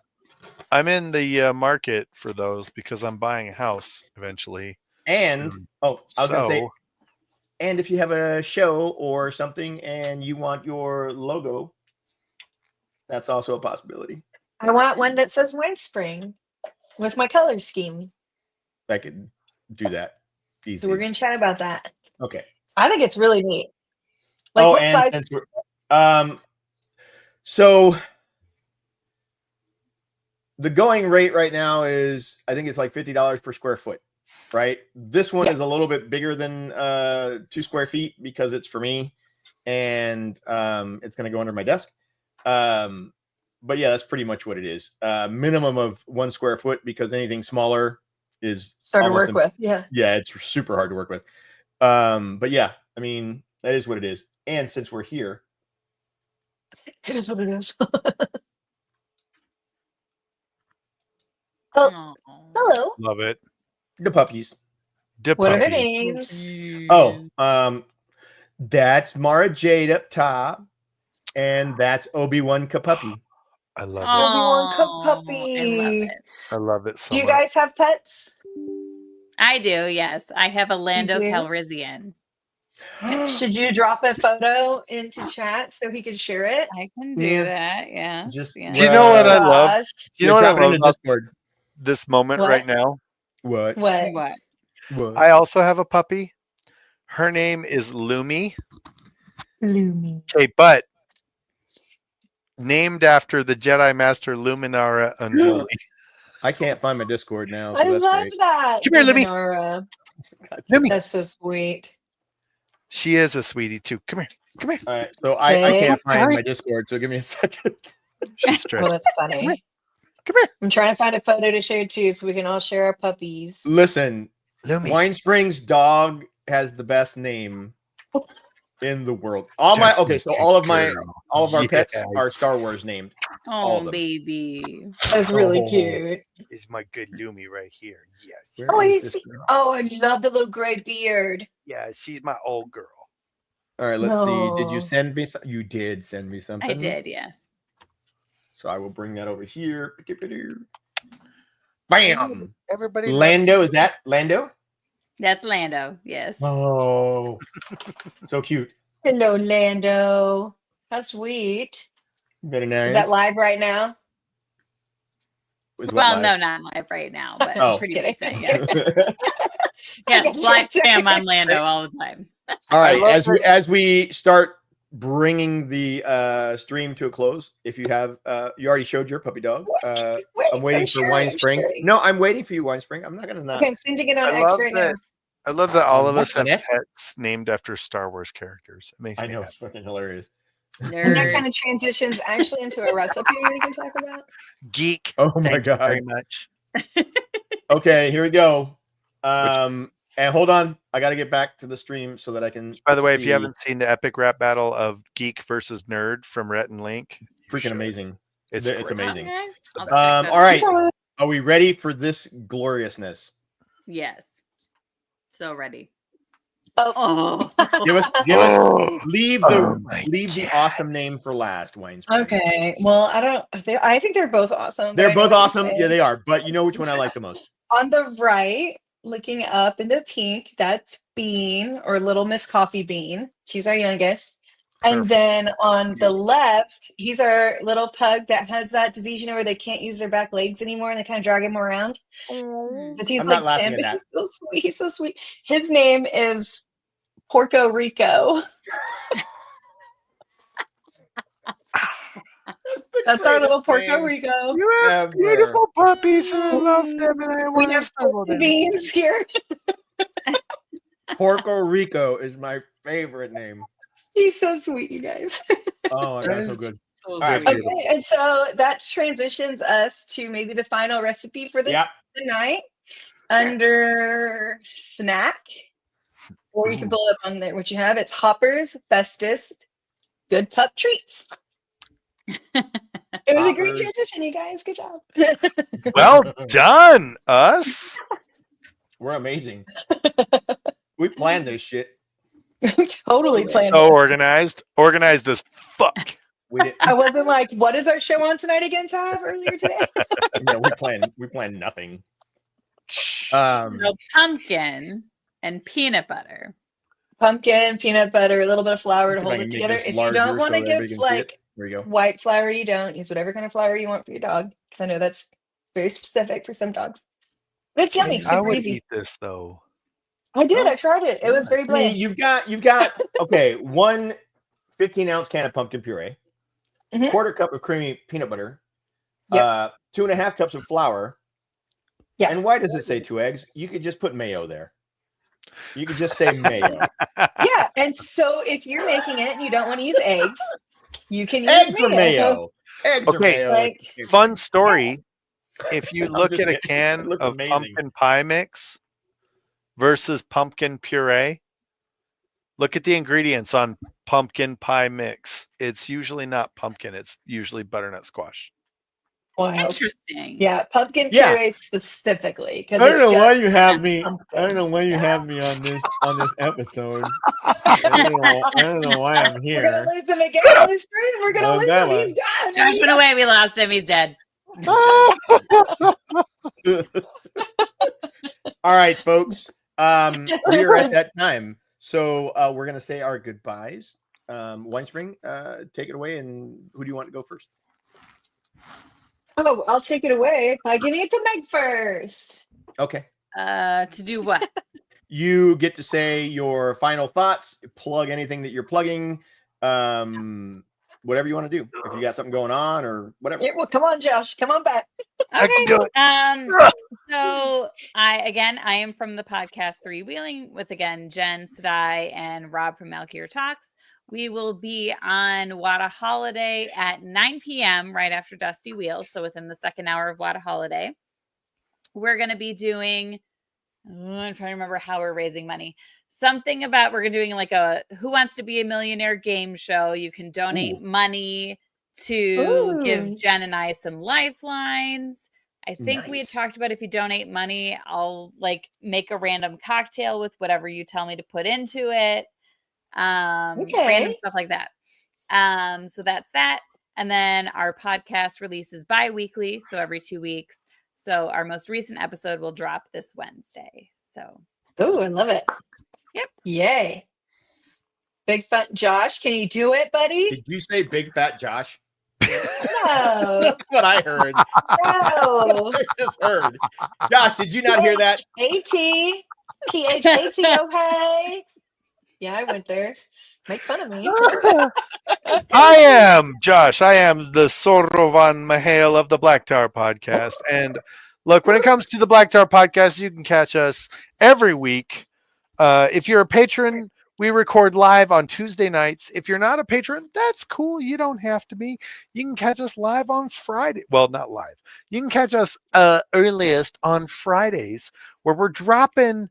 I'm in the market for those because I'm buying a house eventually. And soon. I was gonna say, So, and if you have a show or something and you want your logo, that's also a possibility. I want one that says Winespring with my color scheme. I could do that. Easy. So we're gonna chat about that. Okay. I think it's really neat. Like what size? since we're, so the going rate right now is, I think it's like $50 per square foot, right? This one Yeah. is a little bit bigger than 2 square feet because it's for me, and it's going to go under my desk. but yeah, that's pretty much what it is. Minimum of 1 square foot, because anything smaller is Start to work with. Yeah. Yeah, it's super hard to work with. But yeah, I mean, that is what it is. And since we're here, It is what it is. Aw. Hello. Love it. the puppies. What are their Puppy. names? Oh, that's Mara Jade up top, and that's Obi-Wan Kapuppy. I love it. Obi-Wan Oh, I love Puppy. it. I love it so Do you much. guys have pets? I do, yes. I have a Lando do? Calrissian. Should you drop a photo into chat so he can share it? I can do that, yeah. Just yeah. Do you know what I love? Josh, Do you know what I drop it love into about Discord. this moment What? right now? What? What? What? I also have a puppy. Her name is Lumi. Lumi. Okay, but named after the Jedi Master Luminara Unduli. I can't find my Discord now, so I that's love great. that. Come here, Libby. Luminara. Lumi. That's so sweet. She is a sweetie too. Come here. Come here. All right, so I Okay. can't find Sorry. my Discord, so give me a second. She's Well, stretched. that's funny. Come here. I'm trying to find a photo to share too, so we can all share our puppies. Listen, Lumi. Winespring's dog has the best name in the world. All my Just okay, so all of our Yeah. pets are Star Wars named. All of Oh, them. baby. That's really Oh. cute. Is my good Lumi right here. Yes. Where Oh, is I this see. girl? Oh, I love the little gray beard. Yeah, she's my old girl. All right, let's see. Did you No. send me? You did send me something. I did, yes. So I will bring that over here. Bam. Everybody. Lando, is that Lando? That's Lando, yes. Oh, so cute. Hello, Lando. How sweet. Very nice. Is that live right now? Is what Well, live? no, not live right now, but Oh. pretty Just recent, kidding. yeah. Yes, got you. live spam on Lando all the time. All right, love as we start bringing the stream to a close, if you have you already showed your puppy dog. Wait, I'm waiting for Winespring. No, I'm waiting for you, Winespring. I'm not gonna not. Okay, I'm sending it on I X love right now. that. I love that all of us What's have next? pets named after Star Wars characters. It makes I me know happy. it's fucking hilarious. And that Nerd. kind of transitions actually into a recipe we can talk about. Geek. Oh my Thank you very god. much. Okay, here we go. And hold on, I got to get back to the stream so that I can. By the way, if you see. haven't seen the epic rap battle of Geek versus Nerd from Rhett and Link, you freaking should. amazing. It's It's great. amazing. Okay. I'll check it All out. right, are we ready for this gloriousness? Yes. So ready. Oh. Give us, Oh, leave oh my the awesome name for last, Winespring. Okay. Well, I think they're both awesome. but They're I know both what you're awesome. saying. Yeah, they are. But you know which one I like the most? On the right, looking up in the pink, that's Bean or Little Miss Coffee Bean. She's our youngest. And Perfect. then on the left, he's our little pug that has that disease, where they can't use their back legs anymore and they kind of drag him around. Because he's I'm like not laughing 10, at but that. he's so sweet. He's so sweet. His name is Porco Rico. That's our little Porco Rico. You have beautiful puppies, and I love them, and I We want to have snuggle them. beans here. Porco Rico is my favorite name. He's so sweet, you guys. Oh, my God, so good. All right, Okay, and so that transitions us to maybe the final recipe for the night under snack, or you can pull up on there what you have. It's Hopper's Bestest Good Pup Treats. It was a great Hoppers. transition, you guys. Good job. Well done, us. We're amazing. We planned this shit. We totally planned So this. organized as fuck. We did. I wasn't like, what is our show on tonight again, Tav, earlier today? No, we planned nothing. So pumpkin and peanut butter. Pumpkin, peanut butter, a little bit of flour to See if I hold can it make together. this If you larger don't want so to that give everybody can see it. like There you go. white flour, you don't. Use whatever kind of flour you want for your dog. Because I know that's very specific for some dogs. But it's yummy, I super would easy. eat this though. I did. I tried it. It was very See, bland. you've got okay, one 15-ounce can of pumpkin puree, Mhm. quarter cup of creamy peanut butter, Yep. 2.5 cups of flour. Yeah. And why does it say 2 eggs? You could just put mayo there. You could just say mayo. Yeah. And so if you're making it and you don't want to use eggs, you can use Eggs or mayo. Eggs or Okay, mayo. Like- it's the same fun story. If you I'm look just at a kidding. It can looks of amazing. pumpkin pie mix versus pumpkin puree, look at the ingredients on pumpkin pie mix. It's usually not pumpkin. It's usually butternut squash. Wow. Interesting. Yeah, pumpkin Yeah. puree specifically. I don't know why you have me. me. I don't know why you have me on this episode. I don't know why I'm We're here. gonna lose him again on the stream. We're gonna Oh, lose that him. one. He's gone. Josh went away. We lost him. He's dead. All right, folks. We are at that time, so we're gonna say our goodbyes. Winespring, take it away. And who do you want to go first? Oh, I'll take it away by giving it to Meg first. Okay. To do what? You get to say your final thoughts. Plug anything that you're plugging. Whatever you want to do. If you got something going on or whatever. Yeah, well, come on, Josh. Come on back. I can do Okay. So I am from the podcast Three Wheeling with Jenn, Sadai, and Rob from Malkier Talks. We will be on WoT Holiday at 9 p.m. right after Dusty Wheels. So within the second hour of WoT Holiday, we're going to be doing. I'm trying to remember how we're raising money. Something about we're doing like a Who Wants to Be a Millionaire game show. You can donate money to give Jenn and I some lifelines. I think we had talked about if you donate money, I'll like make a random cocktail with whatever you tell me to put into it. Random stuff like that. So that's that. And then our podcast releases bi-weekly, so every 2 weeks. So our most recent episode will drop this Wednesday. So Oh, I love it. Yep. Yay. Big fat Josh, can you do it, buddy? Did you say big fat Josh? No. That's what I heard. No. I just heard. Josh, did you not hear that? PHATO, hey. Yeah, I went there. Make fun of me. I am Josh. I am the Sorovan Mahale of the Black Tower podcast. And look, when it comes to the Black Tower podcast, you can catch us every week. If you're a patron, we record live on Tuesday nights. If you're not a patron, that's cool. You don't have to be. You can catch us live on Friday. Well, not live. You can catch us earliest on Fridays, where we're dropping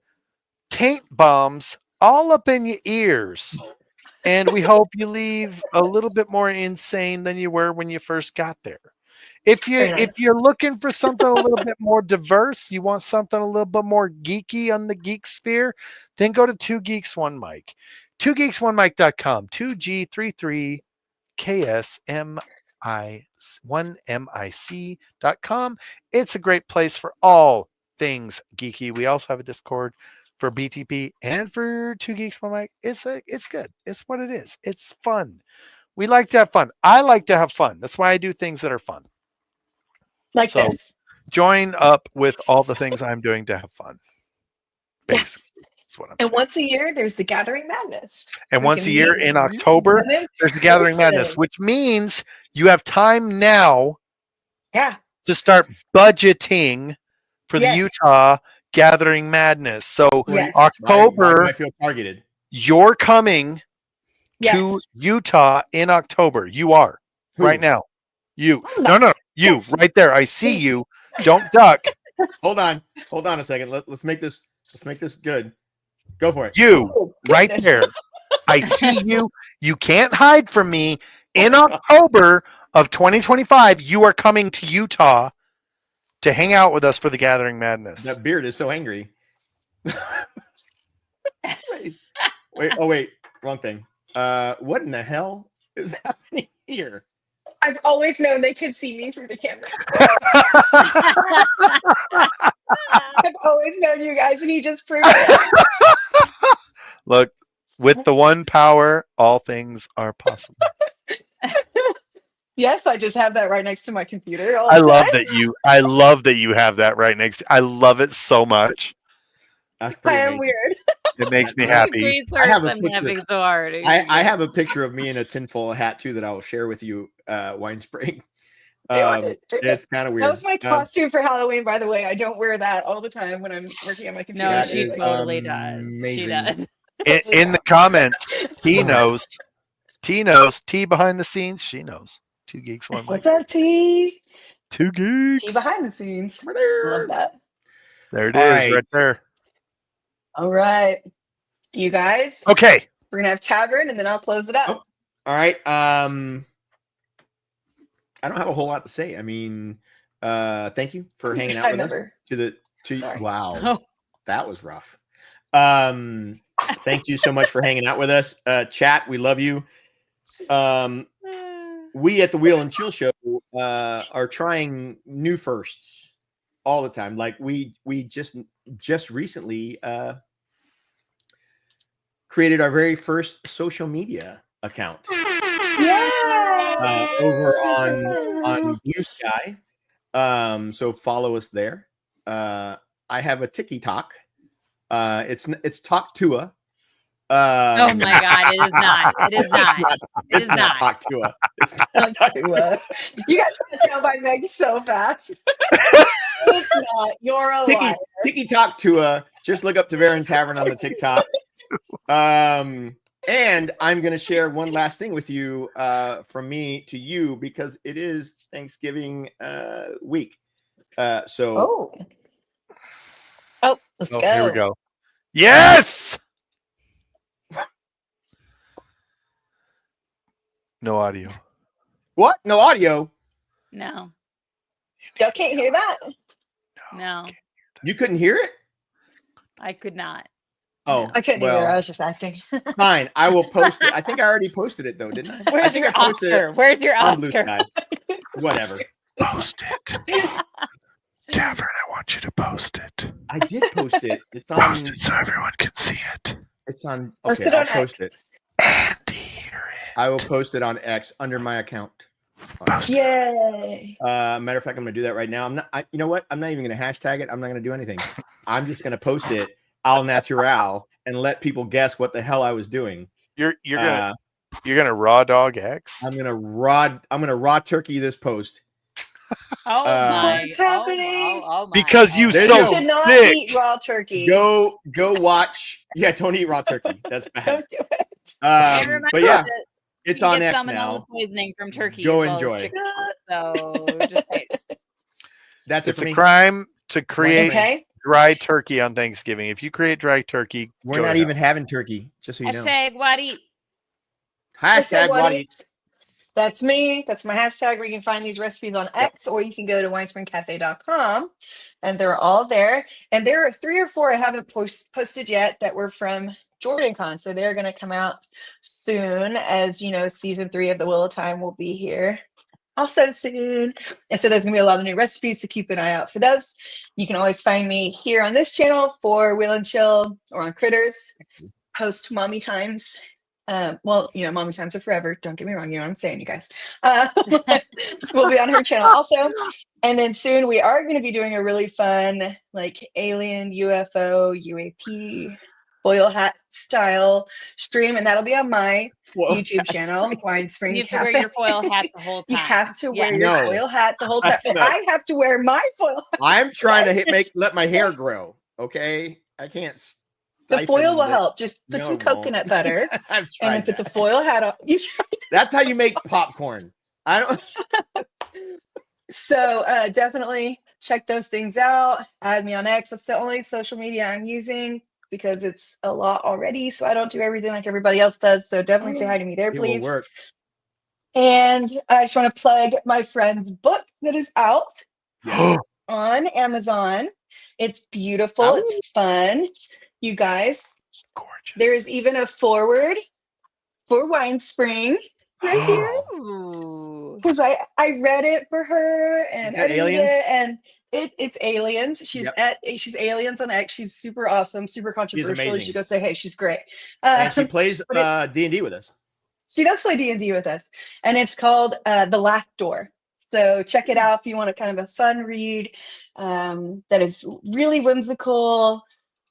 taint bombs all up in your ears. And we hope you leave a little bit more insane than you were when you first got there. If you're looking for something a little bit more diverse, you want something a little bit more geeky on the geek sphere, then go to 2 Geeks 1 Mic. 2geeks1mic.com. 2G33KSMI1MIC.com. It's a great place for all things geeky. We also have a Discord for BTP and for 2 Geeks 1 Mic. It's good. It's what it is. It's fun. We like to have fun. I like to have fun. That's why I do things that are fun. Like this. Join up with all the things I'm doing to have fun. Basically, that's what I'm saying. And once a year, there's the Gathering Madness. And once a year in October, there's the Gathering Madness, which means you have time now to start budgeting for the Utah Gathering Madness. So October, I feel targeted. You're coming to Utah in October. You are right now. You no, you right there. I see you. Don't duck. Hold on a second. Let's make this good. Go for it. You right there. I see you. You can't hide from me. In October of 2025, you are coming to Utah to hang out with us for the Gathering Madness. That beard is so angry. Wait, wrong thing. What in the hell is happening here? I've always known they could see me through the camera. I've always known you guys, and he just proved it. Look, with the one power, all things are possible. Yes, I just have that right next to my computer. I love that you have that right next. I love it so much. That's I am weird. It makes me happy. I'm laughing so hard. I have a picture of me in a tinfoil hat too that I will share with you, Winespring. It's kind of weird. That was my costume for Halloween, by the way. I don't wear that all the time when I'm working on my computer. No, she totally does. She does. In the comments, T knows. T behind the scenes, she knows. 2 geeks, 1 What's mic. up, T? 2 T geeks. behind the scenes. Love that. There it All is, right. right there. All right. You guys, Okay. we're going to have Tavern and then I'll close it up. All right. I don't have a whole lot to say. I mean, thank you for hanging out with us. Wow. That was rough. Thank you so much for hanging out with us. Chat, we love you. We at the Wheel and Chill Show are trying new firsts all the time. Like we just recently created our very first social media account. Over on Blue Sky. So follow us there. I have a TikTok. It's Talk Tua. Oh my God! It is not. It is not. It is not. Talk Tua. It's not Tua. You got shut down by Meg so fast. It's not. You're a liar. Tiki Talk Tua. Just look up Ta'veren Tavern on the TikTok. And I'm going to share one last thing with you from me to you because it is Thanksgiving week. Let's go. Here we go. Yes. No audio. What? No audio? No. Y'all can't hear that? No. You couldn't hear it? I could not. Oh, I couldn't either. I was just acting. Fine. I will post it. I think I already posted it though, didn't I? Where's your Oscar? Where's your Oscar? Whatever. Post it. Tavern, I want you to post it. I did post it. It's on. Post it so everyone can see it. It's on. Post Okay, it on I'll post X. it. I will post it on X under my account. Yay! Matter of fact, I'm going to do that right now. You know what? I'm not even going to hashtag it. I'm not going to do anything. I'm just going to post it al natural and let people guess what the hell I was doing. You're gonna raw dog X. I'm gonna raw turkey this post. Oh my! What's happening? Oh my. Because you should not eat raw turkey. Go watch. Yeah, don't eat raw turkey. That's bad. Don't do it. But yeah, it's on X now. Poisoning from turkey. Go as well enjoy. As chicken, so just wait. That's it's a crime to create dry turkey on Thanksgiving. If you create dry turkey, we're not even having turkey. Just so you know. Hashtag WoT. Hashtag WoT. That's me. That's my hashtag where you can find these recipes on X, or you can go to winespringcafe.com and they're all there. And there are 3 or 4 I haven't posted yet that were from JordanCon. So they're going to come out soon, as you know, season 3 of the Wheel of Time will be here also soon. And so there's going to be a lot of new recipes, so keep an eye out for those. You can always find me here on this channel for Wheel and Chill or on Critters, post mommy times. Well, you know, mommy times are forever. Don't get me wrong. You know what I'm saying, you guys. We'll be on her channel also. And then soon we are going to be doing a really fun, like alien, UFO, UAP, foil hat style stream. And that'll be on my YouTube channel, Winespring Cafe. You have to wear your foil hat the whole time. You have to wear your foil hat the whole time. I have to wear my foil hat. I'm trying to let my hair grow. Okay. I can't. The foil will help. Just put some coconut butter and then put the foil hat on. That's how you make popcorn. I don't. So definitely check those things out. Add me on X. That's the only social media I'm using because it's a lot already. So I don't do everything like everybody else does. So definitely say hi to me there, please. Will work. And I just want to plug my friend's book that is out on Amazon. It's beautiful. It's fun. You guys, gorgeous. There is even a foreword for Winespring right here. Because I read it for her and edited it, and it's aliens. She's aliens on X. She's super awesome, super controversial. You should go say, hey, she's great. And she plays D&D with us. She does play D&D with us, and it's called The Last Door. So check it out if you want a kind of a fun read that is really whimsical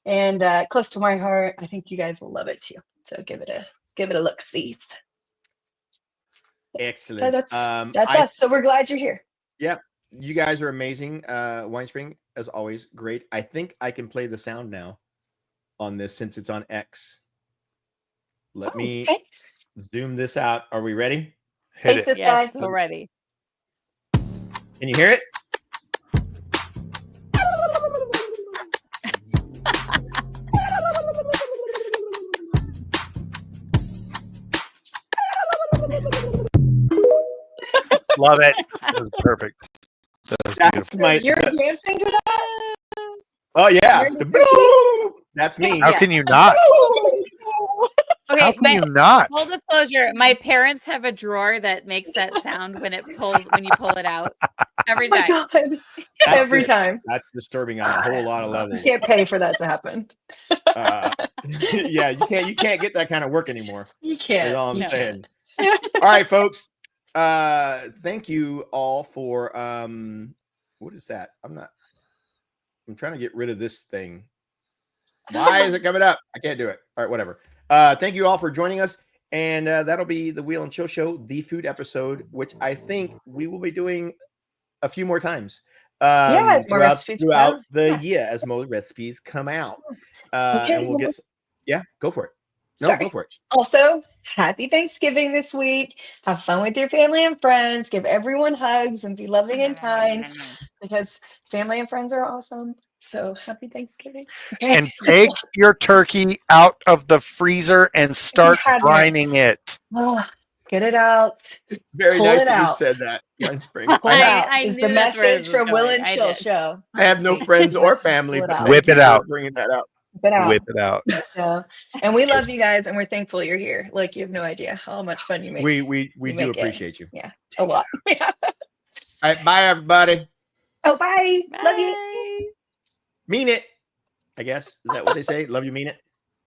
and close to my heart. I think you guys will love it too. So give it a look. See. Excellent. That's us. So we're glad you're here. Yeah, you guys are amazing. Winespring, as always, great. I think I can play the sound now on this since it's on X. Let me zoom this out. Are we ready? Yes, we're ready. Can you hear it? Love it. That was perfect. That was beautiful. You're dancing to that? Oh yeah. That's me. How can you not? Okay, How can you not? Full disclosure, my parents have a drawer that makes that sound when you pull it out. Every time. Oh my God. Every time. That's disturbing on a whole lot of You levels. can't pay for that to happen. Yeah, you can't get that kind of work anymore. You can't. That's all I'm You saying. All right, folks. Thank you all for what is that? I'm trying to get rid of this thing. Why is it coming up? I can't do it. All right, whatever. Thank you all for joining us. And that'll be the Wheel and Chill Show, the food episode, which I think we will be doing a few more times. As more recipes throughout the year, as more recipes come out. And we'll get go for it. No, go for it. Also, happy Thanksgiving this week. Have fun with your family and friends. Give everyone hugs and be loving and kind because family and friends are awesome. So happy Thanksgiving. And take your turkey out of the freezer and start brining it. Oh, get it out. Very Pull nice it that out. you said that. Winespring. I is knew the that's where message this was from Will going. and I Chill did. Show. I have no friends or family. Pull it But out. Whip it out. Bringing that up. Whip it out. Whip it out. Yeah. And we love you guys and we're thankful you're here. Like, you have no idea how much fun you make. We you do make it. appreciate you. Yeah, a lot. All right, bye everybody. Oh, bye. Love you. Bye. Mean it. I guess. Is that what they say? Love you, mean it.